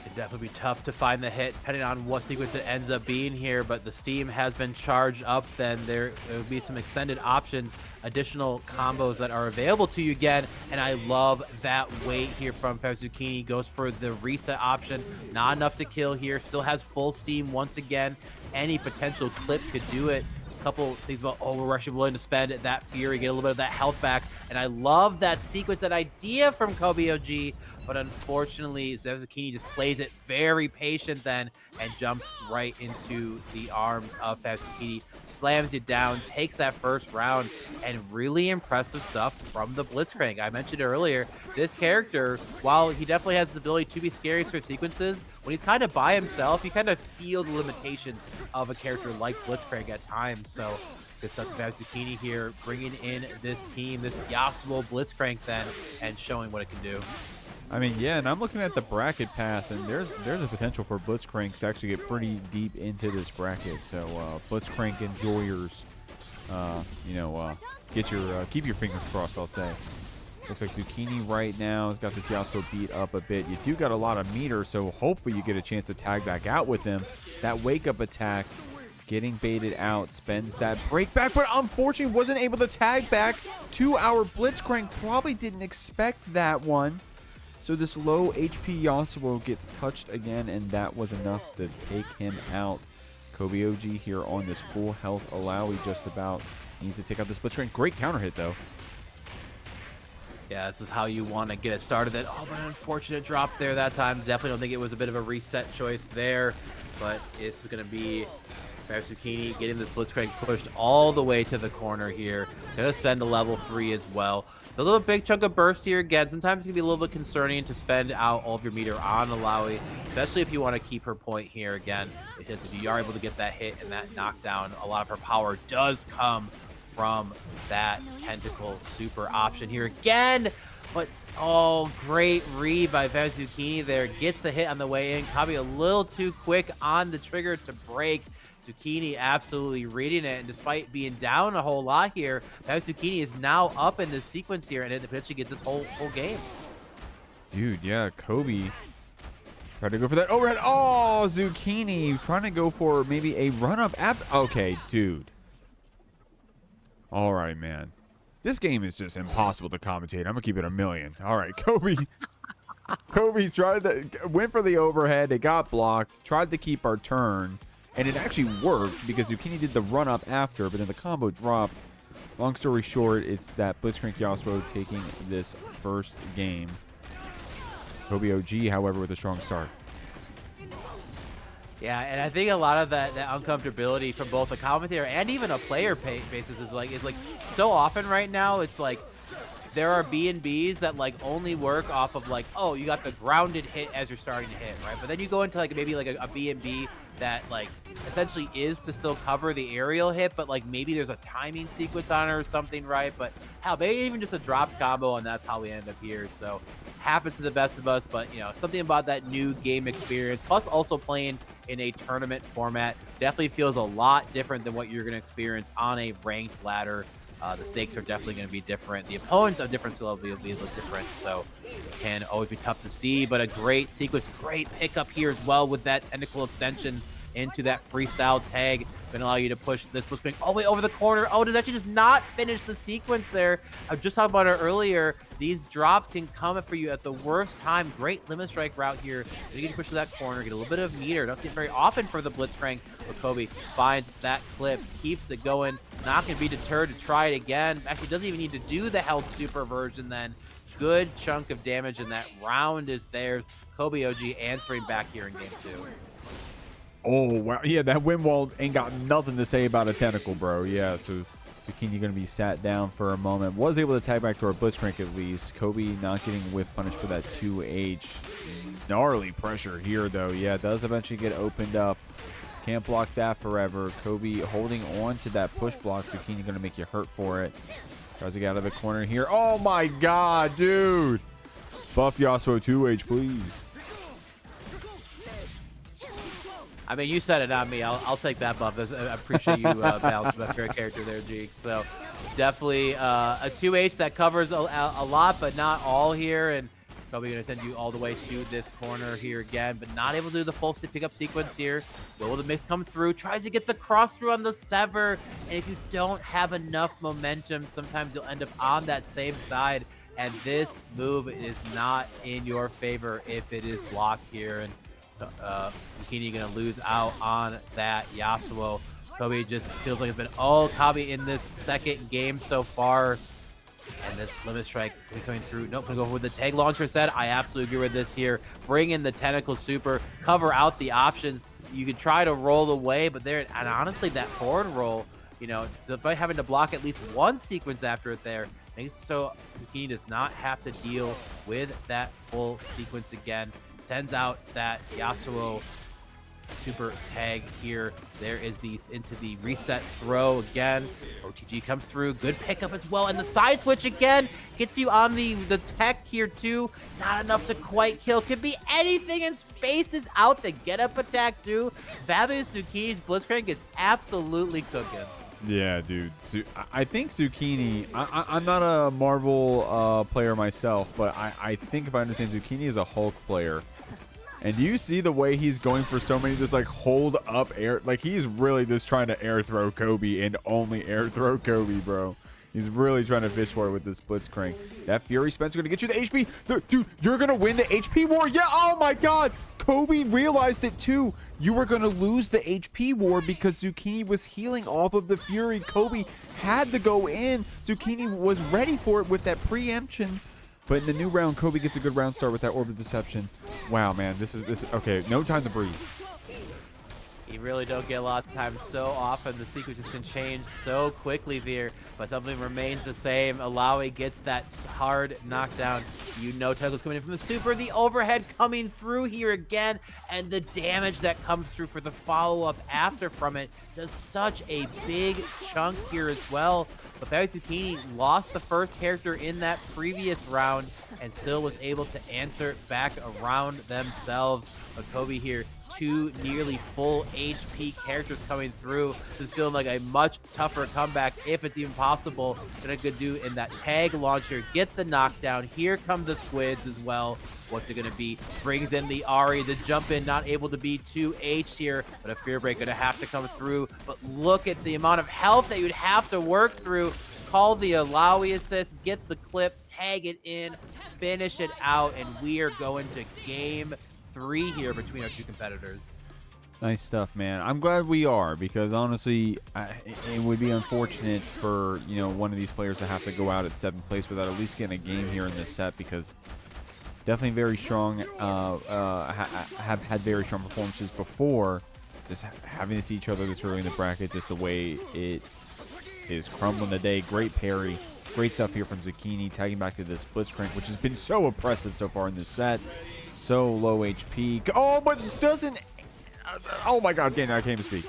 Speaker 2: It'd definitely be tough to find the hit depending on what sequence it ends up being here, but the steam has been charged up. Then there will be some extended options, additional combos that are available to you again, and I love that wait here from Fabulouszucchini. Goes for the reset option, not enough to kill here, still has full steam once again. Any potential clip could do it. Couple things about, oh, we're actually willing to spend that Fury, get a little bit of that health back, and I love that sequence, that idea from KobyOG, but unfortunately Zucchini just plays it very patient then and jumps right into the arms of Fabulouszucchini, slams you down, takes that first round, and really impressive stuff from the Blitzcrank. I mentioned earlier, this character, while he definitely has the ability to be scary for sequences, when he's kind of by himself, you kind of feel the limitations of a character like Blitzcrank at times. So good stuff to Fabulouszucchini here, bringing in this team, this Yasuo Blitzcrank then, and showing what it can do.
Speaker 1: I mean, yeah, and I'm looking at the bracket path, and there's a potential for Blitzcranks to actually get pretty deep into this bracket. So Blitzcrank enjoyers, keep your fingers crossed, I'll say. Looks like Zucchini right now has got this Yasuo beat up a bit. You do got a lot of meter, so hopefully you get a chance to tag back out with him. That wake-up attack, getting baited out, spends that break back, but unfortunately wasn't able to tag back to our Blitzcrank. Probably didn't expect that one. So this low HP Yasuo gets touched again, and that was enough to take him out. KobyOG here on this full health Illaoi just about. Needs to take out this Blitzcrank. Great counter hit, though.
Speaker 2: Yeah, this is how you want to get it started. Oh, but an unfortunate drop there that time. Definitely don't think it was a bit of a reset choice there, but it's going to be Fabulouszucchini getting this Blitzcrank pushed all the way to the corner here. Going to spend a level 3 as well. A little big chunk of burst here again. Sometimes it can be a little bit concerning to spend out all of your meter on Illaoi, especially if you want to keep her point here again, because if you are able to get that hit and that knockdown, a lot of her power does come from that tentacle super option here again. But oh, great read by Fabulouszucchini there. Gets the hit on the way in. Kobby a little too quick on the trigger to break. Zucchini absolutely reading it, and despite being down a whole lot here, Fabulouszucchini is now up in this sequence here, and it potentially get this whole game.
Speaker 1: Dude, yeah, Kobe tried to go for that overhead. Oh, Zucchini trying to go for maybe a run-up after. Okay, dude. All right, man. This game is just impossible to commentate. I'm going to keep it a million. All right, Kobe. Kobe went for the overhead. It got blocked. Tried to keep our turn. And it actually worked because Zucchini did the run-up after, but then the combo dropped. Long story short, it's that Blitzcrank Yasuo taking this first game. KobyOG, however, with a strong start.
Speaker 2: Yeah, and I think a lot of that uncomfortability from both a commentator and even a player basis is like so often right now. It's like there are B&Bs that like only work off of like, oh, you got the grounded hit as you're starting to hit, right? But then you go into like maybe like a B&B that like essentially is to still cover the aerial hit, but like maybe there's a timing sequence on it or something, right? But hell, maybe even just a drop combo, and that's how we end up here. So happens to the best of us, but you know, something about that new game experience, plus also playing in a tournament format, definitely feels a lot different than what you're going to experience on a ranked ladder. The stakes are definitely going to be different. The opponents of different skill will be a little different, so it can always be tough to see, but a great sequence, great pickup here as well with that tentacle extension into that freestyle tag. Going to allow you to push this Blitzcrank all the way over the corner. Oh, does actually just not finish the sequence there. I was just talking about it earlier. These drops can come for you at the worst time. Great limit strike route here. You get to push to that corner, get a little bit of meter. Don't see it very often for the Blitzcrank, but Kobe finds that clip, keeps it going. Not going to be deterred to try it again. Actually, doesn't even need to do the health super version then. Good chunk of damage, and that round is there. KobyOG answering back here in game 2.
Speaker 1: Oh, wow. Yeah, that wind wall ain't got nothing to say about a tentacle, bro. Yeah, so Zucchini going to be sat down for a moment. Was able to tag back to our Blitzcrank at least. Kobe not getting whiff punish for that 2H. Gnarly pressure here, though. Yeah, it does eventually get opened up. Can't block that forever. Kobe holding on to that push block. Zucchini going to make you hurt for it. Tries to get out of the corner here. Oh, my God, dude. Buff Yasuo 2H, please.
Speaker 2: I mean, you said it, not me. I'll take that buff. I appreciate you balancing my favorite character there, Jeek. So definitely a 2H that covers a lot, but not all here. And probably going to send you all the way to this corner here again, but not able to do the full pickup sequence here. Will the mix come through? Tries to get the cross through on the sever. And if you don't have enough momentum, sometimes you'll end up on that same side. And this move is not in your favor if it is locked here. And Zucchini gonna lose out on that Yasuo. Kobe just feels like it's been all Kobe in this second game so far. And this limit strike coming through. Nope, gonna go with the tag launcher set. I absolutely agree with this here. Bring in the tentacle super, cover out the options. You could try to roll away, but there, and honestly, that forward roll, you know, despite having to block at least one sequence after it there, so Zucchini does not have to deal with that full sequence again. Sends out that Yasuo super tag here. There is the into the reset throw again. OTG comes through. Good pickup as well. And the side switch again gets you on the tech here too. Not enough to quite kill. Could be anything, and space is out. The get up attack too. Fabulouszucchini's Blitzcrank is absolutely cooking.
Speaker 1: Yeah, dude. I think Zucchini, I'm not a Marvel player myself, but I think if I understand, Zucchini is a Hulk player. And do you see the way he's going for so many just like hold up air? Like he's really just trying to air throw Kobe and only air throw Kobe, bro. He's really trying to fish for it with this Blitzcrank. That Fury Spencer going to get you the HP. Dude, you're going to win the HP war? Yeah, oh my God. Kobe realized it too. You were going to lose the HP war because Zucchini was healing off of the Fury. Kobe had to go in. Zucchini was ready for it with that preemption. But in the new round, Kobe gets a good round start with that Orb of Deception. Wow, man, this is okay. No time to breathe.
Speaker 2: You really don't get a lot of time so often. The sequences can change so quickly there, but something remains the same. Illaoi gets that hard knockdown. You know Tentacle's coming in from the super. The overhead coming through here again, and the damage that comes through for the follow-up after from it does such a big chunk here as well. But Fabulouszucchini lost the first character in that previous round and still was able to answer back around themselves. But Kobe here, 2 nearly full HP characters coming through. This is feeling like a much tougher comeback, if it's even possible, than it could do in that tag launcher. Get the knockdown. Here come the squids as well. What's it going to be? Brings in the Ahri. The jump in, not able to be 2H here, but a Fear Break going to have to come through. But look at the amount of health that you'd have to work through. Call the Illaoi assist, get the clip, tag it in, finish it out, and we are going to game 3 here between our two competitors.
Speaker 1: Nice stuff, man. I'm glad we are, because honestly, it would be unfortunate for, you know, one of these players to have to go out at 7th place without at least getting a game here in this set, because definitely very strong, have had very strong performances before. Just having to see each other this early in the bracket, just the way it is crumbling today. Great parry. Great stuff here from Zucchini, tagging back to this Blitzcrank, which has been so oppressive so far in this set. So low HP. Oh, but doesn't... Oh my god, I can't even speak.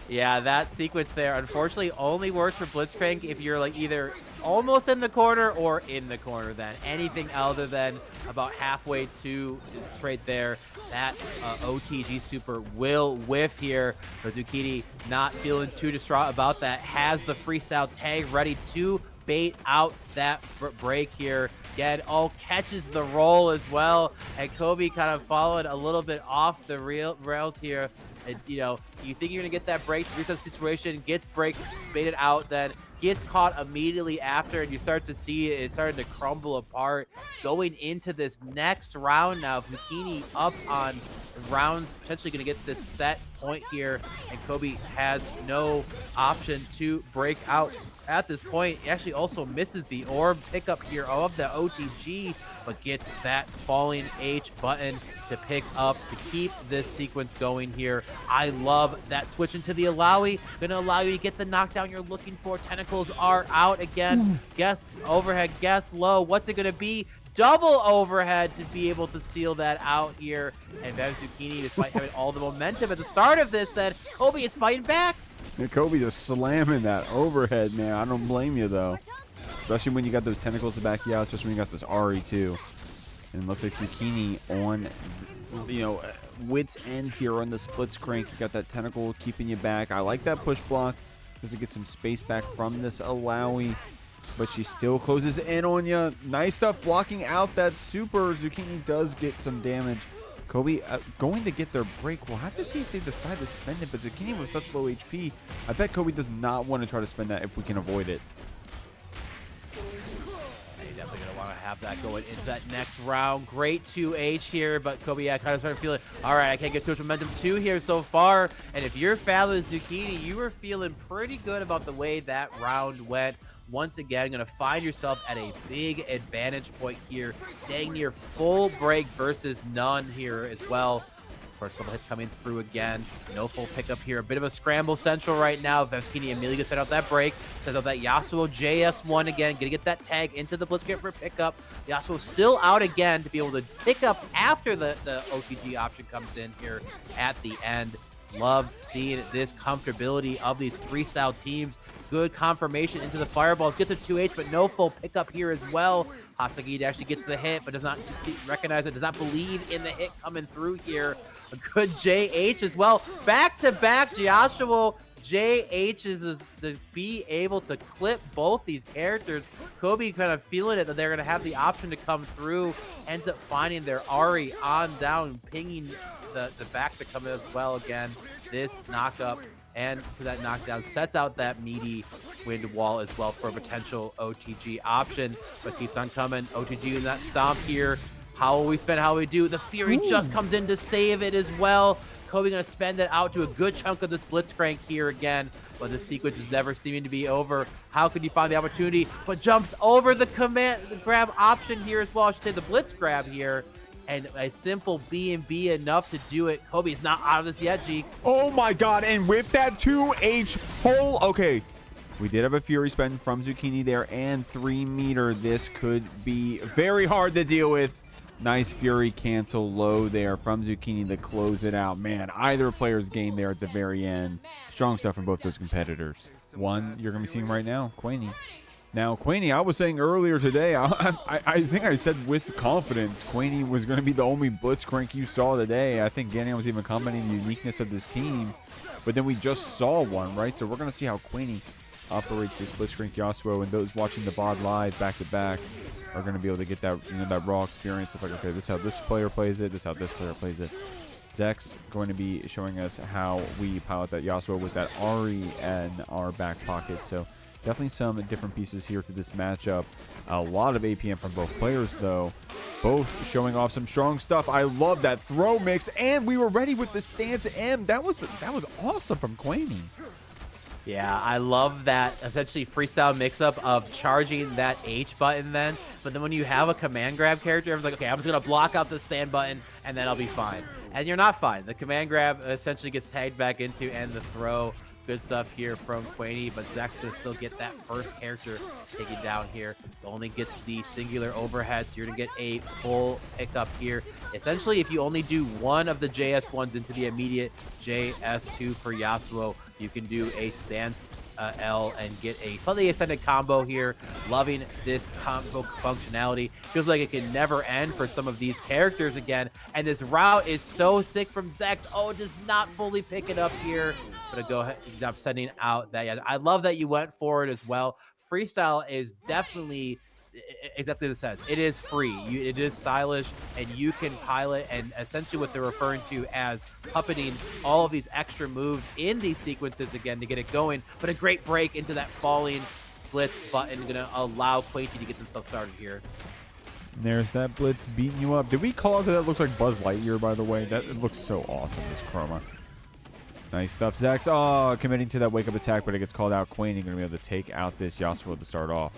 Speaker 2: Yeah, that sequence there, unfortunately, only works for Blitzcrank if you're like either almost in the corner or in the corner then. Anything other than about halfway to right there, that OTG super will whiff here. But Zucchini not feeling too distraught about that. Has the freestyle tag ready to bait out that break here. Again, catches the roll as well. And Kobe kind of followed a little bit off the rails here. And, you know, you think you're going to get that break, reset situation, gets break baited out, then gets caught immediately after, and you start to see it starting to crumble apart. Going into this next round now, Zucchini up on rounds, potentially going to get this set point here, and Kobe has no option to break out at this point. He actually also misses the orb pickup here of the OTG, but gets that falling H button to pick up to keep this sequence going here. I love that switch into the Illaoi. Gonna allow you to get the knockdown you're looking for. Tentacles are out again. Guess overhead, guess low. What's it gonna be? Double overhead to be able to seal that out here. And Zucchini, despite having all the momentum at the start of this, that Kobe is fighting back.
Speaker 1: Yeah, Kobe just slamming that overhead, man. I don't blame you, though. Especially when you got those tentacles to back you out, just when you got this Ahri, too. And it looks like Zucchini on, you know, wit's end here on the Blitzcrank. You got that tentacle keeping you back. I like that push block because it gets some space back from this Illaoi. But she still closes in on you. Nice stuff blocking out that super. Zucchini does get some damage. Kobe going to get their break. We'll have to see if they decide to spend it. But Zucchini with such low HP, I bet Kobe does not want to try to spend that if we can avoid it.
Speaker 2: Definitely going to want to have that going into that next round. Great 2H here, but Kobe, yeah, kind of started feeling, all right, I can't get too much momentum 2 here so far. And if you're Fabulouszucchini, you were feeling pretty good about the way that round went. Once again, going to find yourself at a big advantage point here. Dang near full break versus none here as well. First couple hits coming through again. No full pickup here. A bit of a scramble central right now. Zucchini immediately gonna set out that break. Sets out that Yasuo JS1 again. Gonna get that tag into the Blitzcrank for pickup. Yasuo still out again to be able to pick up after the OTG option comes in here at the end. Love seeing this comfortability of these freestyle teams. Good confirmation into the fireballs. Gets a 2H, but no full pickup here as well. Hasagi actually gets the hit, but does not recognize it. Does not believe in the hit coming through here. A good JH as well. Back-to-back Yasuo JHs is to be able to clip both these characters. Kobe kind of feeling it that they're going to have the option to come through. Ends up finding their Ahri on down, pinging the back to come in as well again. This knock-up and to that knockdown sets out that meaty wind wall as well for a potential OTG option, but keeps on coming. OTG in that stomp here. How will we spend? How will we do? The Fury just comes in to save it as well. Kobe gonna spend it out to a good chunk of this Blitzcrank here again, but the sequence is never seeming to be over. How could you find the opportunity? But jumps over the grab option here as well. I should say the Blitz grab here. And a simple B&B enough to do it. Kobe's not out of this yet, G.
Speaker 1: Oh my god, and with that 2H hole, okay. We did have a Fury spend from Zucchini there and 3 meter. This could be very hard to deal with. Nice Fury cancel low there from Zucchini to close it out. Man, either player's game there at the very end. Strong stuff from both those competitors. One you're going to be seeing right now, Quainty. Now, Quainty, I was saying earlier today, I think I said with confidence, Quainty was going to be the only Blitzcrank you saw today. I think Gannon was even commenting the uniqueness of this team. But then we just saw one, right? So we're going to see how Quainty operates this Blitzcrank Yasuo, and those watching the VOD live back-to-back are going to be able to get that, you know, that raw experience of like, okay, this is how this player plays it, this is how this player plays it. Zek's going to be showing us how we pilot that Yasuo with that Ahri in our back pocket. So definitely some different pieces here to this matchup. A lot of APM from both players, though. Both showing off some strong stuff. I love that throw mix, and we were ready with the stance M. That was awesome from Quainty.
Speaker 2: Yeah, I love that essentially freestyle mix-up of charging that H button then. But then when you have a command grab character, everyone's like, okay, I'm just going to block out the stand button, and then I'll be fine. And you're not fine. The command grab essentially gets tagged back into, and the throw Good stuff here from Quainty, but Zach's gonna still get that first character taken down here. Only gets the singular overhead, so you're gonna get a full pickup here. Essentially, if you only do one of the JS1s into the immediate JS2 for Yasuo, you can do a stance L and get a slightly extended combo here. Loving this combo functionality. Feels like it can never end for some of these characters again. And this route is so sick from Zex. Oh, does not fully pick it up here. Gonna go ahead and stop sending out that. Yeah, I love that you went for it as well. Freestyle is definitely exactly the sense. It is free. It is stylish, and you can pilot, and essentially what they're referring to as puppeting all of these extra moves in these sequences again to get it going. But a great break into that falling blitz button, gonna allow Quainty to get themselves started here.
Speaker 1: And there's that blitz beating you up. Did we call it that? Looks like Buzz Lightyear, by the way. That it looks so awesome, this chroma. Nice stuff. Zax, oh, committing to that wake-up attack, but it gets called out. Quainty going to be able to take out this Yasuo to start off.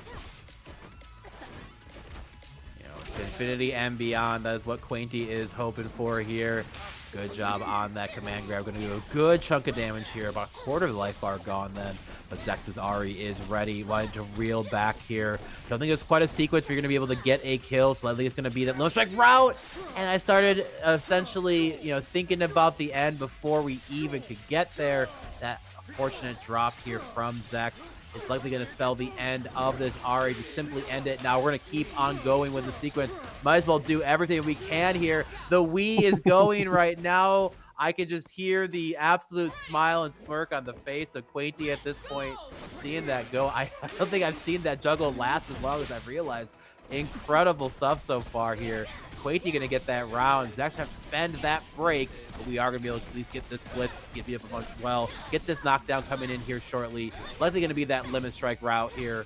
Speaker 2: You know, to infinity and beyond, that is what Quainty is hoping for here. Good job on that command grab. Going to do a good chunk of damage here. About a quarter of the life bar gone then. But Zex's Ahri is ready. Wanted to reel back here. Don't think it's quite a sequence, but you're going to be able to get a kill. So I think it's going to be that low strike route. And I started essentially, you know, thinking about the end before we even could get there. That unfortunate drop here from Zex is likely going to spell the end of this Ahri to simply end it. Now we're going to keep on going with the sequence. Might as well do everything we can here. The Wii is going right now. I can just hear the absolute smile and smirk on the face of Quainty at this point, seeing that go. I don't think I've seen that juggle last as long as I've realized. Incredible stuff so far here. Quainty going to get that round. Zach have to spend that break, but we are going to be able to at least get this blitz, get the up as well. Get this knockdown coming in here shortly. Likely going to be that limit strike route here.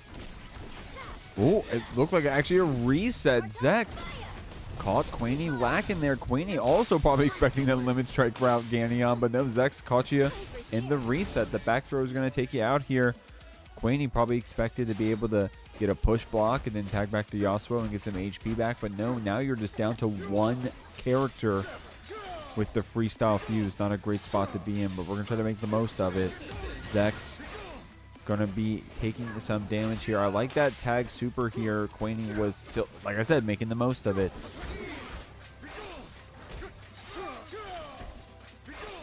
Speaker 1: Oh, it looked like actually a reset. Zex caught Quainty lacking there. Quainty also probably expecting that limit strike route Ganyon, but no, Zex caught you in the reset. The back throw is going to take you out here. Quainty probably expected to be able to get a push block and then tag back to Yasuo and get some HP back, but no, now you're just down to one character with the freestyle fuse. Not a great spot to be in, but we're going to try to make the most of it. Zex going to be taking some damage here. I like that tag super here. Quainty was still, like I said, making the most of it.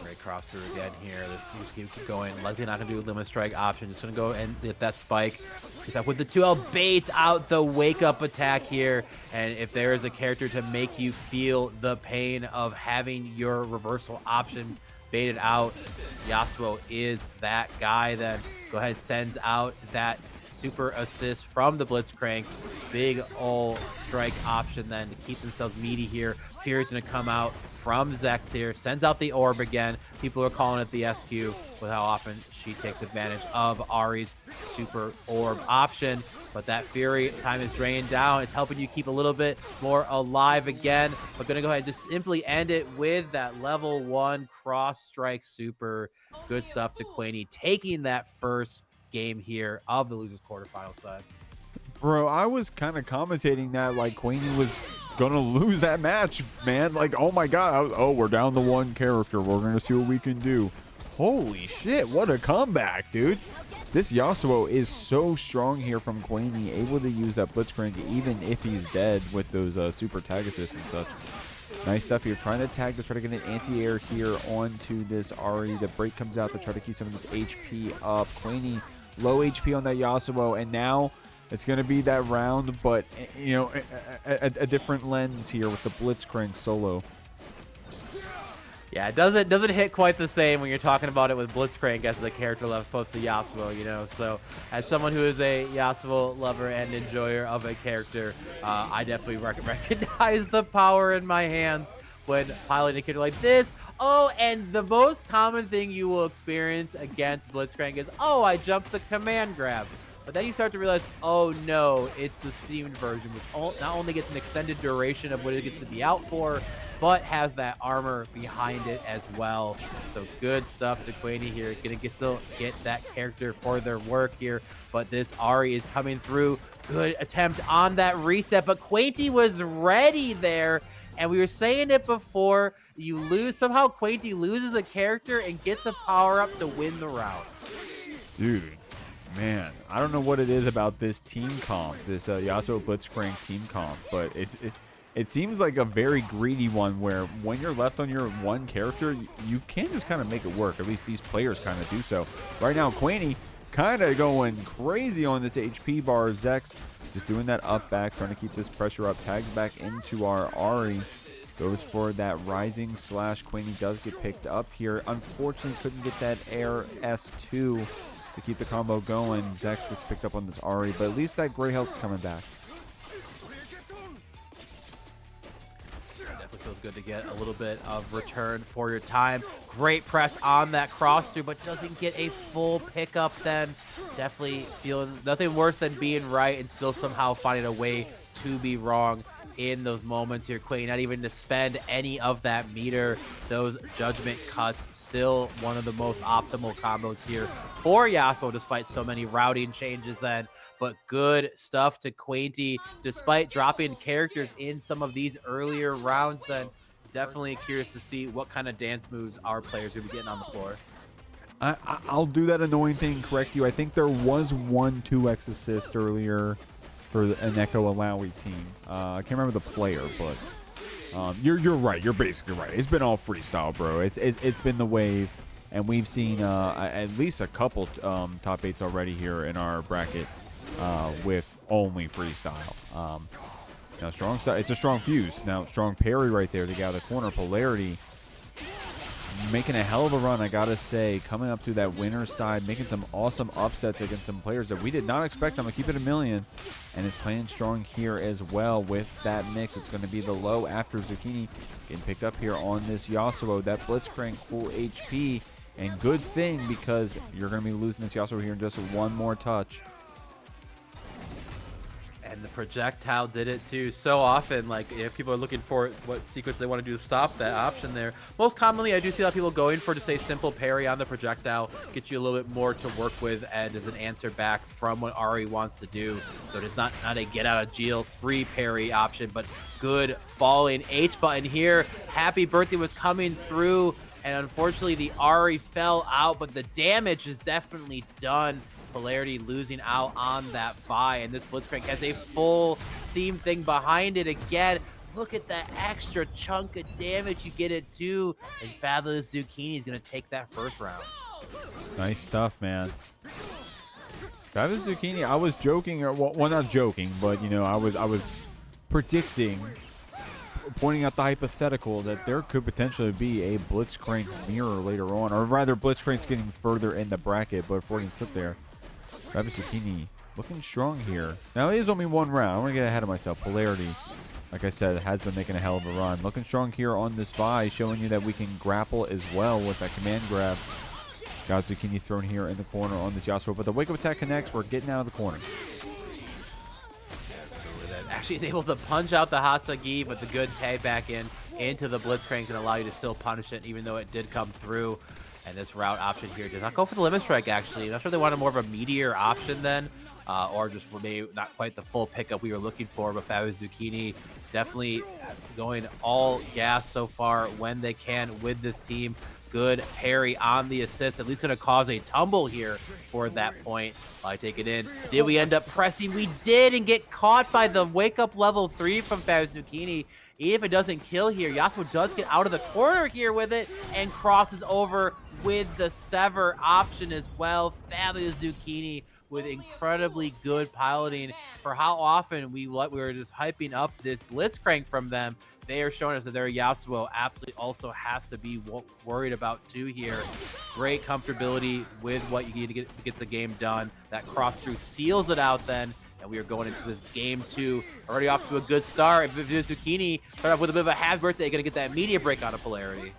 Speaker 2: Great cross through again here. This keep going. Likely not going to do a limit strike option. Just going to go and get that spike. With the 2L baits out the wake up attack here. And if there is a character to make you feel the pain of having your reversal option baited out, Yasuo is that guy. Then go ahead, sends out that super assist from the Blitzcrank. Big ol' strike option then to keep themselves meaty here. Fury's gonna come out from Zex here, sends out the orb again. People are calling it the SQ with how often she takes advantage of Ahri's super orb option. But that Fury time is draining down. It's helping you keep a little bit more alive again. But gonna go ahead and just simply end it with that level 1 cross strike super. Good stuff to Quainty, taking that first game here of the losers quarterfinal side.
Speaker 1: Bro, I was kind of commentating that like Quainty was gonna lose that match, man. Like, oh my god, oh, we're down to one character. We're gonna see what we can do. Holy shit, what a comeback, dude. This Yasuo is so strong here from Quainty, able to use that Blitzcrank even if he's dead with those super tag assists and such. Nice stuff here. Trying to tag to try to get an anti-air here onto this Ahri. The break comes out to try to keep some of this HP up. Quainty low HP on that Yasuo, and now it's going to be that round, but, you know, a different lens here with the Blitzcrank solo.
Speaker 2: Yeah, it doesn't hit quite the same when you're talking about it with Blitzcrank as the character as opposed to Yasuo, you know. So as someone who is a Yasuo lover and enjoyer of a character, I definitely recognize the power in my hands when piloting a character like this. Oh, and the most common thing you will experience against Blitzcrank is, oh, I jumped the command grab. But then you start to realize, oh no, it's the steamed version, which not only gets an extended duration of what it gets to be out for, but has that armor behind it as well. So good stuff to Quainty here. Gonna still get that character for their work here. But this Ahri is coming through. Good attempt on that reset, but Quainty was ready there. And we were saying it before, you lose, somehow Quainty loses a character and gets a power-up to win the round.
Speaker 1: Dude, man, I don't know what it is about this team comp, this Yasuo Blitzcrank team comp, but it seems like a very greedy one where when you're left on your one character, you can't just kind of make it work. At least these players kind of do so. Right now, Quainty kind of going crazy on this HP bar. Zex just doing that up back, trying to keep this pressure up. Tags back into our Ahri. Goes for that rising slash. Quainty does get picked up here. Unfortunately, couldn't get that air S2 to keep the combo going. Zex gets picked up on this Ahri, but at least that gray health's coming back.
Speaker 2: Definitely feels good to get a little bit of return for your time. Great press on that cross through, but doesn't get a full pickup then. Definitely feeling nothing worse than being right and still somehow finding a way to be wrong in those moments here. Quainty not even to spend any of that meter. Those judgment cuts, still one of the most optimal combos here for Yasuo, despite so many routing changes then. But good stuff to Quainty, despite dropping characters in some of these earlier rounds. Then definitely curious to see what kind of dance moves our players will be getting on the floor.
Speaker 1: I'll do that annoying thing and correct you. I think there was one 2x assist earlier for an Ekko Illaoi team. I can't remember the player, but you're right. You're basically right. It's been all freestyle, bro. It's been the wave, and we've seen at least a couple top 8s already here in our bracket with only freestyle. Now strong style. It's a strong fuse. Now strong parry right there to get out of the corner. Polarity making a hell of a run, I gotta say, coming up to that winner's side, making some awesome upsets against some players that we did not expect. I'm gonna keep it a million, and is playing strong here as well with that mix. It's gonna be the low after Zucchini getting picked up here on this Yasuo. That Blitzcrank full HP, and good thing because you're gonna be losing this Yasuo here in just one more touch.
Speaker 2: And the projectile did it too. So often, like, if people are looking for what sequence they want to do to stop that option there, most commonly I do see a lot of people going for just a simple parry on the projectile, get you a little bit more to work with, and as an answer back from what Ahri wants to do. So it is not a get out of jail free parry option, but good falling H button here. Happy birthday was coming through, and unfortunately the Ahri fell out, but the damage is definitely done. Polarity losing out on that buy, and this Blitzcrank has a full steam thing behind it again. Look at that extra chunk of damage you get it too, and Fabulouszucchini is going to take that first round.
Speaker 1: Nice stuff, man. Fabulouszucchini, I was joking, or well, not joking, but you know, I was predicting, pointing out the hypothetical that there could potentially be a Blitzcrank mirror later on, or rather Blitzcrank's getting further in the bracket, but before he can sit there, Fabulouszucchini looking strong here. Now it is only one round. I want to get ahead of myself. Polarity, like I said, has been making a hell of a run. Looking strong here on this Vi, showing you that we can grapple as well with that command grab. Got Zucchini thrown here in the corner on this Yasuo, but the wake up attack connects. We're getting out of the corner.
Speaker 2: Actually is able to punch out the Hasagi, but the good tag back into the Blitzcrank can allow you to still punish it, even though it did come through. And this route option here does not go for the limit strike, actually. Not sure they wanted more of a meteor option then, or just maybe not quite the full pickup we were looking for, but Fabulouszucchini definitely going all gas so far when they can with this team. Good parry on the assist, at least going to cause a tumble here for that point. I take it in. Did we end up pressing? We did, and get caught by the wake up level 3 from Fabulouszucchini. Even if it doesn't kill here, Yasuo does get out of the corner here with it and crosses over with the sever option as well. Fabulouszucchini with incredibly good piloting for how often we were just hyping up this Blitzcrank from them. They are showing us that their Yasuo absolutely also has to be worried about too here. Great comfortability with what you need to get the game done. That cross through seals it out then, and we are going into this game 2 already off to a good start. Zucchini start off with a bit of a half birthday, gonna get that media break out of Polarity.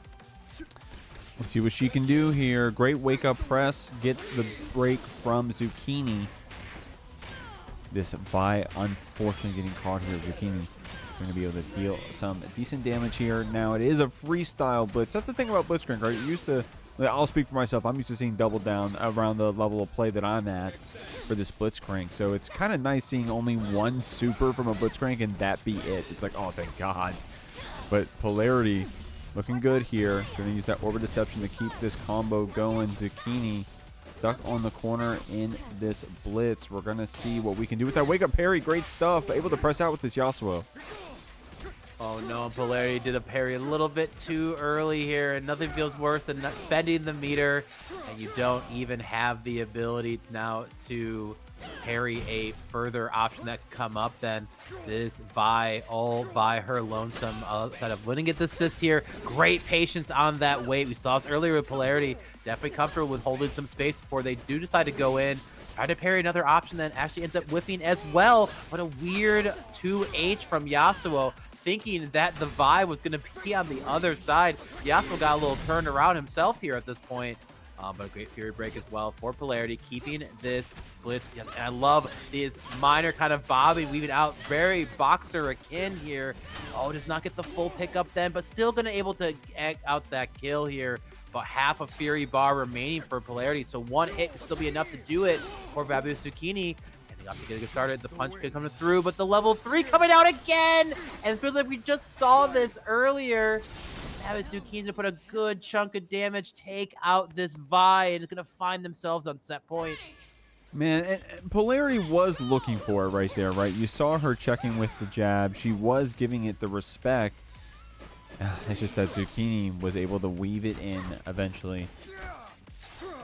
Speaker 1: We'll see what she can do here. Great wake up press, gets the break from Zucchini. This Vi unfortunately getting caught here. Zucchini going to be able to deal some decent damage here. Now it is a freestyle blitz. That's the thing about Blitzcrank, right? You're used to, I'll speak for myself, I'm used to seeing double down around the level of play that I'm at for this Blitzcrank. So it's kind of nice seeing only one super from a Blitzcrank and that be it. It's like, oh, thank God. But Polarity looking good here. Going to use that Orb of Deception to keep this combo going. Zucchini stuck on the corner in this blitz. We're going to see what we can do with that wake up parry. Great stuff. Able to press out with this Yasuo.
Speaker 2: Oh no, Polarity did a parry a little bit too early here, and nothing feels worse than not spending the meter, and you don't even have the ability now to parry a further option that could come up. Then this Vi all by her lonesome outside of winning it the assist here. Great patience on that wait. We saw this earlier with Polarity. Definitely comfortable with holding some space before they do decide to go in. Try to parry another option, then actually ends up whiffing as well. What a weird 2H from Yasuo, thinking that the Vi was going to be on the other side. Yasuo got a little turned around himself here at this point. But a great Fury break as well for Polarity, keeping this blitz. And I love these minor kind of bobbing, weaving out, very boxer akin here. Oh, does not get the full pickup then, but still going to able to egg out that kill here. About half a Fury bar remaining for Polarity, so one hit could still be enough to do it for Fabulouszucchini. Have to get started. The punch could come through, but the level 3 coming out again, and it feels like we just saw this earlier. Fabulouszucchini to put a good chunk of damage, take out this Vi, and it's gonna find themselves on set point.
Speaker 1: Man, and Polarity was looking for it right there, right? You saw her checking with the jab. She was giving it the respect. It's just that Zucchini was able to weave it in eventually.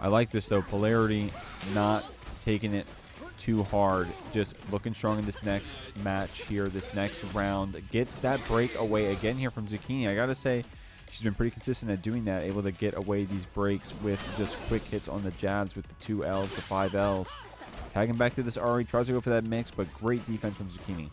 Speaker 1: I like this though. Polarity not taking it too hard, just looking strong in this next match here, this next round. Gets that break away again here from Zucchini. I gotta say, she's been pretty consistent at doing that, able to get away these breaks with just quick hits on the jabs with the 2 Ls, the 5 Ls. Tagging back to this Ahri, tries to go for that mix, but great defense from Zucchini.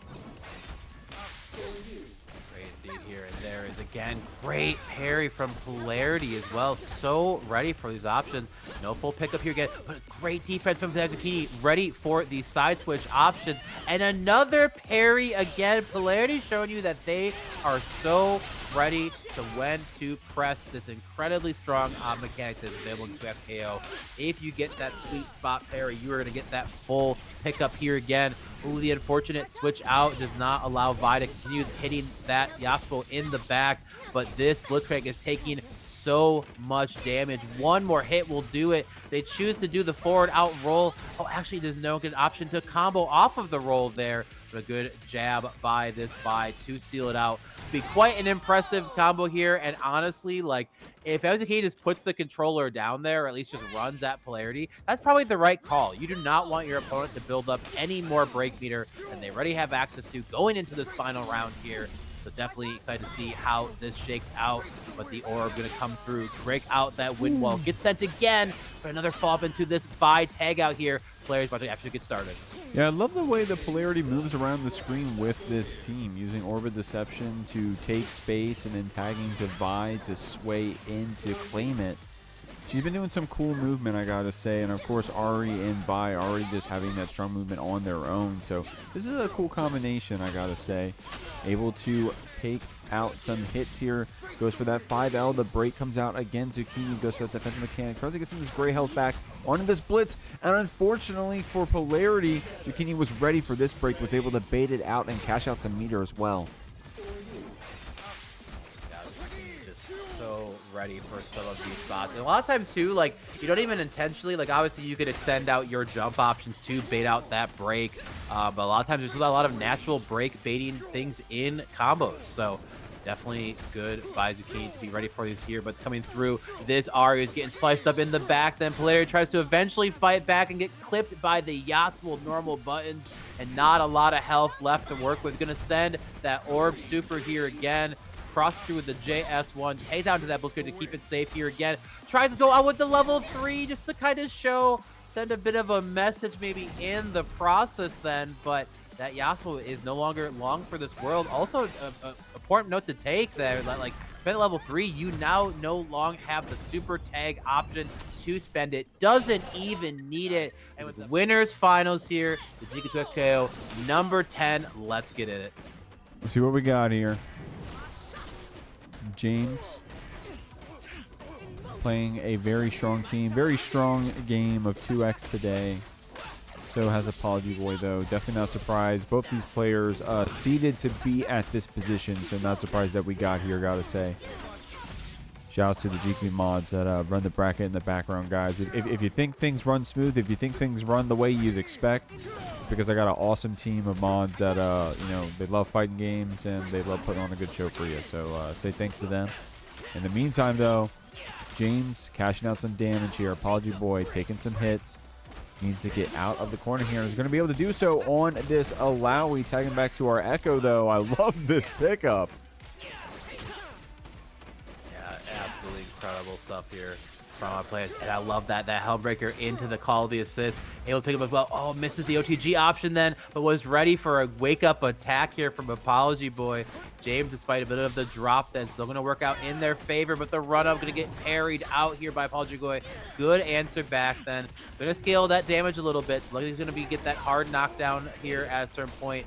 Speaker 2: There is again great parry from Polarity as well. So ready for these options. No full pickup here again, but great defense from Zucchini. Ready for these side switch options. And another parry again. Polarity showing you that they are so ready to when to press this incredibly strong mechanic that's available in 2FKO. If you get that sweet spot parry, you are going to get that full pickup here again. Ooh, the unfortunate switch out does not allow Vi to continue hitting that Yasuo in the back, but this Blitzcrank is taking so much damage. One more hit will do it. They choose to do the forward out roll. Oh, actually, there's no good option to combo off of the roll there. But a good jab by this Vi to seal it out. Be quite an impressive combo here. And honestly, like, if Zucchini just puts the controller down there, or at least just runs at Polarity, that's probably the right call. You do not want your opponent to build up any more break meter than they already have access to going into this final round here. So definitely excited to see how this shakes out. But the orb going to come through, break out that wind wall, get sent again, but another fall up into this Vi tag out here. Players about to actually get started.
Speaker 1: Yeah, I love the way the Polarity moves around the screen with this team, using Orb of Deception to take space and then tagging to Vi to sway in to claim it. She's been doing some cool movement, I gotta say, and of course Ahri and Vi already just having that strong movement on their own. So this is a cool combination, I gotta say. Able to take out some hits here. Goes for that 5L. The break comes out again. Zucchini goes for that defensive mechanic. Tries to get some of this gray health back onto this blitz. And unfortunately for Polarity, Zucchini was ready for this break. Was able to bait it out and cash out some meter as well.
Speaker 2: So ready for some of these spots. And a lot of times too, like, you don't even intentionally, like, obviously you could extend out your jump options to bait out that break, but a lot of times there's a lot of natural break baiting things in combos. So definitely good by Zucchini to be ready for these here. But coming through, this Ahri is getting sliced up in the back. Then Polarity tries to eventually fight back and get clipped by the Yasuo normal buttons, and not a lot of health left to work with. Gonna send that orb super here again. Cross through with the JS1, takes down to that Blitzcrank to keep it safe here again. Tries to go out with the level 3 just to kind of send a bit of a message maybe in the process then, but that Yasuo is no longer long for this world. Also, an important note to take there, that, like, spend level 3, you now no longer have the super tag option to spend it. Doesn't even need it. And with the winners finals here, the Jeekly 2SKO, number 10, let's get in it.
Speaker 1: Let's see what we got here. James playing a very strong team, very strong game of 2x today. So has Apology Boy, though. Definitely not surprised. Both these players seeded to be at this position, so not surprised that we got here, gotta say. Shouts to the Jeekly mods that run the bracket in the background, guys. If you think things run smooth, if you think things run the way you'd expect, it's because I got an awesome team of mods that, you know, they love fighting games and they love putting on a good show for you. So say thanks to them. In the meantime, though, James cashing out some damage here. Apology Boy taking some hits. Needs to get out of the corner here. He's going to be able to do so on this Illaoi. Tagging back to our Ekko, though. I love this pickup.
Speaker 2: Absolutely incredible stuff here from our players. And I love that Hellbreaker into the call of the assist. Able to pick up as well. Oh, misses the OTG option then, but was ready for a wake-up attack here from Apology Boy. James, despite a bit of the drop, then still going to work out in their favor, but the run-up going to get parried out here by Apology Boy. Good answer back then. Going to scale that damage a little bit. So he's going to get that hard knockdown here at a certain point.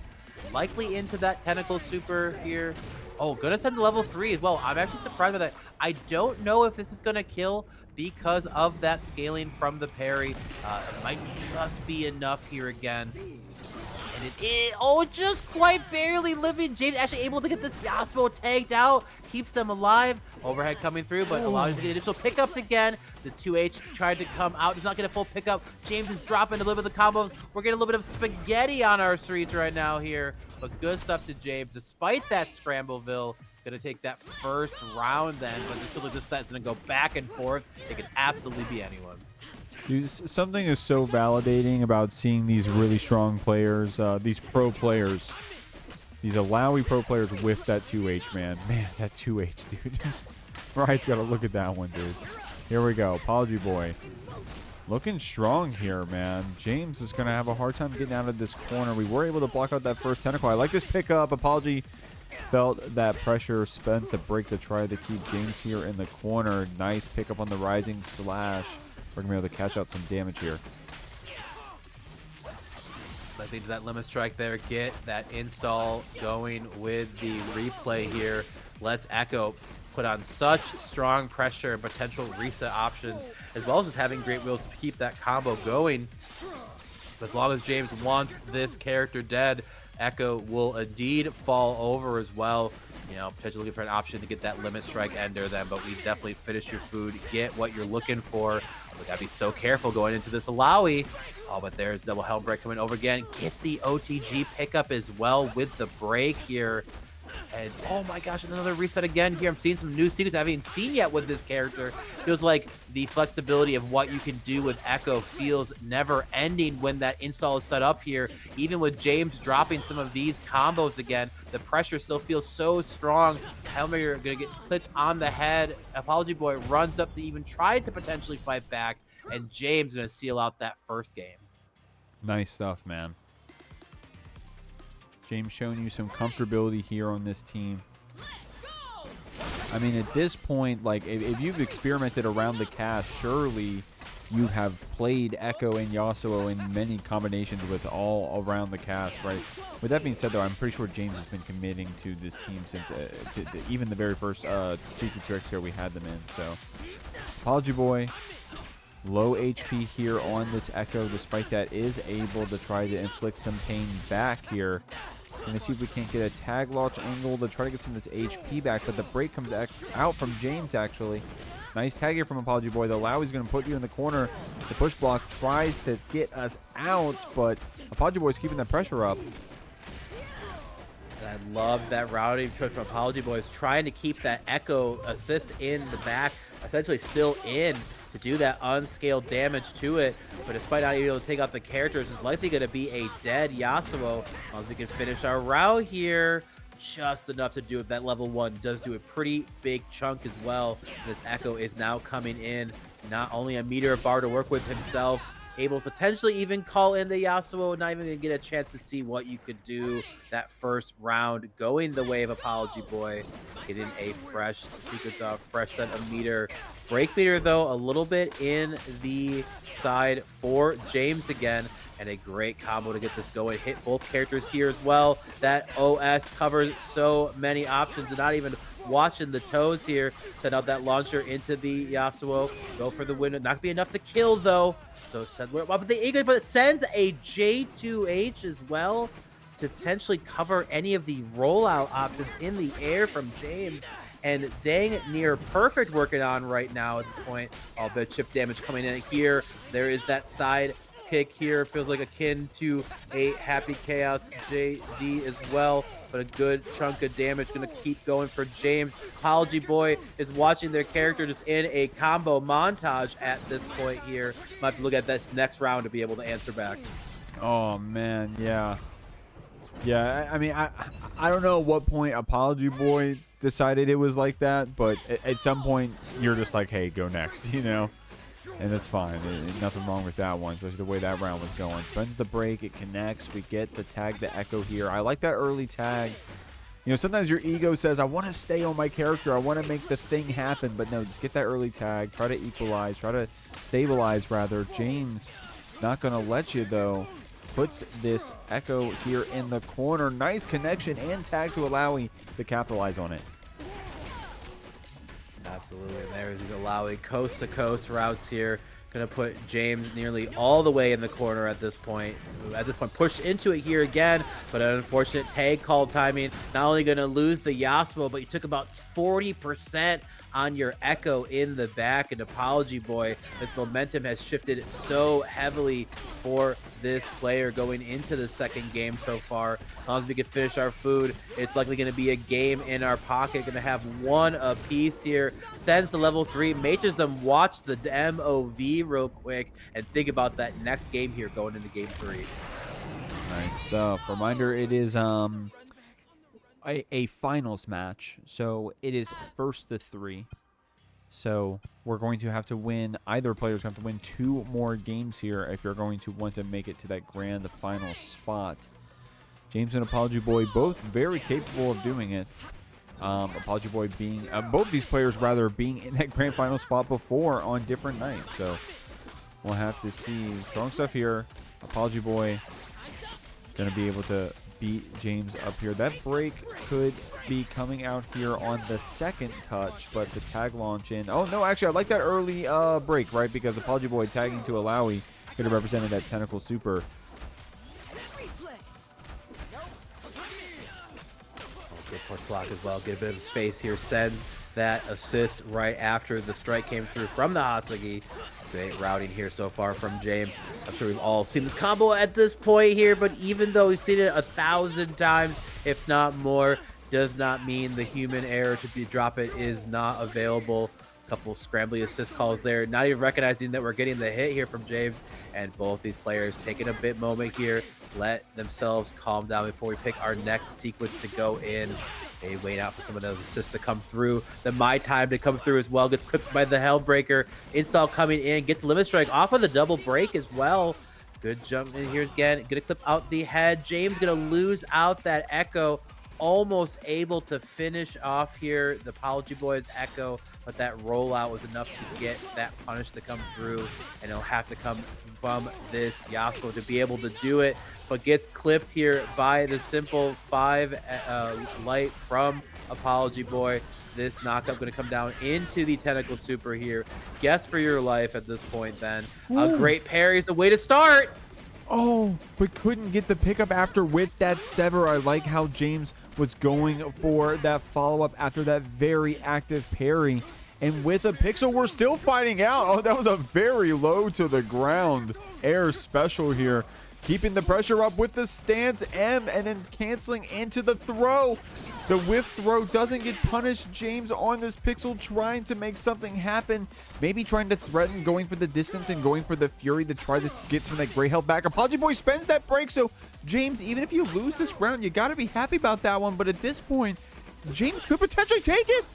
Speaker 2: Likely into that tentacle super here. Oh, gonna send to level 3 as well. I'm actually surprised by that. I don't know if this is gonna kill because of that scaling from the parry. It might just be enough here again. And it is, oh, just quite barely living. James actually able to get this Yasuo tagged out. Keeps them alive. Overhead coming through, but allows you to get additional pickups again. The 2H tried to come out. Does not get a full pickup. James is dropping a little bit of the combos. We're getting a little bit of spaghetti on our streets right now here. But good stuff to James. Despite that Scrambleville, gonna take that first round then. But this set's gonna go back and forth. It could absolutely be anyone's.
Speaker 1: Dude, something is so validating about seeing these really strong players, these pro players, these Illaoi pro players with that 2H, man. Man, that 2H, dude. Riot's got to look at that one, dude. Here we go. Apology Boy. Looking strong here, man. James is going to have a hard time getting out of this corner. We were able to block out that first tentacle. I like this pickup. Apology felt that pressure, spent the break to try to keep James here in the corner. Nice pickup on the rising slash. We're going to be able to catch out some damage here.
Speaker 2: I think that limit strike there, get that install going with the replay here. Let's Ekko put on such strong pressure and potential reset options, as well as just having great wills to keep that combo going. As long as James wants this character dead, Ekko will indeed fall over as well. You know, potentially looking for an option to get that limit strike ender then, but we definitely finish your food, get what you're looking for. We gotta be so careful going into this Illaoi. Oh, but there's double Hellbreak coming over again. Gets the OTG pickup as well with the break here. And oh my gosh, another reset again here. I'm seeing some new secrets I haven't seen yet with this character. Feels like the flexibility of what you can do with Ekko feels never ending when that install is set up here. Even with James dropping some of these combos again, the pressure still feels so strong. Helmer gonna get clipped on the head. Apology Boy runs up to even try to potentially fight back, and James gonna seal out that first game.
Speaker 1: Nice stuff, man. James showing you some comfortability here on this team. I mean, at this point, like, if you've experimented around the cast, surely you have played Ekko and Yasuo in many combinations with all around the cast, right? With that being said, though, I'm pretty sure James has been committing to this team since even the very first Jeekly tricks here we had them in. So, Apology Boy, low HP here on this Ekko, despite that is able to try to inflict some pain back here. Gonna see if we can't get a tag launch angle to try to get some of this HP back, but the break comes out from James, actually. Nice tag here from Apology Boy. The Illaoi's gonna put you in the corner. The push block tries to get us out, but Apology Boy's keeping that pressure up.
Speaker 2: And I love that routing choice from Apology Boys, trying to keep that Ekko assist in the back, essentially still in, to do that unscaled damage to it. But despite not being able to take out the characters, it's likely going to be a dead Yasuo. As we can finish our route here, just enough to do it. That level 1 does do a pretty big chunk as well. This Ekko is now coming in, not only a meter of bar to work with himself, able to potentially even call in the Yasuo, not even gonna get a chance to see what you could do that first round, going the way of Apology Boy, getting a fresh sequence of fresh set of meter. Break meter though, a little bit in the side for James again, and a great combo to get this going. Hit both characters here as well. That OS covers so many options, and not even watching the toes here. Send out that launcher into the Yasuo. Go for the win. Not gonna be enough to kill though. So but it sends a J2H as well to potentially cover any of the rollout options in the air from James. And dang near perfect working on right now at this point. All the chip damage coming in here. There is that side kick here. Feels like akin to a Happy Chaos JD as well. But a good chunk of damage going to keep going for James. Apology Boy is watching their character just in a combo montage at this point here. Might have to look at this next round to be able to answer back.
Speaker 1: Oh, man, yeah. Yeah, I mean, I don't know at what point Apology Boy decided it was like that, but at some point you're just like, hey, go next, you know? And that's fine. Nothing wrong with that one, especially the way that round was going. Spends the break, it connects, we get the tag to Ekko here. I like that early tag. You know, sometimes your ego says, I want to stay on my character, I want to make the thing happen, but no, just get that early tag, try to equalize, try to stabilize rather. James not going to let you though. Puts this Ekko here in the corner. Nice connection and tag to Illaoi to capitalize on it.
Speaker 2: Absolutely. And there's Illaoi coast-to-coast routes here. Going to put James nearly all the way in the corner at this point. Pushed into it here again, but an unfortunate tag call timing. Not only going to lose the Yasuo, but you took about 40% on your Ekko in the back. And Apology Boy, this momentum has shifted so heavily for this player going into the second game so far. As long as we can finish our food, it's likely going to be a game in our pocket. Going to have one apiece here. Sends to level 3, makes them watch the MOV real quick and think about that next game here going into game 3.
Speaker 1: Nice stuff. Reminder, it is a finals match, so it is first to 3. So we're going to have to win, either player's going to have to win 2 more games here if you're going to want to make it to that grand final spot. James and Apology Boy both very capable of doing it. Apology Boy being, both these players rather being in that grand final spot before on different nights. So we'll have to see. Strong stuff here. Apology Boy going to be able to beat James up here. That break could be coming out here on the second touch, but the tag launch in. Oh, no, actually, I like that early break, right? Because Apology Boy tagging to Illaoi could have represented that tentacle super.
Speaker 2: Good push block as well. Get a bit of space here. Sends that assist right after the strike came through from the Hasagi. Great routing here so far from James. I'm sure we've all seen this combo at this point here, but even though we've seen it 1,000 times, if not more, does not mean the human error to drop it is not available. Couple scrambly assist calls there, not even recognizing that we're getting the hit here from James. And both these players taking a bit moment here, let themselves calm down before we pick our next sequence to go in. They wait out for some of those assists to come through. Then my time to come through as well. Gets clipped by the Hellbreaker. Install coming in. Gets Limit Strike off of the double break as well. Good jump in here again. Gonna clip out the head. James gonna lose out that Ekko. Almost able to finish off here the Apology Boys Ekko, but that rollout was enough to get that punish to come through, and it'll have to come from this Yasuo to be able to do it, but gets clipped here by the simple 5 light from Apology Boy. This knockup going to come down into the tentacle super here. Guess for your life at this point then. A great parry is the way to start.
Speaker 1: Oh, but couldn't get the pickup after with that sever. I like how James was going for that follow-up after that very active parry. And with a pixel, we're still fighting out. Oh, that was a very low to the ground air special here. Keeping the pressure up with the stance M and then canceling into the throw. The whiff throw doesn't get punished. James on this pixel trying to make something happen. Maybe trying to threaten going for the distance and going for the fury to try to get some of that gray health back. Apology Boy spends that break. So James, even if you lose this round, you got to be happy about that one. But at this point, James could potentially take it.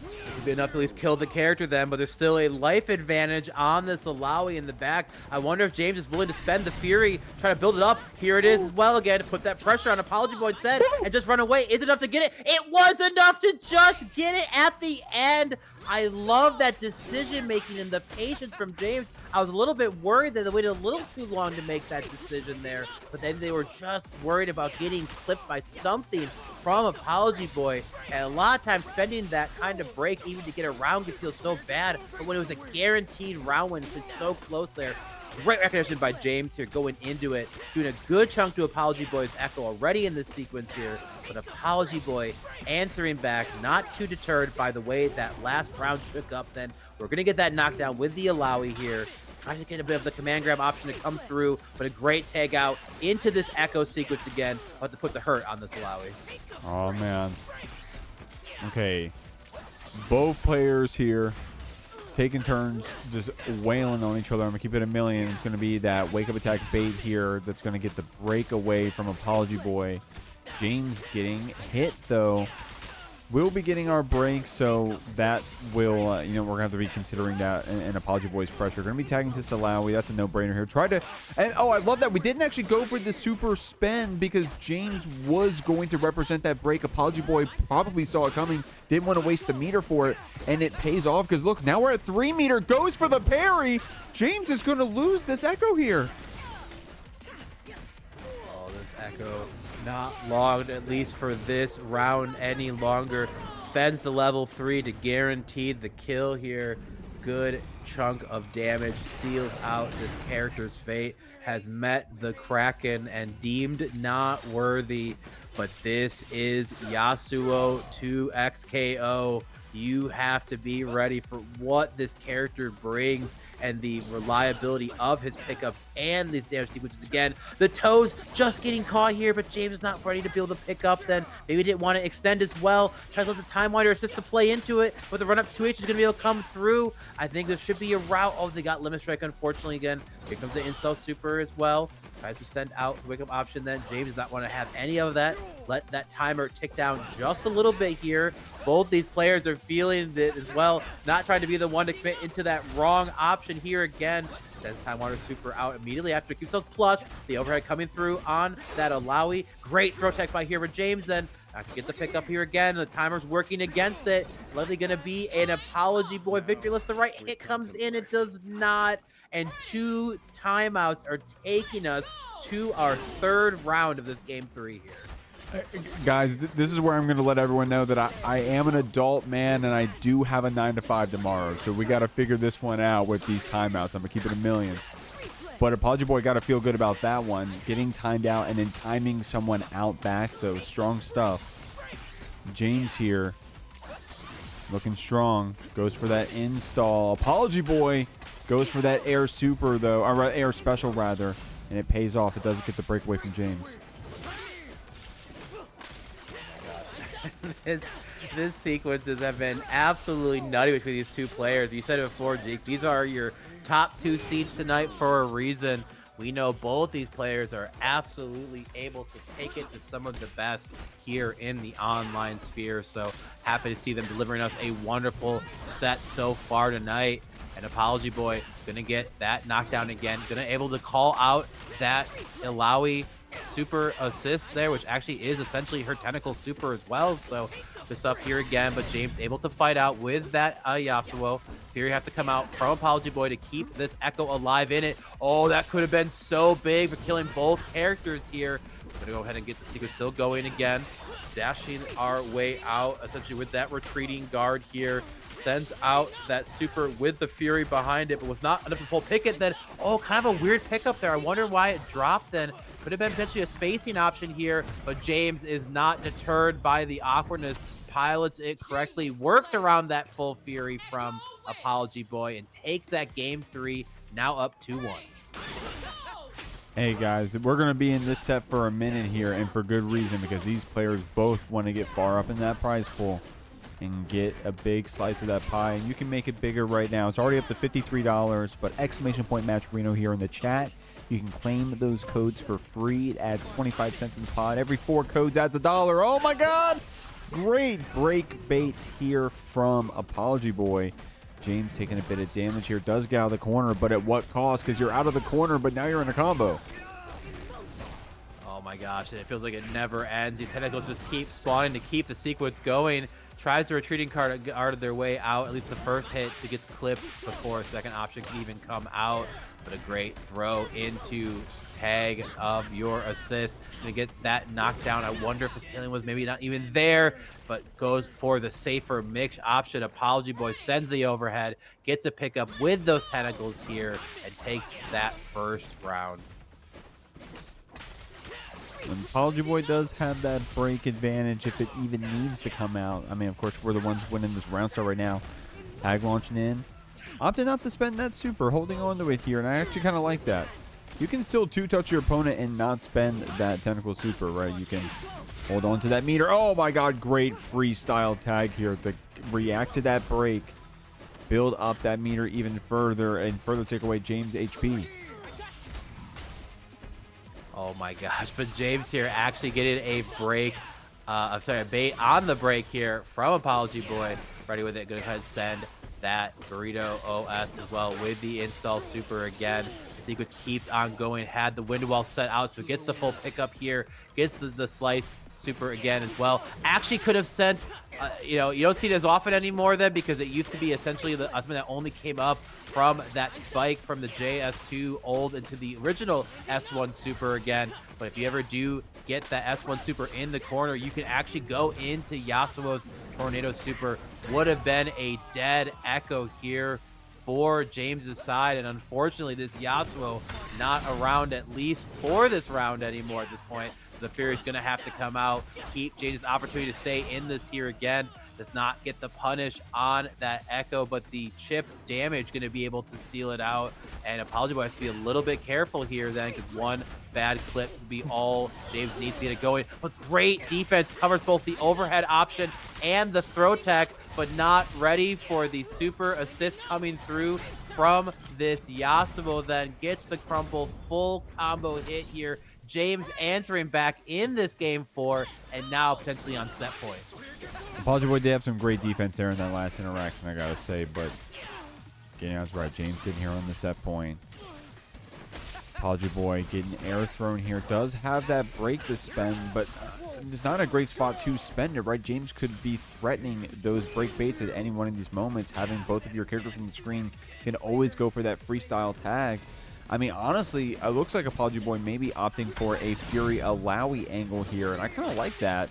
Speaker 2: This would be enough to at least kill the character then, but there's still a life advantage on this Illaoi in the back. I wonder if James is willing to spend the Fury, try to build it up. Here it is as well again, to put that pressure on Apology Boy instead and just run away. Is it enough to get it? It was enough to just get it at the end. I love that decision making and the patience from James. I was a little bit worried that they waited a little too long to make that decision there, but then they were just worried about getting clipped by something from Apology Boy. And a lot of times spending that kind of break even to get a round could feel so bad, but when it was a guaranteed round win, it's so close there. Great recognition by James here going into it, doing a good chunk to Apology Boy's Ekko already in this sequence here, but Apology Boy answering back, not too deterred by the way that last round shook up. Then we're going to get that knockdown with the Illaoi here. Trying to get a bit of the command grab option to come through, but a great tag out into this Ekko sequence again. About to put the hurt on this Illaoi.
Speaker 1: Oh, man. Okay. Both players here taking turns just wailing on each other. I'm going to keep it a million. It's going to be that wake-up attack bait here that's going to get the break away from Apology Boy. James getting hit, though. We'll be getting our break, so that will, you know, we're going to have to be considering that and Apology Boy's pressure. Going to be tagging to Illaoi. That's a no-brainer here. Try to, and oh, I love that. We didn't actually go for the super spin because James was going to represent that break. Apology Boy probably saw it coming, didn't want to waste the meter for it, and it pays off because, look, now we're at 3 meter, goes for the parry. James is going to lose this Ekko here.
Speaker 2: Oh, this Ekko not logged, at least for this round any longer. Spends the level 3 to guarantee the kill here. Good chunk of damage, seals out this character's fate. Has met the Kraken and deemed not worthy. But this is Yasuo 2xKO. You have to be ready for what this character brings and the reliability of his pickups and these damage sequences. Again, the toes just getting caught here, but James is not ready to be able to pick up then. Maybe didn't want to extend as well. Tries to let the Time Winder assist to play into it, but the run up 2H is going to be able to come through. I think there should be a route. Oh, they got Limit Strike, unfortunately, again. Here comes the install super as well. Tries to send out the wake up option then. James does not want to have any of that. Let that timer tick down just a little bit here. Both these players are feeling it as well. Not trying to be the one to commit into that wrong option here again. Sends Time Water Super out immediately after. Keeps themselves plus. The overhead coming through on that Illaoi. Great throw tech by here with James then. I can get the pick up here again. The timer's working against it. Likely going to be an Apology Boy victory. Unless the right hit comes in, it does not. And 2 timeouts are taking us to our 3rd round of this game 3 here.
Speaker 1: Guys, this is where I'm going to let everyone know that I am an adult man and I do have a 9 to 5 tomorrow. So we got to figure this one out with these timeouts. I'm going to keep it a million. But Apology Boy got to feel good about that one. Getting timed out and then timing someone out back. So strong stuff. James here looking strong. Goes for that install. Apology Boy goes for that air super, though. Or air special, rather. And it pays off. It doesn't get the breakaway from James.
Speaker 2: This sequences have been absolutely nutty between these two players. You said it before, Jeek. These are your top 2 seeds tonight for a reason. We know both these players are absolutely able to take it to some of the best here in the online sphere. So happy to see them delivering us a wonderful set so far tonight. And Apology Boy gonna get that knockdown again. Gonna able to call out that Illaoi super assist there, which actually is essentially her tentacle super as well. So good stuff here again, but James able to fight out with that Yasuo. Fury have to come out from Apology Boy to keep this Ekko alive in it. Oh, that could have been so big for killing both characters here. We're gonna go ahead and get the sequence still going again. Dashing our way out essentially with that retreating guard here. Sends out that super with the Fury behind it, but was not enough to pull pick it. Then, oh, kind of a weird pickup there. I wonder why it dropped then. Could have been potentially a spacing option here, but James is not deterred by the awkwardness. Pilots it correctly, works around that full Fury from Apology Boy, and takes that game 3, now up 2-1.
Speaker 1: Hey guys, we're going to be in this set for a minute here, and for good reason, because these players both want to get far up in that prize pool and get a big slice of that pie, and you can make it bigger right now. It's already up to $53, but exclamation point Match Reno here in the chat. You can claim those codes for free. It adds 25 cents in the pod. Every 4 codes adds $1. Oh my god! Great break bait here from Apology Boy. James taking a bit of damage here. Does get out of the corner, but at what cost? Because you're out of the corner, but now you're in a combo.
Speaker 2: Oh my gosh, it feels like it never ends. These tentacles just keep spawning to keep the sequence going. tries the retreating card guarded their way out. At least the first hit that gets clipped before a second option can even come out. But a great throw into tag of your assist. Gonna get that knocked down. I wonder if the stealing was maybe not even there, but goes for the safer mix option. Apology Boy sends the overhead, gets a pickup with those tentacles here, and takes that first round.
Speaker 1: And Apology Boy does have that break advantage if it even needs to come out. I mean, of course, we're the ones winning this round star right now. Tag launching in. Opted not to spend that super, holding on to it here, and I actually kind of like that. You can still two-touch your opponent and not spend that tentacle super, right? You can hold on to that meter. Oh my god, great freestyle tag here to react to that break. Build up that meter even further and further take away James' HP.
Speaker 2: Oh my gosh, but James here actually getting a break. I'm sorry, a bait on the break here from Apology Boy. Ready with it, gonna go ahead and send that Burrito OS as well with the install super again. The sequence keeps on going, had the window wall set out, so gets the full pickup here, gets the slice super again as well. Actually could have sent, you know, you don't see it as often anymore then, because it used to be essentially the something that only came up from that spike from the JS2 old into the original S1 super again. But if you ever do get that S1 super in the corner, you can actually go into Yasuo's Tornado super. Would have been a dead Ekko here for James's side, and unfortunately this Yasuo not around at least for this round anymore at this point. So the Fury's gonna have to come out, keep James's opportunity to stay in this here again. Does not get the punish on that Ekko, but the chip damage going to be able to seal it out. And Apology Boy has to be a little bit careful here then, because one bad clip would be all James needs to get it going. But great defense, covers both the overhead option and the throw tech, but not ready for the super assist coming through from this Yasuo. Then gets the crumple, full combo hit here. James answering back in this game 4, and now potentially on set point.
Speaker 1: Apology Boy did have some great defense there in that last interaction, I gotta say, but getting out right. James sitting here on the set point. Apology Boy getting air thrown here. Does have that break to spend, but it's not a great spot to spend it, right? James could be threatening those break baits at any one of these moments. Having both of your characters on the screen can always go for that freestyle tag. I mean, honestly, it looks like Apology Boy may be opting for a Fury Illaoi angle here, and I kind of like that.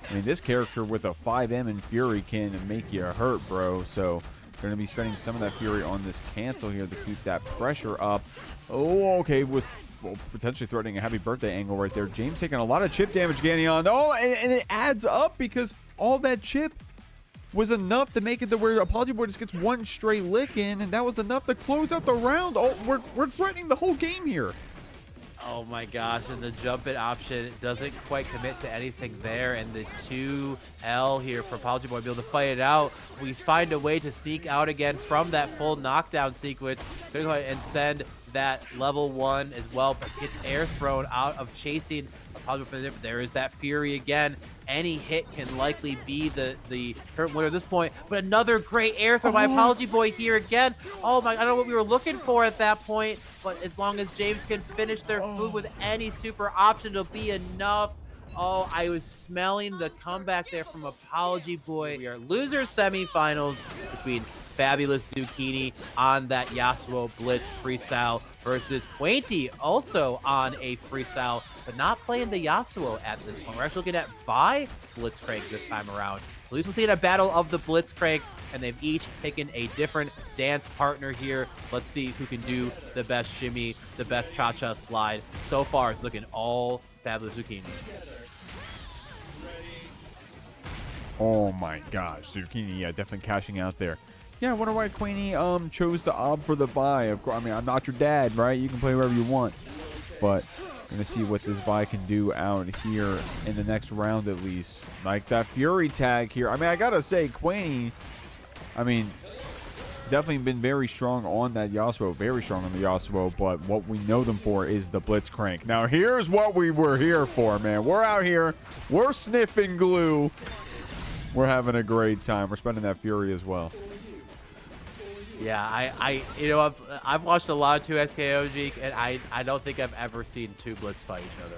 Speaker 1: I mean, this character with a 5M and Fury can make you hurt, bro. So, going to be spending some of that Fury on this cancel here to keep that pressure up. Oh, okay, was potentially threatening a happy birthday angle right there. James taking a lot of chip damage, Ganyon. Oh, and it adds up because all that chip was enough to make it to where Apology Boy just gets one straight lick in, and that was enough to close out the round. Oh, we're threatening the whole game here.
Speaker 2: Oh my gosh, and the jump it option doesn't quite commit to anything there, and the 2L here for Apology Boy be able to fight it out. We find a way to sneak out again from that full knockdown sequence. Gonna go ahead and send that level 1 as well, but gets air thrown out of chasing Apology Boy. There is that Fury again. Any hit can likely be the current winner at this point, but another great air throw by Apology Boy here again. Oh my, I don't know what we were looking for at that point, but as long as James can finish their food with any super option, it'll be enough. Oh, I was smelling the comeback there from Apology Boy. We are losers semifinals between Fabulouszucchini on that Yasuo Blitz freestyle versus Quainty also on a freestyle, but not playing the Yasuo at this point. We're actually looking at Vi Blitzcrank this time around. So at least we'll see a battle of the Blitzcranks, and they've each taken a different dance partner here. Let's see who can do the best shimmy, the best cha-cha slide. So far, it's looking all Fabulouszucchini.
Speaker 1: Oh my gosh, Zucchini, yeah, definitely cashing out there. Yeah, I wonder why Quainty chose to opt for the buy. Of course, I mean, I'm not your dad, right? You can play wherever you want. But I'm going to see what this buy can do out here in the next round at least. Like that Fury tag here. I mean, I got to say, Quainty, I mean, definitely been very strong on that Yasuo. Very strong on the Yasuo. But what we know them for is the Blitzcrank. Now, here's what we were here for, man. We're out here. We're sniffing glue. We're having a great time. We're spending that Fury as well.
Speaker 2: Yeah, you know, I've watched a lot of 2SKOG, and I don't think I've ever seen two Blitz fight each other.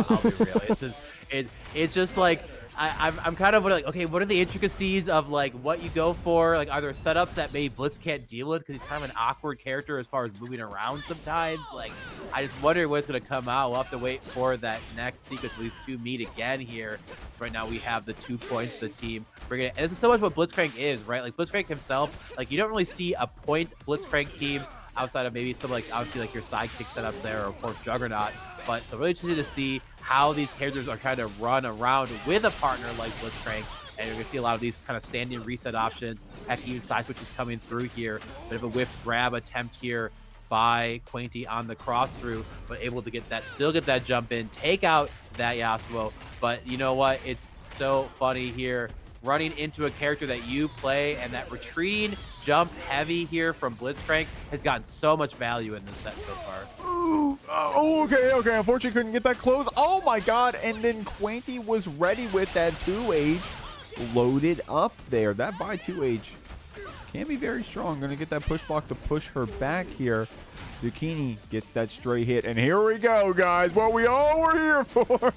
Speaker 2: I'll be real. It's just like, I'm kind of like, okay, what are the intricacies of like what you go for? Like, are there setups that maybe Blitz can't deal with because he's kind of an awkward character as far as moving around sometimes? Like, I just wonder what's going to come out. We'll have to wait for that next sequence for these two meet again here. So right now we have the 2 points of the team. And this is so much what Blitzcrank is, right? Like Blitzcrank himself, like you don't really see a point Blitzcrank team outside of maybe some like obviously like your sidekick setup there, or of course Juggernaut. But so really interested to see how these characters are trying to run around with a partner like Blitzcrank. And you're going to see a lot of these kind of standing reset options. Heck, even side switches coming through here. Bit of a whiffed grab attempt here by Quainty on the cross through, but able to get that, still get that jump in, take out that Yasuo. But you know what? It's so funny here. Running into a character that you play, and that retreating jump heavy here from Blitzcrank has gotten so much value in this set so far.
Speaker 1: Oh, okay. Unfortunately, couldn't get that close. Oh my god! And then Quainty was ready with that 2H loaded up there. That by 2H can be very strong. Gonna get that push block to push her back here. Zucchini gets that stray hit, and here we go, guys. What we all were here for.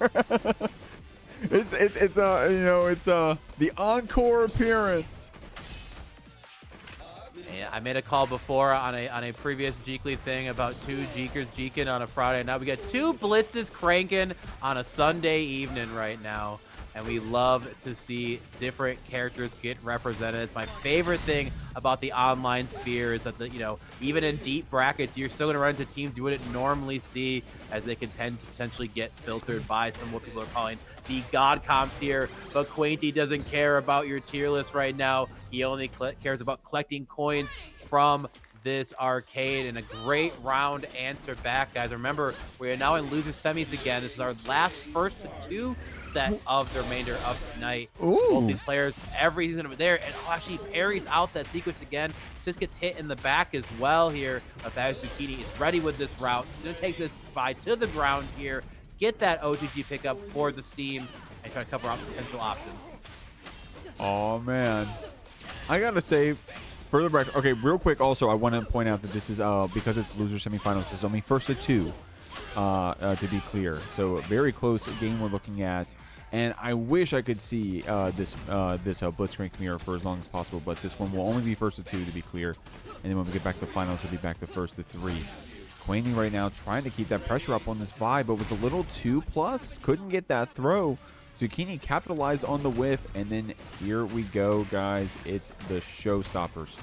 Speaker 1: It's the encore appearance.
Speaker 2: Yeah, I made a call before on a previous Jeekly thing about 2 Jeekers jeeking on a Friday. Now we got 2 Blitzes cranking on a Sunday evening right now. And we love to see different characters get represented. It's my favorite thing about the online sphere is that, even in deep brackets, you're still going to run into teams you wouldn't normally see, as they can tend to potentially get filtered by some of what people are calling the god comps here. But Quainty doesn't care about your tier list right now. He only cares about collecting coins from this arcade, and a great round answer back, guys. Remember, we are now in loser semis again. This is our last first to 2 set of the remainder of tonight.
Speaker 1: Ooh.
Speaker 2: Both these players, everything over there, and actually parries out that sequence again. Sis gets hit in the back as well here. Fabulouszucchini is ready with this route. He's gonna take this by to the ground here, get that OGG pickup for the Steam, and try to cover up potential options.
Speaker 1: Oh man, I gotta say, for the record, okay, real quick. Also, I want to point out that this is because it's loser semifinals. This is only first to 2. To be clear, so a very close game we're looking at, and I wish I could see this Blitzcrank mirror for as long as possible, but this one will only be first to 2 to be clear, and then when we get back to the finals, it'll be back to first to 3. Quainty right now trying to keep that pressure up on this vibe, but was a little too plus, couldn't get that throw. Zucchini capitalized on the whiff, and then here we go, guys. It's the showstoppers.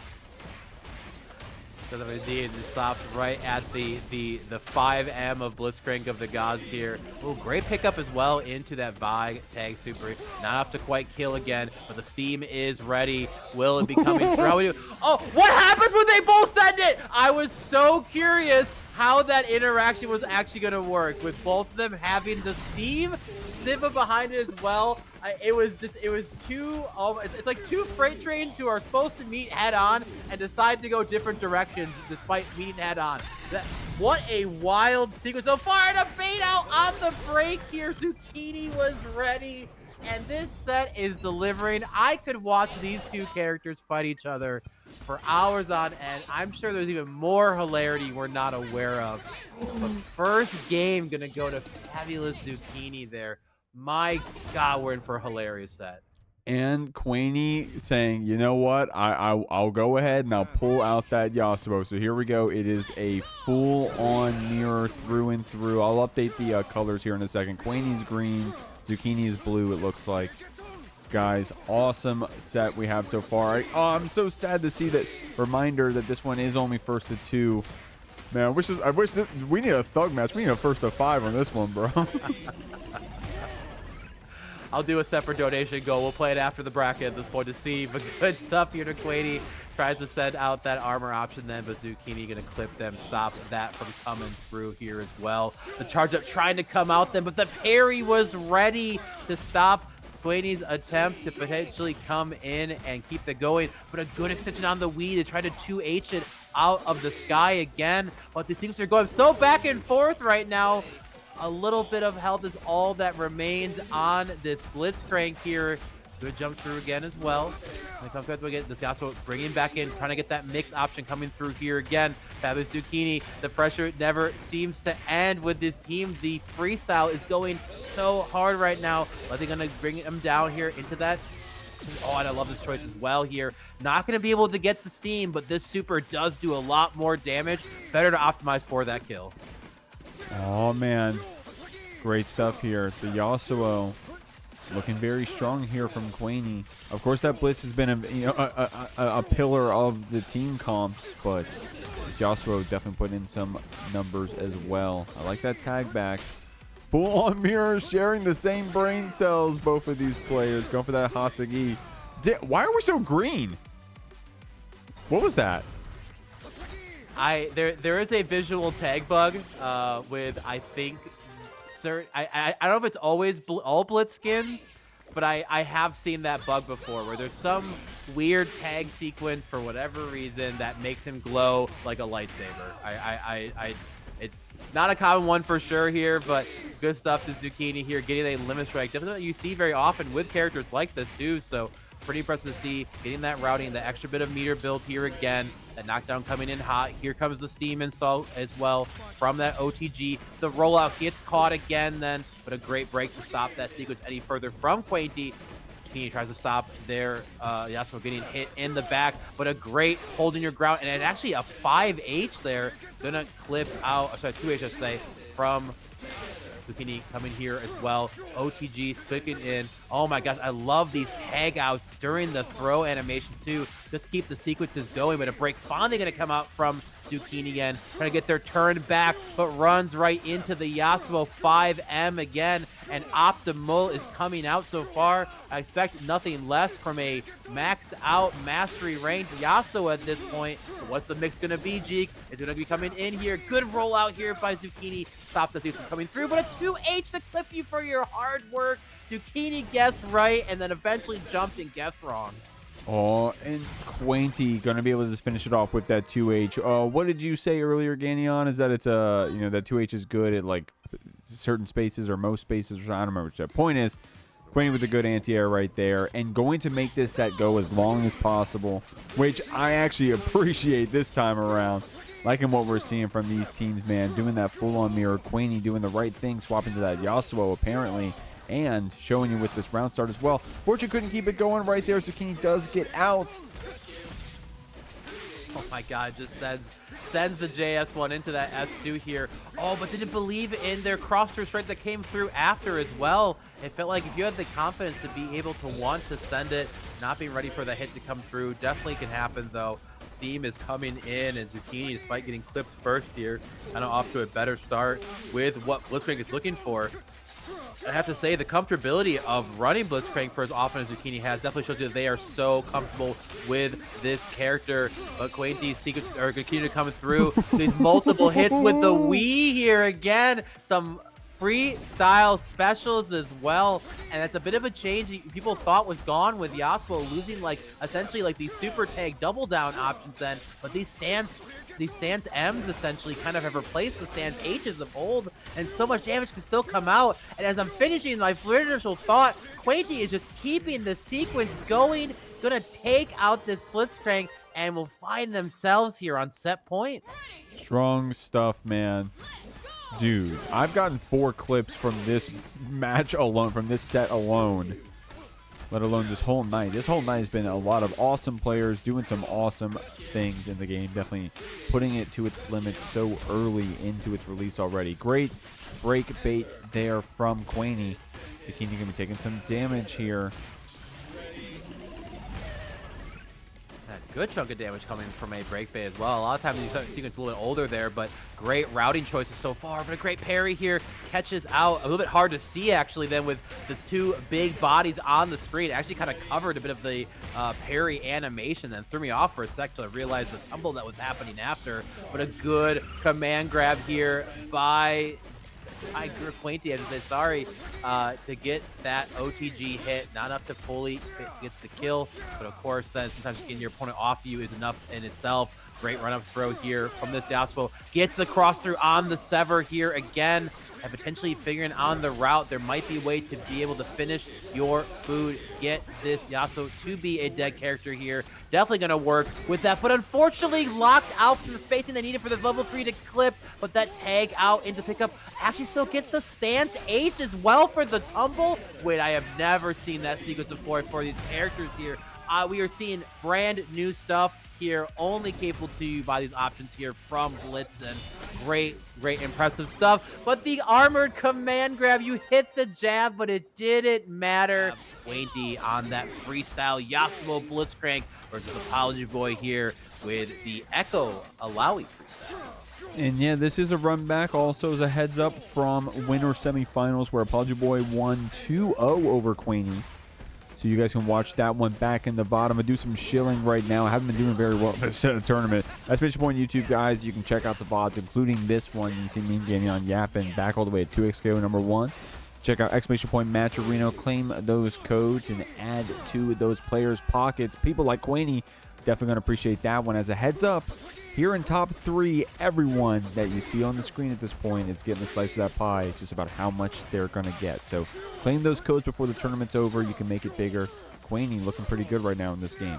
Speaker 2: Because indeed, it stopped right at the 5M of Blitzcrank of the gods here. Oh, great pickup as well into that Vi tag super. Not enough to quite kill again, but the Steam is ready. Will it be coming through? Oh, what happens when they both send it? I was so curious how that interaction was actually going to work with both of them having the Steam Siva behind it as well. It was two, it's like 2 freight trains who are supposed to meet head on and decide to go different directions despite meeting head on. What a wild sequence so far, and a bait out on the break here. Zucchini was ready, and this set is delivering. I could watch these 2 characters fight each other for hours on end. I'm sure there's even more hilarity we're not aware of. But first game gonna go to Fabulouszucchini there. My God, we're in for a hilarious set.
Speaker 1: And Quainty saying, you know what, I'll go ahead and I'll pull out that Yasuo. So here we go. It is a full-on mirror through and through. I'll update the colors here in a second. Quainty's green, Zucchini is blue, it looks like. Guys, awesome set we have so far. I'm so sad to see that reminder that this one is only first to 2. Man, I wish we need a thug match. We need a first to 5 on this one, bro.
Speaker 2: I'll do a separate donation goal. We'll play it after the bracket at this point to see. But good stuff here to Quainty. Tries to send out that armor option then, but Zucchini gonna clip them, stop that from coming through here as well. The charge up trying to come out then, but the parry was ready to stop Quainty's attempt to potentially come in and keep it going. But a good extension on the Wii to try to 2H it out of the sky again. But these things are going so back and forth right now. A little bit of health is all that remains on this Blitzcrank here. Good jump through again as well. When it comes to get this Yasuo bringing back in, trying to get that mix option coming through here again. Fabulouszucchini, the pressure never seems to end with this team. The freestyle is going so hard right now, but they're going to bring him down here into that. Oh, and I love this choice as well here. Not going to be able to get the steam, but this super does do a lot more damage. Better to optimize for that kill.
Speaker 1: Oh, man. Great stuff here. The Yasuo looking very strong here from Quainty. Of course, that Blitz has been a pillar of the team comps, but Yasuo definitely put in some numbers as well. I like that tag back. Full-on mirrors sharing the same brain cells, both of these players. Going for that Hasagi. Why are we so green? What was that?
Speaker 2: There is a visual tag bug with, I think, I don't know if it's always all Blitz skins, but I have seen that bug before where there's some weird tag sequence for whatever reason that makes him glow like a lightsaber. It's not a common one for sure here, but good stuff to Zucchini here, getting a limit strike. Definitely you see very often with characters like this too, so pretty impressive to see, getting that routing, the extra bit of meter build here again. That knockdown coming in hot. Here comes the steam install as well from that OTG. The rollout gets caught again then, but a great break to stop that sequence any further from Quainty. He tries to stop there. Yasuo getting hit in the back, but a great holding your ground. And actually a 5H there. Gonna clip out, sorry, 2H I should say, from Zucchini coming here as well. OTG sticking in. Oh my gosh, I love these tag outs during the throw animation too. Just to keep the sequences going, but a break finally gonna come out from Zucchini again. Trying to get their turn back, but runs right into the Yasuo 5M again. And Optimal is coming out so far. I expect nothing less from a maxed out mastery range Yasuo at this point. So what's the mix gonna be, Jeek? It's gonna be coming in here. Good rollout here by Zucchini. Stop the thieves from coming through, but a 2H to clip you for your hard work. Zucchini guessed right, and then eventually jumped and guessed wrong.
Speaker 1: Oh, and Quainty going to be able to just finish it off with that 2H. What did you say earlier, Ganion? Is that it's that 2H is good at like certain spaces or most spaces? I don't remember what that point is. Quainty with a good anti-air right there, and going to make this set go as long as possible, which I actually appreciate this time around. Liking what we're seeing from these teams, man. Doing that full-on mirror. Quainty doing the right thing, swapping to that Yasuo apparently, and showing you with this round start as well. Fortune couldn't keep it going right there. Zucchini does get out.
Speaker 2: Oh my god, just sends the JS1 into that S2 here. Oh, but didn't believe in their cross-through strike that came through after as well. It felt like if you had the confidence to be able to want to send it, not being ready for the hit to come through, definitely can happen though. Steam is coming in, and Zucchini, despite getting clipped first here, kind of off to a better start with what Blitzcrank is looking for. I have to say, the comfortability of running Blitzcrank for as often as Zucchini has definitely shows you that they are so comfortable with this character. But Quainty's secrets are continue to come through. These multiple hits with the Wii here again. Some freestyle specials as well, and that's a bit of a change people thought was gone with Yasuo losing like essentially like these super tag double down options then, but these stance M's essentially kind of have replaced the stance H's of old, and so much damage can still come out. And as I'm finishing my initial thought, Quainty is just keeping the sequence going, gonna take out this Blitzcrank, and will find themselves here on set point.
Speaker 1: Strong stuff, man. Dude, I've gotten 4 clips from this match alone, from this set alone, let alone this whole night. This whole night has been a lot of awesome players doing some awesome things in the game. Definitely putting it to its limits so early into its release already. Great break bait there from Quainty. Zucchini going to be taking some damage here.
Speaker 2: Good chunk of damage coming from a break bait as well. A lot of times you sequence a little bit older there, but great routing choices so far. But a great parry here, catches out. A little bit hard to see actually then with the 2 big bodies on the screen. It actually kind of covered a bit of the parry animation, then threw me off for a sec till I realized the tumble that was happening after. But a good command grab here by Quainty, I should say, sorry, to get that OTG hit. Not enough to fully get the kill, but of course then sometimes getting your opponent off you is enough in itself. Great run up throw here from this Yasuo. Gets the cross through on the Sever here again. and potentially figuring on the route, there might be a way to be able to finish your food, get this Yasuo to be a dead character here. Definitely going to work with that, but unfortunately locked out from the spacing they needed for this level 3 to clip, but that tag out into pickup actually still gets the stance H as well for the tumble. Wait, I have never seen that sequence before for these characters here. We are seeing brand new stuff here, only capable to you by these options here from Blitzen. Great impressive stuff. But the armored command grab, you hit the jab, but it didn't matter. Quainty on that freestyle Yasuo Blitzcrank versus Apology Boy here with the Ekko Illaoi freestyle.
Speaker 1: And yeah, this is a run back also as a heads up from winter semifinals where Apology Boy won 2-0 over Quainty. So you guys can watch that one back in the Vod. I'm going to do some shilling right now. I haven't been doing very well this tournament. Exclamation point YouTube, guys. You can check out the VODs, including this one. You can see me getting on yapping back all the way at 2xko #1. Check out exclamation point Match Arena. Claim those codes and add to those players' pockets. People like Quainty definitely going to appreciate that one. As a heads up, here in top 3, everyone that you see on the screen at this point is getting a slice of that pie. It's just about how much they're going to get. So claim those codes before the tournament's over. You can make it bigger. Quainty looking pretty good right now in this game.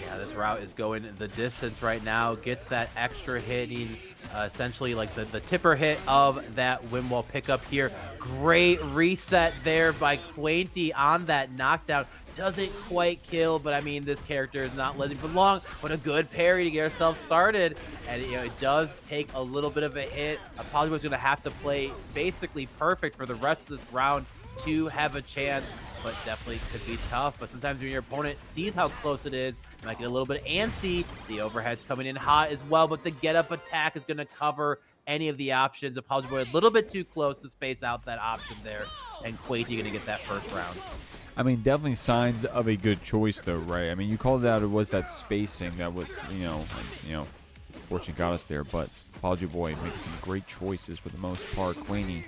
Speaker 2: Yeah, this route is going the distance right now. Gets that extra hitting, essentially like the tipper hit of that wind wall pickup here. Great reset there by Quainty on that knockdown. Doesn't quite kill, but I mean, this character is not letting for long, but a good parry to get ourselves started. And, you know, it does take a little bit of a hit. Apology was going to have to play basically perfect for the rest of this round to have a chance, but definitely could be tough. But sometimes when your opponent sees how close it is, you might get a little bit antsy. The overhead's coming in hot as well, but the get-up attack is going to cover any of the options. Apology Boy a little bit too close to space out that option there, and Quainty going to get that first round.
Speaker 1: I mean, definitely signs of a good choice, though, right? I mean, you called it out. It was that spacing that was, you know, fortune got us there. But Apology Boy making some great choices for the most part. Quainty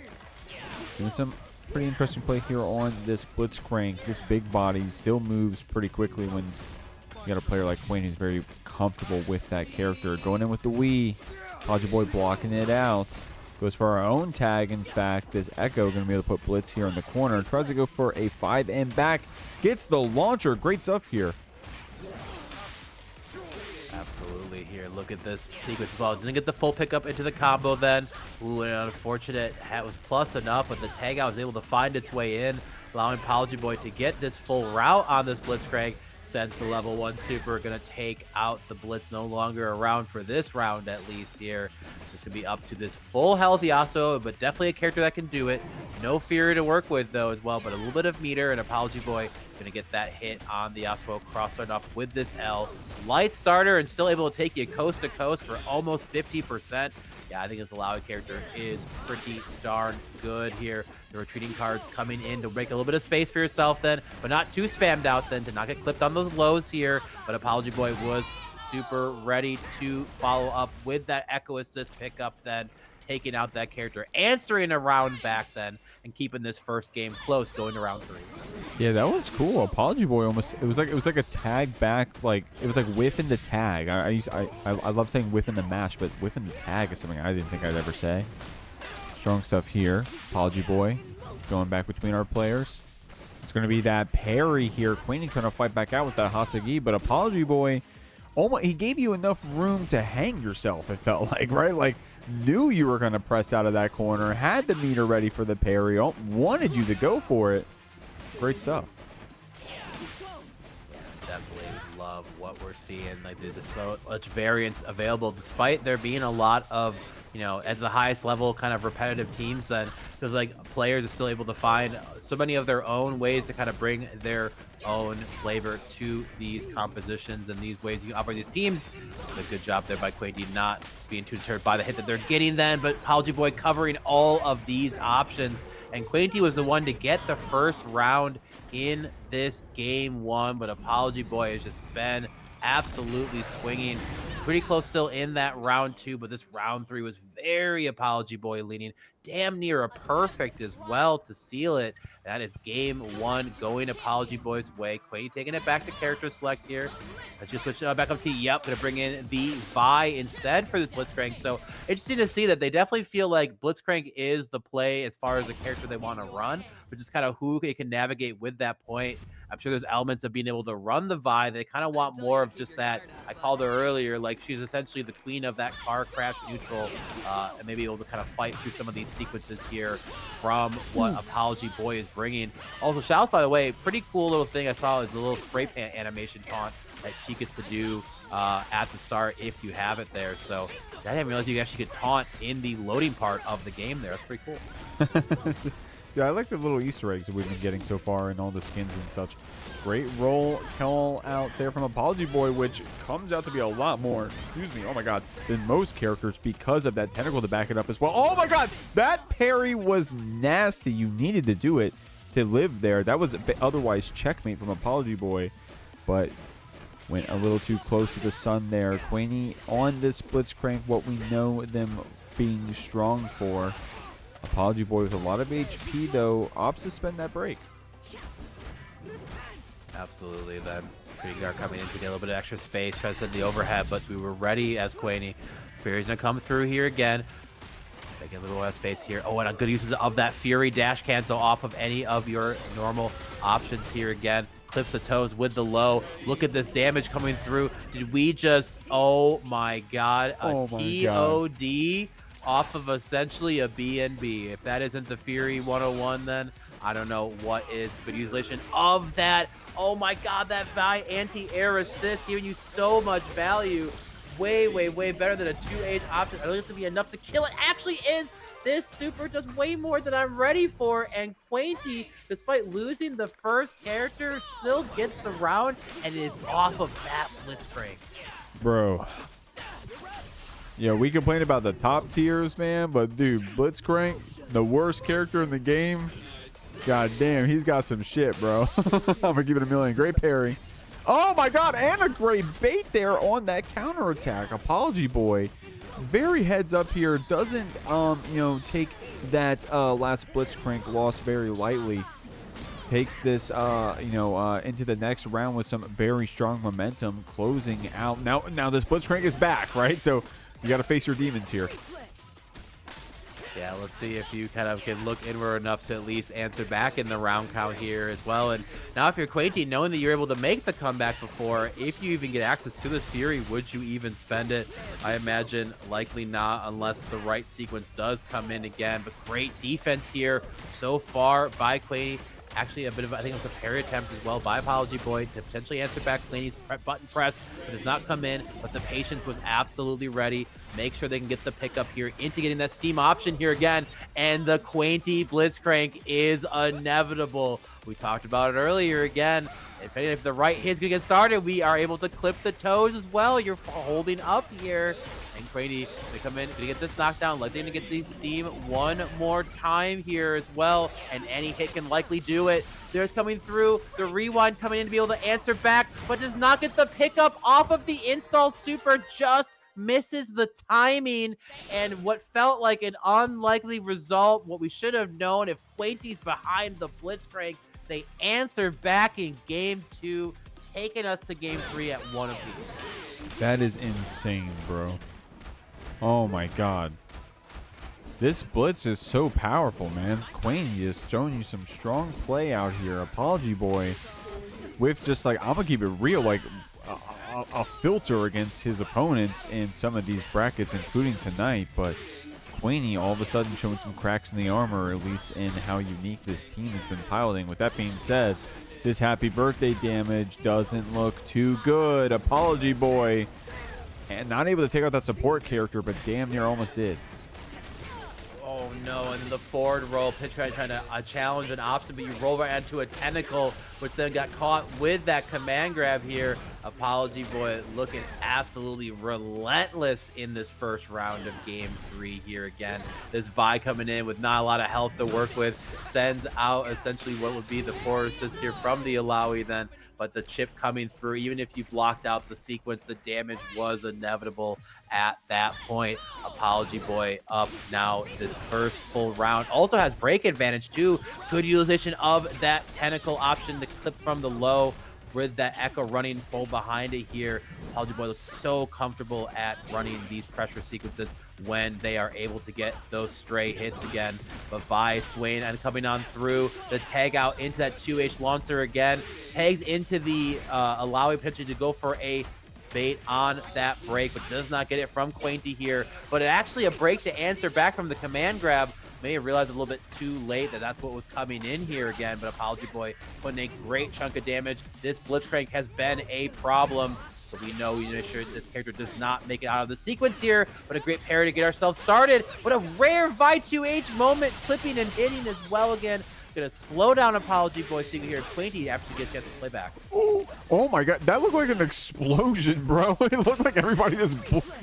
Speaker 1: doing some pretty interesting play here on this Blitzcrank. This big body still moves pretty quickly when you got a player like Quainty who's very comfortable with that character. Going in with the Wii. Apology Boy blocking it out. Goes for our own tag, in fact. This Ekko going to be able to put Blitz here in the corner. Tries to go for a 5M back. Gets the launcher. Great stuff here.
Speaker 2: Absolutely here. Look at this sequence as well. Didn't get the full pickup into the combo then. Ooh, an unfortunate hat was plus enough, but the tag out was able to find its way in, allowing Apology Boy to get this full route on this Blitzcrank. Since the level 1 super going to take out the Blitz, no longer around for this round at least here. This could be up to this full health Yasuo, but definitely a character that can do it. No Fury to work with though as well, but a little bit of meter, and Apology Boy going to get that hit on the Yasuo, cross-start off with this L. Light starter and still able to take you coast to coast for almost 50%. Yeah, I think this Illaoi character is pretty darn good here. The retreating cards coming in to make a little bit of space for yourself then, but not too spammed out then to not get clipped on those lows here. But Apology Boy was super ready to follow up with that Ekko assist pickup then, taking out that character, answering a round back then, and keeping this first game close going to round 3.
Speaker 1: Yeah, that was cool. Apology Boy almost, it was like a tag back, like it was like whiffing the tag. I love saying whiffing the match, but whiffing the tag is something I didn't think I'd ever say. Strong stuff here. Apology Boy going back between our players. It's going to be that parry here. Quainty trying to fight back out with that Hasagi, but Apology Boy, he gave you enough room to hang yourself, it felt like, right? Like, knew you were going to press out of that corner, had the meter ready for the parry, wanted you to go for it. Great stuff.
Speaker 2: Definitely love what we're seeing. Like, there's just so much variance available, despite there being a lot of, you know, at the highest level kind of repetitive teams. Then feels like players are still able to find so many of their own ways to kind of bring their own flavor to these compositions and these ways you operate these teams. A good job there by Quainty, not being too deterred by the hit that they're getting then, but Apology Boy covering all of these options. And Quainty was the one to get the first round in this game 1, but Apology Boy has just been absolutely swinging. Pretty close still in that round 2, but this round 3 was very Apology Boy leaning. Damn near a perfect as well to seal it. That is game 1 going Apology Boy's way. Quainty taking it back to character select here. Let's just switch back up to, yep, going to bring in the Vi instead for this Blitzcrank. So interesting to see that they definitely feel like Blitzcrank is the play as far as the character they want to run, but just kind of who they can navigate with that point. I'm sure there's elements of being able to run the Vi. They kind of want more of just that. I called her earlier, like she's essentially the queen of that car crash neutral, and maybe able to kind of fight through some of these sequences here from what Apology Boy is bringing. Also, shouts, by the way, pretty cool little thing I saw is the little spray paint animation taunt that she gets to do at the start if you have it there. So I didn't realize you actually could taunt in the loading part of the game there. That's pretty cool.
Speaker 1: Yeah, I like the little Easter eggs that we've been getting so far and all the skins and such. Great roll call out there from Apology Boy, which comes out to be a lot more, excuse me, oh my god, than most characters because of that tentacle to back it up as well. Oh my god, that parry was nasty. You needed to do it to live there. That was otherwise checkmate from Apology Boy, but went a little too close to the sun there. Quainty on this Blitzcrank, what we know them being strong for. Apology Boy with a lot of HP, though, opts to spend that break.
Speaker 2: Absolutely, then. Pretty Guard coming in to get a little bit of extra space, trying to send the overhead, but we were ready as Quainty. Fury's going to come through here again. Taking a little less space here. Oh, and a good use of that Fury dash cancel off of any of your normal options here again. Clips the toes with the low. Look at this damage coming through. Did we just, oh my god, a TOD off of essentially a BNB? If that isn't the Fury 101, then I don't know what is. Good utilization of that. Oh my god, that Vi anti-air assist giving you so much value. Way, way, way better than a 2H option. I don't think it's to be enough to kill it. Actually is. This super does way more than I'm ready for, and Quainty, despite losing the first character, still gets the round and is off of that Blitzcrank.
Speaker 1: Bro. Yeah, we complain about the top tiers, man, but dude, Blitzcrank, the worst character in the game, god damn, he's got some shit, bro. I'm gonna give it a million. Great parry. Oh my god, and a great bait there on that counterattack. Apology Boy, very heads up here, doesn't, you know, take that last Blitzcrank loss very lightly. Takes this, you know, into the next round with some very strong momentum, closing out. Now this Blitzcrank is back, right? So you got to face your demons here.
Speaker 2: Yeah, let's see if you kind of can look inward enough to at least answer back in the round count here as well. And now if you're Quainty, knowing that you're able to make the comeback before, if you even get access to this Fury, would you even spend it? I imagine likely not unless the right sequence does come in again. But great defense here so far by Quainty. Actually, a bit of, I think it was a parry attempt as well by Apology Boy to potentially answer back Quainty's button press, but does not come in. But the patience was absolutely ready. Make sure they can get the pickup here into getting that Steam option here again. And the Quainty Blitzcrank is inevitable. We talked about it earlier again. If the right hit's gonna get started, we are able to clip the toes as well. You're holding up here. And Quainty to come in, gonna get this knockdown. Like they're gonna get the Steam one more time here as well. And any hit can likely do it. There's coming through, the rewind coming in to be able to answer back, but does not get the pickup off of the install super, just misses the timing. And what felt like an unlikely result, what we should have known if Quainty's behind the Blitzcrank, they answer back in game 2, taking us to game 3 at one of these.
Speaker 1: That is insane, bro. Oh my god. This blitz is so powerful, man. Quainty is showing you some strong play out here. Apology Boy with just like, I'm gonna keep it real, like a filter against his opponents in some of these brackets, including tonight, but Quainty all of a sudden showing some cracks in the armor, at least in how unique this team has been piloting. With that being said, this happy birthday damage doesn't look too good. Apology Boy, and not able to take out that support character, but damn near almost did.
Speaker 2: Oh no, and the forward roll, pitch trying to challenge an option, but you roll right into a tentacle, which then got caught with that command grab here. Apology Boy looking absolutely relentless in this first round of game 3 here again. This Vi coming in with not a lot of health to work with, sends out essentially what would be the 4 assists here from the Illaoi then, but the chip coming through, even if you blocked out the sequence, the damage was inevitable at that point. Apology Boy up now this first full round. Also has break advantage too. Good utilization of that tentacle option to clip from the low with that Ekko running full behind it here. Apology Boy looks so comfortable at running these pressure sequences when they are able to get those stray hits again. But Vi Swain and coming on through the tag out into that 2H launcher again. Tags into the Illaoi potentially to go for a bait on that break, but does not get it from Quainty here. But actually a break to answer back from the command grab. May have realized a little bit too late that that's what was coming in here again, but Apology Boy putting a great chunk of damage. This Blitzcrank has been a problem, so we know we make sure this character does not make it out of the sequence here, but a great parry to get ourselves started. What a rare Vi 2H moment, clipping and hitting as well again. Gonna slow down Apology Boy seeing here. Quainty actually gets a chance to play back.
Speaker 1: Oh my god, that looked like an explosion, bro. It looked like everybody just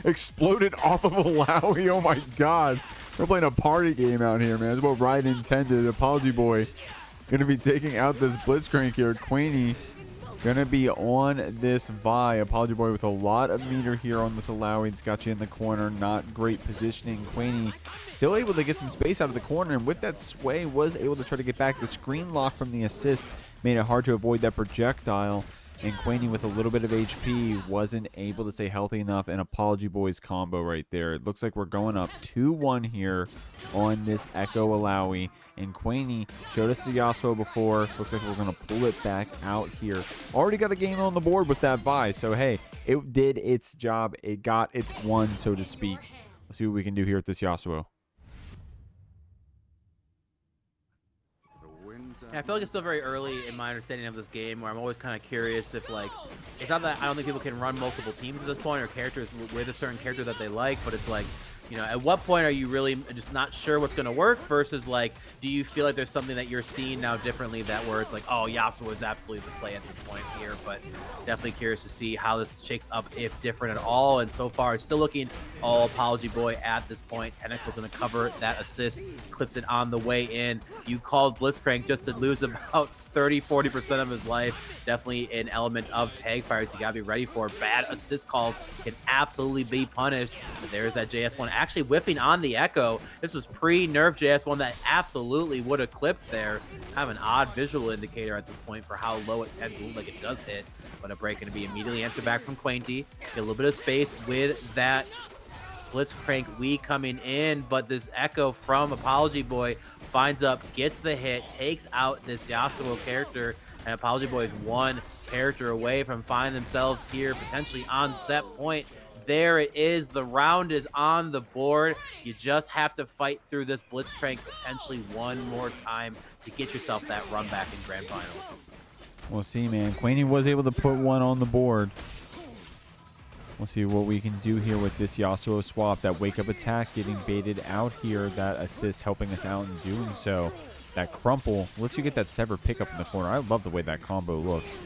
Speaker 1: exploded off of Illaoi. Oh my god. We're playing a party game out here, man. That's what Riot intended. Apology Boy gonna be taking out this Blitzcrank here. Quainty gonna be on this Vi. Apology Boy with a lot of meter here on this Illaoi. It's got you in the corner. Not great positioning. Quainty still able to get some space out of the corner, and with that sway was able to try to get back. The screen lock from the assist made it hard to avoid that projectile, and Quainty with a little bit of HP wasn't able to stay healthy enough. And Apology Boy's combo right there. It looks like we're going up 2-1 here on this Ekko Illaoi, and Quainty showed us the Yasuo before. Looks like we're going to pull it back out here. Already got a game on the board with that Vi, so hey, it did its job. It got its one, so to speak. Let's see what we can do here with this Yasuo.
Speaker 2: And I feel like it's still very early in my understanding of this game, where I'm always kind of curious if, like, it's not that I don't think people can run multiple teams at this point or characters with a certain character that they like, but it's like, you know, at what point are you really just not sure what's going to work versus, like, do you feel like there's something that you're seeing now differently that where it's like, oh, Yasuo is absolutely the play at this point here, but definitely curious to see how this shakes up, if different at all. And so far, it's still looking all Apology Boy at this point. Tentacle's going to cover that assist, clips it on the way in. You called Blitzcrank just to lose about 30-40% of his life. Definitely an element of tag fires you gotta be ready for. Bad assist calls can absolutely be punished. But there's that JS1 actually whiffing on the Ekko. This was pre-nerf JS1 that absolutely would have clipped there. Kind of an odd visual indicator at this point for how low it tends to look like it does hit. But a break going to be immediately answered back from Quainty. Get a little bit of space with that Blitzcrank Wii coming in, but this Ekko from Apology Boy finds up, gets the hit, takes out this Yasuo character, and Apology Boy is one character away from finding themselves here potentially on set point. There it is. The round is on the board. You just have to fight through this Blitzcrank potentially one more time to get yourself that run back in Grand Finals.
Speaker 1: We'll see, man. Quainty was able to put one on the board. We'll see what we can do here with this Yasuo swap. That wake-up attack getting baited out here. That assist helping us out in doing so. That crumple lets you get that sever pickup in the corner. I love the way that combo looks.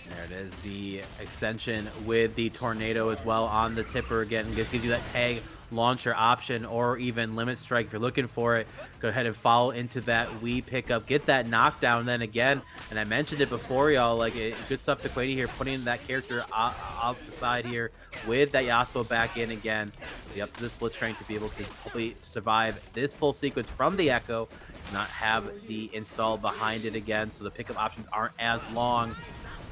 Speaker 2: There it is. The extension with the tornado as well on the tipper again. Gives you that tag launcher option or even limit strike if you're looking for it. Go ahead and follow into that Wii pickup, get that knockdown then again. And I mentioned it before, y'all, like good stuff to Quainty here, putting that character off the side here with that Yasuo back in again. It'll be up to this Blitzcrank to be able to hopefully survive this full sequence from the Ekko, not have the install behind it again, so the pickup options aren't as long.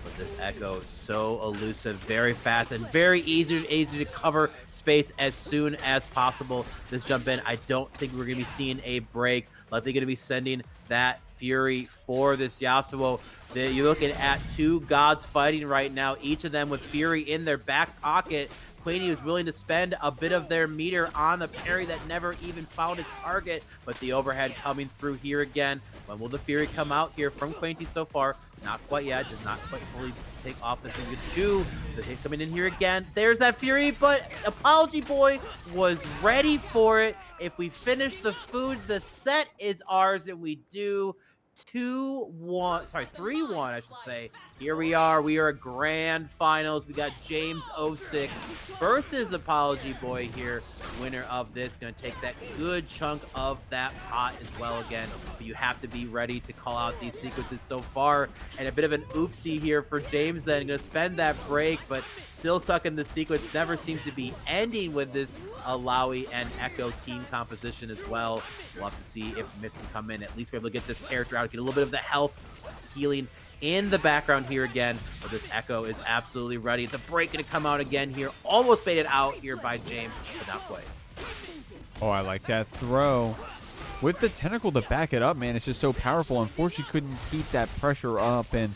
Speaker 2: But this Ekko, so elusive, very fast, and very easy to cover space as soon as possible. This jump in, I don't think we're going to be seeing a break. Likely going to be sending that Fury for this Yasuo. You're looking at two gods fighting right now, each of them with Fury in their back pocket. Quainty was willing to spend a bit of their meter on the parry that never even found its target, but the overhead coming through here again. When will the Fury come out here from Quainty so far? Not quite yet. Does not quite fully take off this thing. Two. The hit coming in here again. There's that Fury, but Apology Boy was ready for it. If we finish the food, the set is ours, and we do. 2-1, sorry, 3-1, I should say. Here we are a grand finals. We got James 06 versus Apology Boy here. Winner of this gonna take that good chunk of that pot as well again. But you have to be ready to call out these sequences so far. And a bit of an oopsie here for James then. Gonna spend that break, but still stuck in the sequence. Never seems to be ending with this Illaoi and Ekko team composition as well. We'll have to see if Mist can come in. At least we're able to get this character out, get a little bit of the health healing in the background here again. But this Ekko is absolutely ready. The break gonna come out again here. Almost baited out here by James, but not quite.
Speaker 1: Oh, I like that throw. With the tentacle to back it up, man, it's just so powerful. Unfortunately, couldn't keep that pressure up, and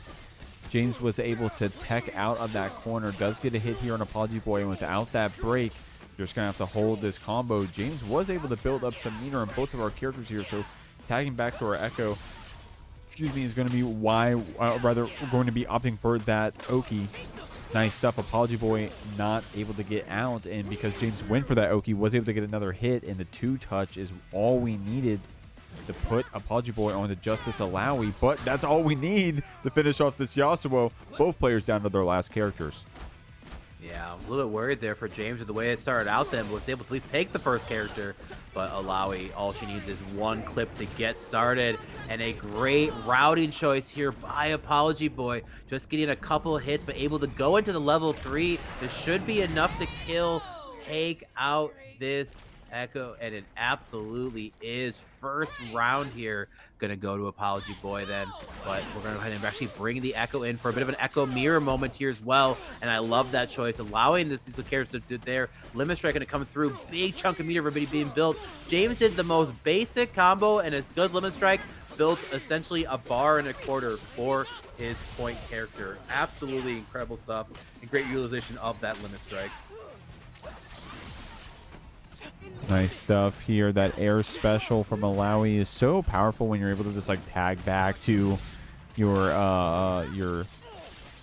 Speaker 1: James was able to tech out of that corner. Does get a hit here on Apology Boy, and without that break, you're just going to have to hold this combo. James was able to build up some meter on both of our characters here, so tagging back to our Ekko, is going to be going to be opting for that Oki. Nice stuff. Apology Boy not able to get out, and because James went for that Oki, was able to get another hit, and the 2-touch is all we needed to put Apology Boy on the Justice Illaoi, but that's all we need to finish off this Yasuo. Both players down to their last characters.
Speaker 2: Yeah, I'm a little bit worried there for James with the way it started out then, but was able to at least take the first character. But Illaoi, all she needs is one clip to get started. And a great routing choice here by Apology Boy. Just getting a couple of hits, but able to go into the level 3. This should be enough to kill, take out this Ekko, and it absolutely is. First round here gonna go to Apology Boy then, but we're gonna go ahead and actually bring the Ekko in for a bit of an Ekko mirror moment here as well. And I love that choice, allowing these characters to do their limit strike gonna come through. Big chunk of meter already being built. James did the most basic combo and a good limit strike, built essentially a bar and a quarter for his point character. Absolutely incredible stuff and great utilization of that limit strike.
Speaker 1: Nice stuff here. That air special from Illaoi is so powerful when you're able to just like tag back to your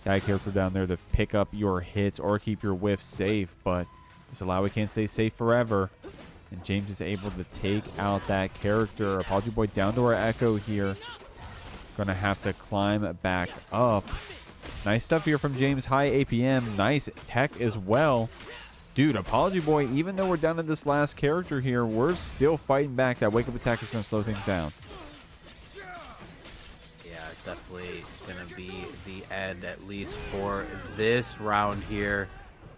Speaker 1: guy character down there to pick up your hits or keep your whiff safe. But this Illaoi can't stay safe forever, and James is able to take out that character. Apology Boy down to our Ekko here. Gonna have to climb back up. Nice stuff here from James. High APM. Nice tech as well. Dude, Apology Boy, even though we're down to this last character here, we're still fighting back. That wake-up attack is going to slow things down.
Speaker 2: Yeah, definitely going to be the end, at least for this round here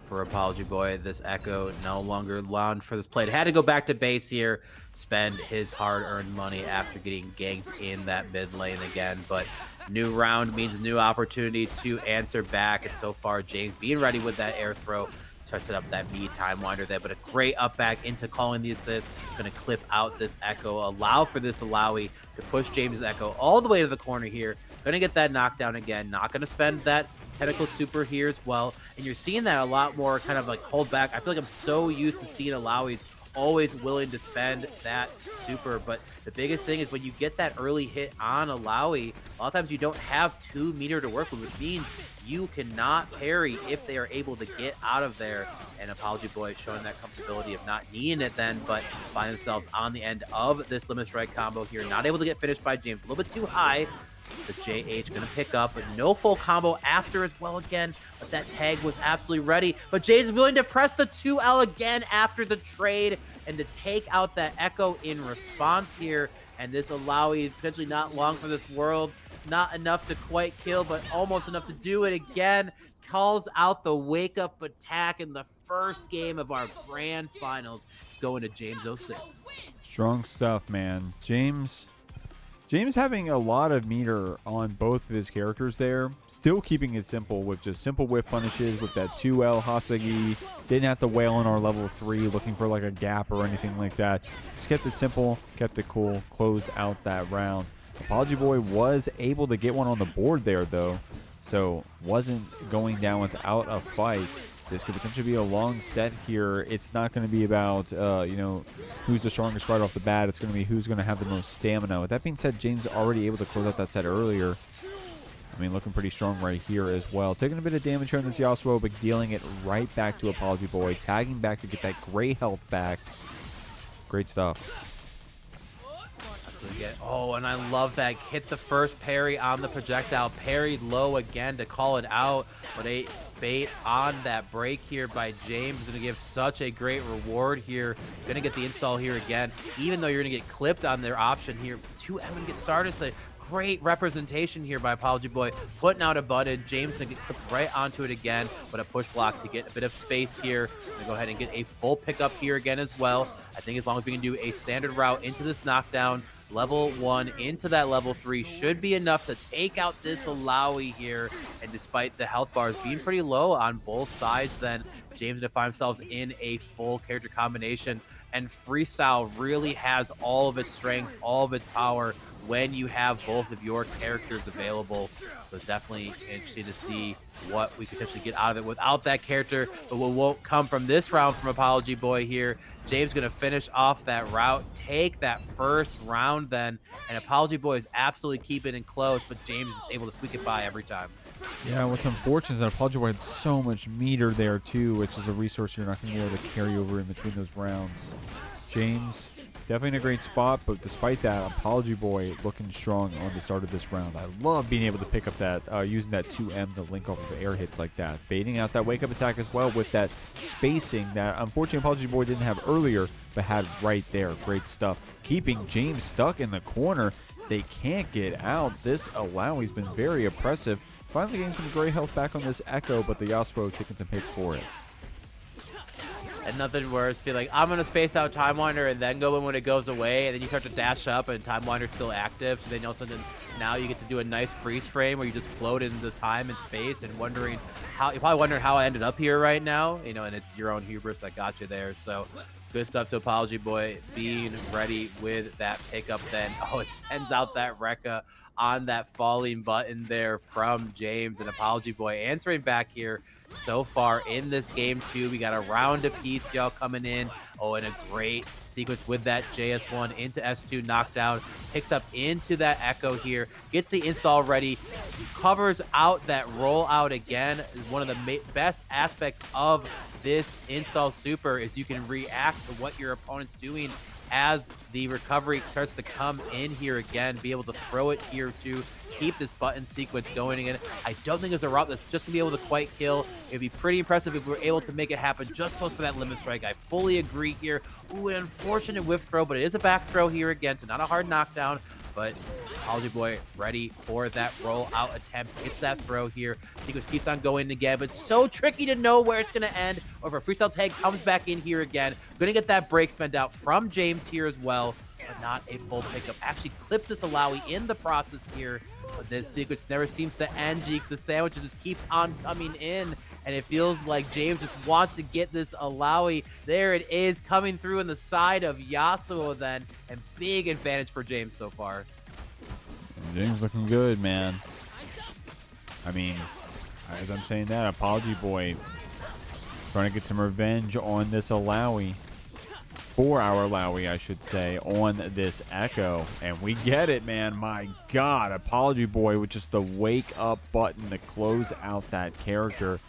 Speaker 2: for Apology Boy. This Ekko no longer allowed for this play. Had to go back to base here, spend his hard-earned money after getting ganked in that mid lane again. But new round means new opportunity to answer back. And so far, James being ready with that air throw. Starts it up that B time winder there, but a great up back into calling the assist. Gonna clip out this Ekko, allow for this Illaoi to push James' Ekko all the way to the corner here. Gonna get that knockdown again. Not gonna spend that tentacle super here as well. And you're seeing that a lot more kind of like hold back. I feel like I'm so used to seeing Illaoi's always willing to spend that super, but the biggest thing is when you get that early hit on Illaoi, a lot of times you don't have 2 meter to work with, which means you cannot parry if they are able to get out of there. And Apology Boy is showing that comfortability of not needing it then, but find themselves on the end of this limit strike combo here. Not able to get finished by James, a little bit too high. The JH gonna pick up, but no full combo after as well again. But that tag was absolutely ready. But James is willing to press the 2L again after the trade and to take out that Ekko in response here. And this Illaoi is potentially not long for this world. Not enough to quite kill, but almost enough to do it again. Calls out the wake-up attack in the first game of our grand finals. It's going to James 06.
Speaker 1: Strong stuff, man. James having a lot of meter on both of his characters there. Still keeping it simple with just simple whiff punishes with that 2L Hasagi. Didn't have to wail on our level 3 looking for like a gap or anything like that. Just kept it simple, kept it cool, closed out that round. Apology Boy was able to get one on the board there though, so wasn't going down without a fight. This could potentially be a long set here. It's not going to be about, who's the strongest right off the bat. It's going to be who's going to have the most stamina. With that being said, James already able to close out that set earlier. I mean, looking pretty strong right here as well. Taking a bit of damage here on this Yasuo, but dealing it right back to Apology Boy. Tagging back to get that gray health back. Great stuff.
Speaker 2: So we get, oh, and I love that. Hit the first parry on the projectile, parried low again to call it out, but a bait on that break here by James is going to give such a great reward here. Going to get the install here again, even though you're going to get clipped on their option here. 2M going to get started. So great representation here by Apology Boy, putting out a button. James going to get clipped right onto it again, but a push block to get a bit of space here. Going to go ahead and get a full pickup here again as well. I think as long as we can do a standard route into this knockdown, level 1 into that level 3 should be enough to take out this Illaoi here. And despite the health bars being pretty low on both sides, then James to find themselves in a full character combination. And freestyle really has all of its strength, all of its power when you have both of your characters available. So definitely interesting to see what we could potentially get out of it without that character. But what won't come from this round from Apology Boy here. James going to finish off that route, take that first round then. And Apology Boy is absolutely keeping it close, but James is able to squeak it by every time.
Speaker 1: Yeah, what's unfortunate is that Apology Boy had so much meter there too, which is a resource you're not going to be able to carry over in between those rounds. James, definitely in a great spot, but despite that, Apology Boy looking strong on the start of this round. I love being able to pick up that, using that 2M to link off of air hits like that. Baiting out that wake-up attack as well with that spacing that unfortunately Apology Boy didn't have earlier, but had right there. Great stuff. Keeping James stuck in the corner. They can't get out. This Illaoi's been very oppressive. Finally getting some great health back on this Ekko, but the Yasuo taking some hits for it.
Speaker 2: And nothing worse. See, like, I'm going to space out Time Wander and then go in when it goes away, and then you start to dash up and Time Wander's still active. So then all of a sudden, now you get to do a nice freeze frame where you just float into time and space and wondering how, you're probably wondering how I ended up here right now, you know, and it's your own hubris that got you there. So good stuff to Apology Boy being ready with that pickup then. Oh, it sends out that Rekka on that falling button there from James, and Apology Boy answering back here. So far in this game too, we got a round apiece, y'all, coming in. Oh, and a great sequence with that JS1 into S2 knockdown, picks up into that Ekko here, gets the install ready, covers out that rollout again. One of the best aspects of this install super is you can react to what your opponent's doing as the recovery starts to come in here again, be able to throw it here to keep this button sequence going again. I don't think there's a route that's just gonna be able to quite kill. It'd be pretty impressive if we were able to make it happen just close for that limit strike. I fully agree here. Ooh, an unfortunate whiff throw, but it is a back throw here again, so not a hard knockdown. But Apology Boy ready for that roll out attempt. Gets that throw here. Sequence keeps on going again, but so tricky to know where it's going to end. Over a freestyle tag comes back in here again. Going to get that break spent out from James here as well, but not a full pickup. Actually clips this Illaoi in the process here. But this sequence never seems to end. The sandwich just keeps on coming in, and it feels like James just wants to get this Illaoi. There it is, coming through in the side of Yasuo then, and big advantage for James so far.
Speaker 1: James looking good, man. I mean, as I'm saying that, Apology Boy trying to get some revenge on this Illaoi. For our Illaoi, I should say, on this Ekko. And we get it, man. My God. Apology Boy with just the wake up button to close out that character.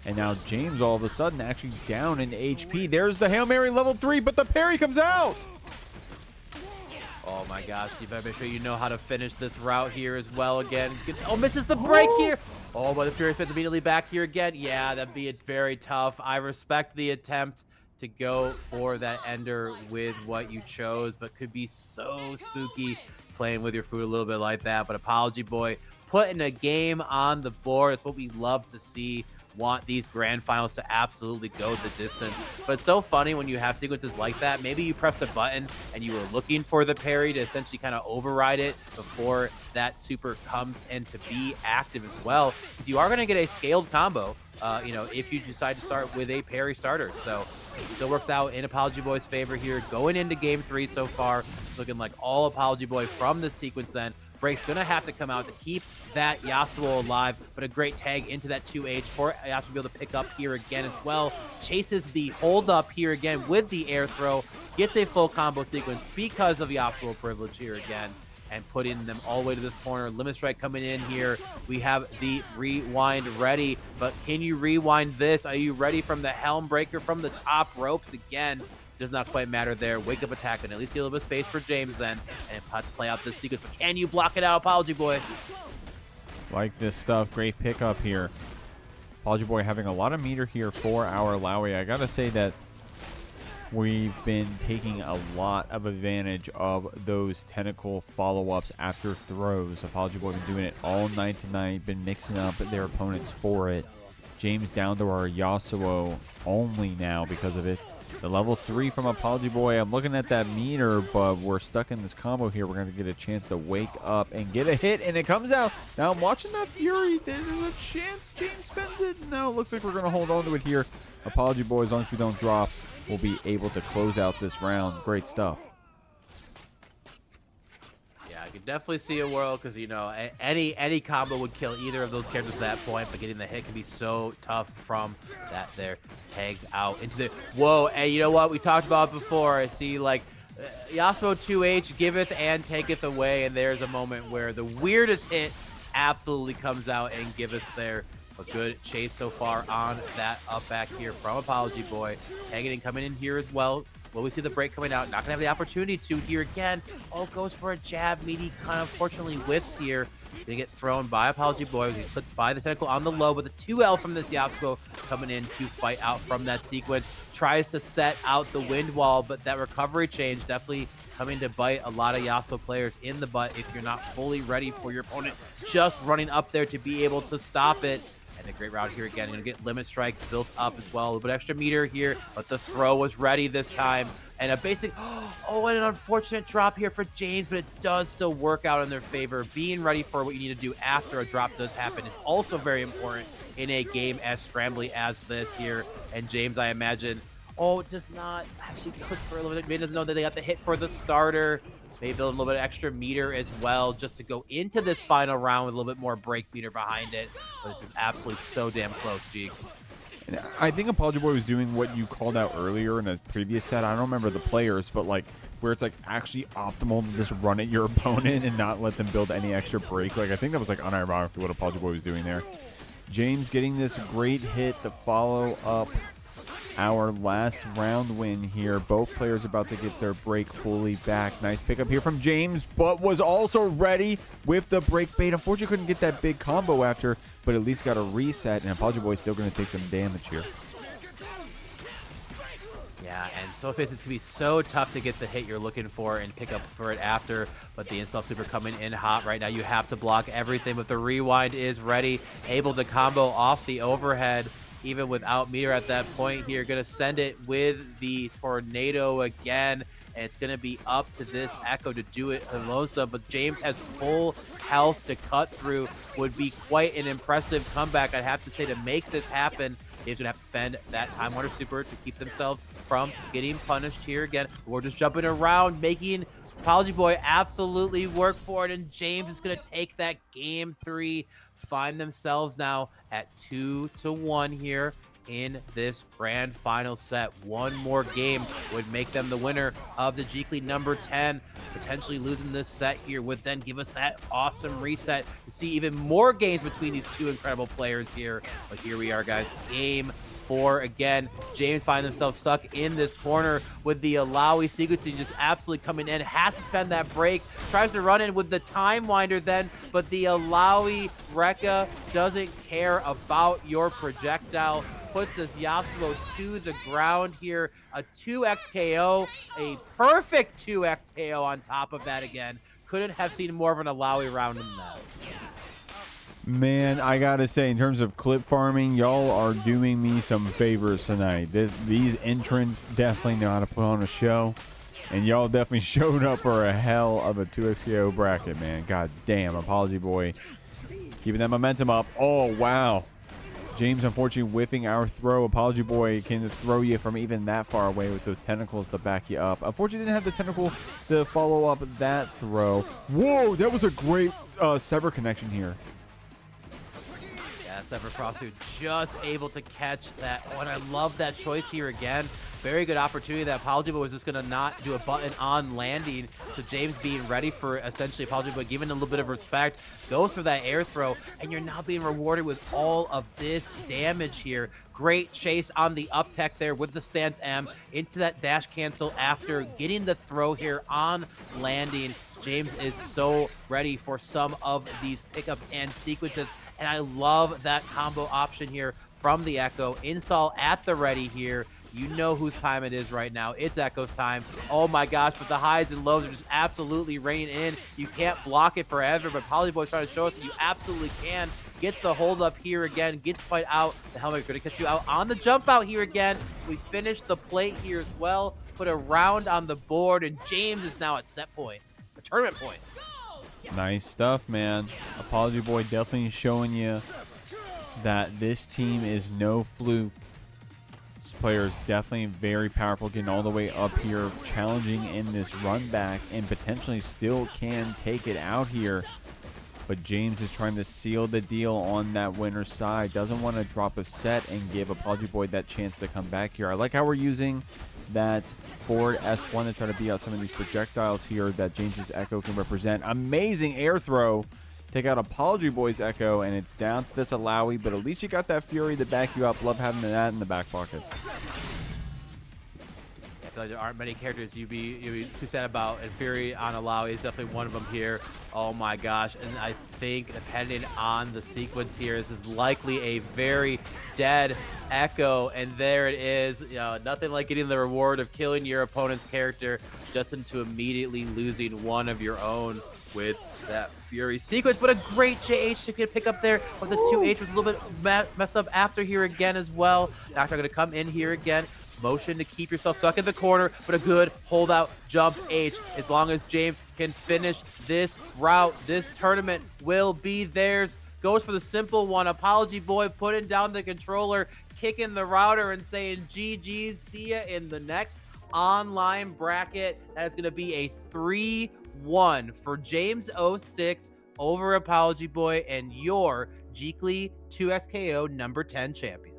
Speaker 1: And now James all of a sudden actually down in HP. There's the Hail Mary level 3, but the parry comes out.
Speaker 2: Oh my gosh, you better make sure you know how to finish this route here as well again. Oh, misses the break here. Oh, but the Fury Spin's immediately back here again. Yeah, that'd be very tough. I respect the attempt to go for that ender with what you chose, but could be so spooky playing with your food a little bit like that. But Apology Boy putting a game on the board. It's what we love to see. Want these grand finals to absolutely go the distance. But it's so funny when you have sequences like that. Maybe you pressed a button and you were looking for the parry to essentially kind of override it before that super comes in to be active as well, because you are going to get a scaled combo, you know, if you decide to start with a parry starter. So it still works out in Apology Boy's favor here. Going into game 3 so far, it's looking like all Apology Boy from this sequence then. Break's gonna have to come out to keep that Yasuo alive, but a great tag into that 2H for Yasuo to be able to pick up here again as well. Chases the hold up here again with the air throw, gets a full combo sequence because of Yasuo privilege here again, and putting them all the way to this corner. Limit strike coming in here. We have the rewind ready, but can you rewind this? Are you ready from the helm breaker from the top ropes again? does not quite matter there. Wake up attack and at least get a little bit of space for James then, and have to play out this sequence. But can you block it out, Apology Boy?
Speaker 1: Like this stuff. Great pickup here. Apology Boy having a lot of meter here for our Illaoi. I gotta say that we've been taking a lot of advantage of those tentacle follow-ups after throws. Apology Boy been doing it all night tonight, been mixing up their opponents for it. James down to our Yasuo only now because of it. The level 3 from Apology Boy. I'm looking at that meter, but we're stuck in this combo here. We're going to get a chance to wake up and get a hit, and it comes out. Now I'm watching that Fury. There's a chance James spends it. No, it looks like we're going to hold on to it here. Apology Boy, as long as we don't drop, we'll be able to close out this round. Great stuff.
Speaker 2: Yeah, I could definitely see a world because, you know, any combo would kill either of those characters at that point, but getting the hit can be so tough from that there. Tags out into the... Whoa, and you know what? We talked about it before. I see, like, Yasuo 2H giveth and taketh away, and there's a moment where the weirdest hit absolutely comes out and giveth there. A good chase so far on that up back here from Apology Boy. Tagging and coming in here as well. Will we see the break coming out? Not going to have the opportunity to here again. Oh, goes for a jab. Meaty kind of unfortunately whiffs here. Going to get thrown by Apology Boy. He puts by the tentacle on the low, but the 2L from this Yasuo coming in to fight out from that sequence. Tries to set out the wind wall, but that recovery change definitely coming to bite a lot of Yasuo players in the butt if you're not fully ready for your opponent just running up there to be able to stop it. And a great route here again. Gonna get limit strike built up as well. A little bit extra meter here, but the throw was ready this time. And a basic, oh, and an unfortunate drop here for James, but it does still work out in their favor. Being ready for what you need to do after a drop does happen is also very important in a game as scrambly as this here. And James, I imagine, does not actually push for a little bit. Maybe doesn't know that they got the hit for the starter. Maybe build a little bit of extra meter as well just to go into this final round with a little bit more break meter behind it. But this is absolutely so damn close, Jeek.
Speaker 1: I think Apology Boy was doing what you called out earlier in a previous set. I don't remember the players, but like where it's like actually optimal to just run at your opponent and not let them build any extra break. Like I think that was like unironically what Apology Boy was doing there. James getting this great hit to follow up our last round win here. Both players about to get their break fully back. Nice pickup here from James, but was also ready with the break bait. Unfortunately, couldn't get that big combo after, but at least got a reset, and Apology Boy is still going to take some damage here.
Speaker 2: Yeah, and so it's going to be so tough to get the hit you're looking for and pick up for it after, but the install super coming in hot right now. You have to block everything, but the rewind is ready, able to combo off the overhead. Even without meter at that point here, gonna send it with the tornado again, and it's gonna be up to this Ekko to do it alone. But James has full health to cut through. Would be quite an impressive comeback, I'd have to say, to make this happen. James gonna have to spend that Time Water Super to keep themselves from getting punished here again. We're just jumping around, making Apology Boy absolutely work for it, and James is gonna take that game 3. Find themselves now at 2-1 here in this grand final set. One more game would make them the winner of the Jeekly number 10. Potentially losing this set here would then give us that awesome reset to see even more games between these two incredible players here. But here we are, guys. Game 4 again. James finds himself stuck in this corner with the Illaoi sequencing just absolutely coming in. Has to spend that break. Tries to run in with the Time Winder then, but the Illaoi Rekka doesn't care about your projectile. Puts this Yasuo to the ground here. A 2x KO. A perfect 2x KO on top of that again. Couldn't have seen more of an Illaoi round than that.
Speaker 1: Man, I gotta say, in terms of clip farming, y'all are doing me some favors tonight. These entrants definitely know how to put on a show, and y'all definitely showed up for a hell of a 2xKO bracket, man. God damn, Apology Boy keeping that momentum up. Oh, wow. James, unfortunately, whiffing our throw. Apology Boy can throw you from even that far away with those tentacles to back you up. Unfortunately, didn't have the tentacle to follow up that throw. Whoa, that was a great sever connection here.
Speaker 2: that Sephiroth dude just able to catch that. Oh, and I love that choice here again. Very good opportunity. That Apology Boy was just going to not do a button on landing. So James being ready for essentially Apology Boy, giving a little bit of respect, goes for that air throw, and you're now being rewarded with all of this damage here. Great chase on the up tech there with the stance M into that dash cancel after getting the throw here on landing. James is so ready for some of these pickup and sequences, and I love that combo option here from the Ekko. Install at the ready here. You know whose time it is right now. It's Ekko's time. Oh my gosh, but the highs and lows are just absolutely raining in. You can't block it forever, but Apology Boy's trying to show us that you absolutely can. Gets the hold up here again, gets fight out. The helmet gonna catch you out on the jump out here again. We finished the plate here as well. Put a round on the board, and James is now at set point, a tournament point.
Speaker 1: Nice stuff, man. Apology Boy definitely showing you that this team is no fluke. This player is definitely very powerful, getting all the way up here, challenging in this run back, and potentially still can take it out here. But James is trying to seal the deal on that winner's side. Doesn't want to drop a set and give Apology Boy that chance to come back here. I like how we're using that forward S1 to try to beat out some of these projectiles here that James's Ekko can represent. Amazing air throw. Take out Apology Boy's Ekko, and it's down to this Illaoi, but at least you got that Fury to back you up. Love having that in the back pocket.
Speaker 2: I feel like there aren't many characters you'd be too sad about, and Fury on Illaoi is definitely one of them here. Oh my gosh, and I think depending on the sequence here, this is likely a very dead Ekko, and there it is. You know, nothing like getting the reward of killing your opponent's character just into immediately losing one of your own with that Fury sequence. But a great JH to get pick up there, but the 2H was a little bit messed up after here again as well. Doctor going to come in here again. Motion to keep yourself stuck in the corner, but a good holdout jump H. As long as James can finish this route, this tournament will be theirs. Goes for the simple one. Apology Boy putting down the controller, kicking the router and saying GG's, see ya in the next online bracket. That is going to be a 3-1 for James 06 over Apology Boy and your Jeekly 2SKO number 10 champion.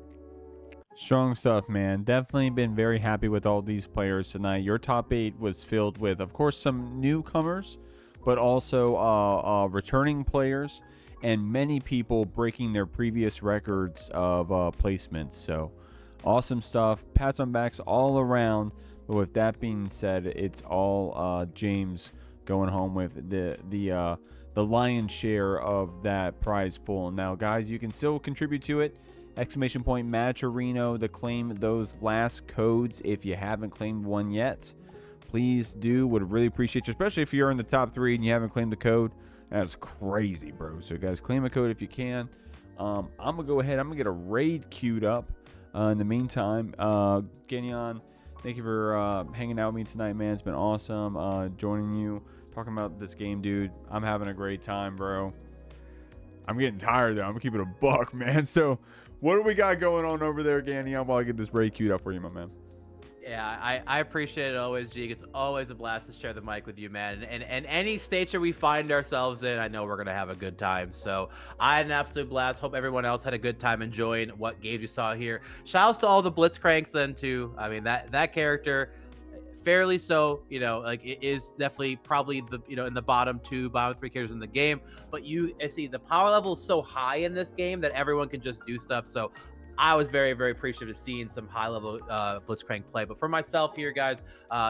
Speaker 1: Strong stuff, man. Definitely been very happy with all these players tonight. Your top 8 was filled with, of course, some newcomers, but also returning players and many people breaking their previous records of placements. So awesome stuff. Pats on backs all around. But with that being said, it's all James going home with the lion's share of that prize pool. Now, guys, you can still contribute to it. !Matcherino to claim those last codes if you haven't claimed one yet. Please do. Would really appreciate you, especially if you're in the top 3 and you haven't claimed the code. That's crazy, bro. So, guys, claim a code if you can. I'm going to go ahead. I'm going to get a raid queued up. In the meantime, Ganyan, thank you for hanging out with me tonight, man. It's been awesome joining you, talking about this game, dude. I'm having a great time, bro. I'm getting tired, though. I'm keeping a buck, man. So, what do we got going on over there, Ganyan, while I get this raid queued up for you, my man?
Speaker 2: Yeah, I appreciate it always, Jeek. It's always a blast to share the mic with you, man. And any stature we find ourselves in, I know we're going to have a good time. So I had an absolute blast. Hope everyone else had a good time enjoying what games you saw here. Shouts to all the Blitzcranks then, too. I mean, that character, fairly so, you know, like it is definitely probably the, you know, in the bottom 3 characters in the game. But you see the power level is so high in this game that everyone can just do stuff. So I was very, very appreciative of seeing some high-level Blitzcrank play. But for myself here, guys,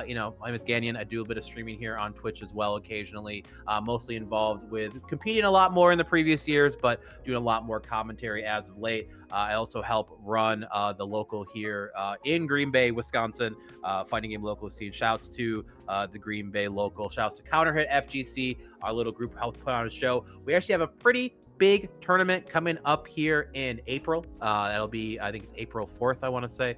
Speaker 2: you know, my name is Ganyan. I do a bit of streaming here on Twitch as well occasionally, mostly involved with competing a lot more in the previous years, but doing a lot more commentary as of late. I also help run the local here in Green Bay, Wisconsin, fighting game local scene. Shouts to the Green Bay local. Shouts to Counterhit FGC, our little group helps put on a show. We actually have a pretty big tournament coming up here in April. That'll be, I think it's April 4th, I want to say.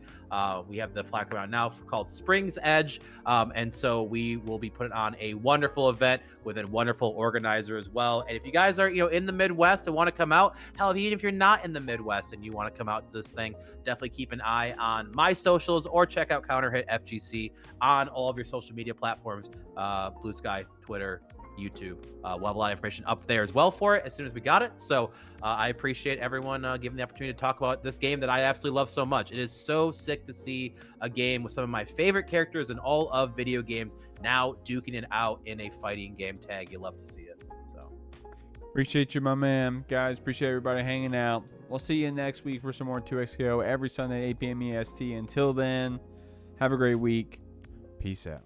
Speaker 2: We have the flag around now called Spring's Edge. And so we will be putting on a wonderful event with a wonderful organizer as well. And if you guys are, you know, in the Midwest and want to come out, hell, even if you're not in the Midwest and you want to come out to this thing, definitely keep an eye on my socials or check out Counterhit FGC on all of your social media platforms, Blue Sky, Twitter, YouTube. We'll have a lot of information up there as well for it as soon as we got it. So I appreciate everyone giving the opportunity to talk about this game that I absolutely love so much. It is so sick to see a game with some of my favorite characters in all of video games now duking it out in a fighting game tag. You love to see it. So
Speaker 1: Appreciate you, my man. Guys, appreciate everybody hanging out. We'll see you next week for some more 2XKO every Sunday, 8 p.m. EST. Until then, have a great week. Peace out.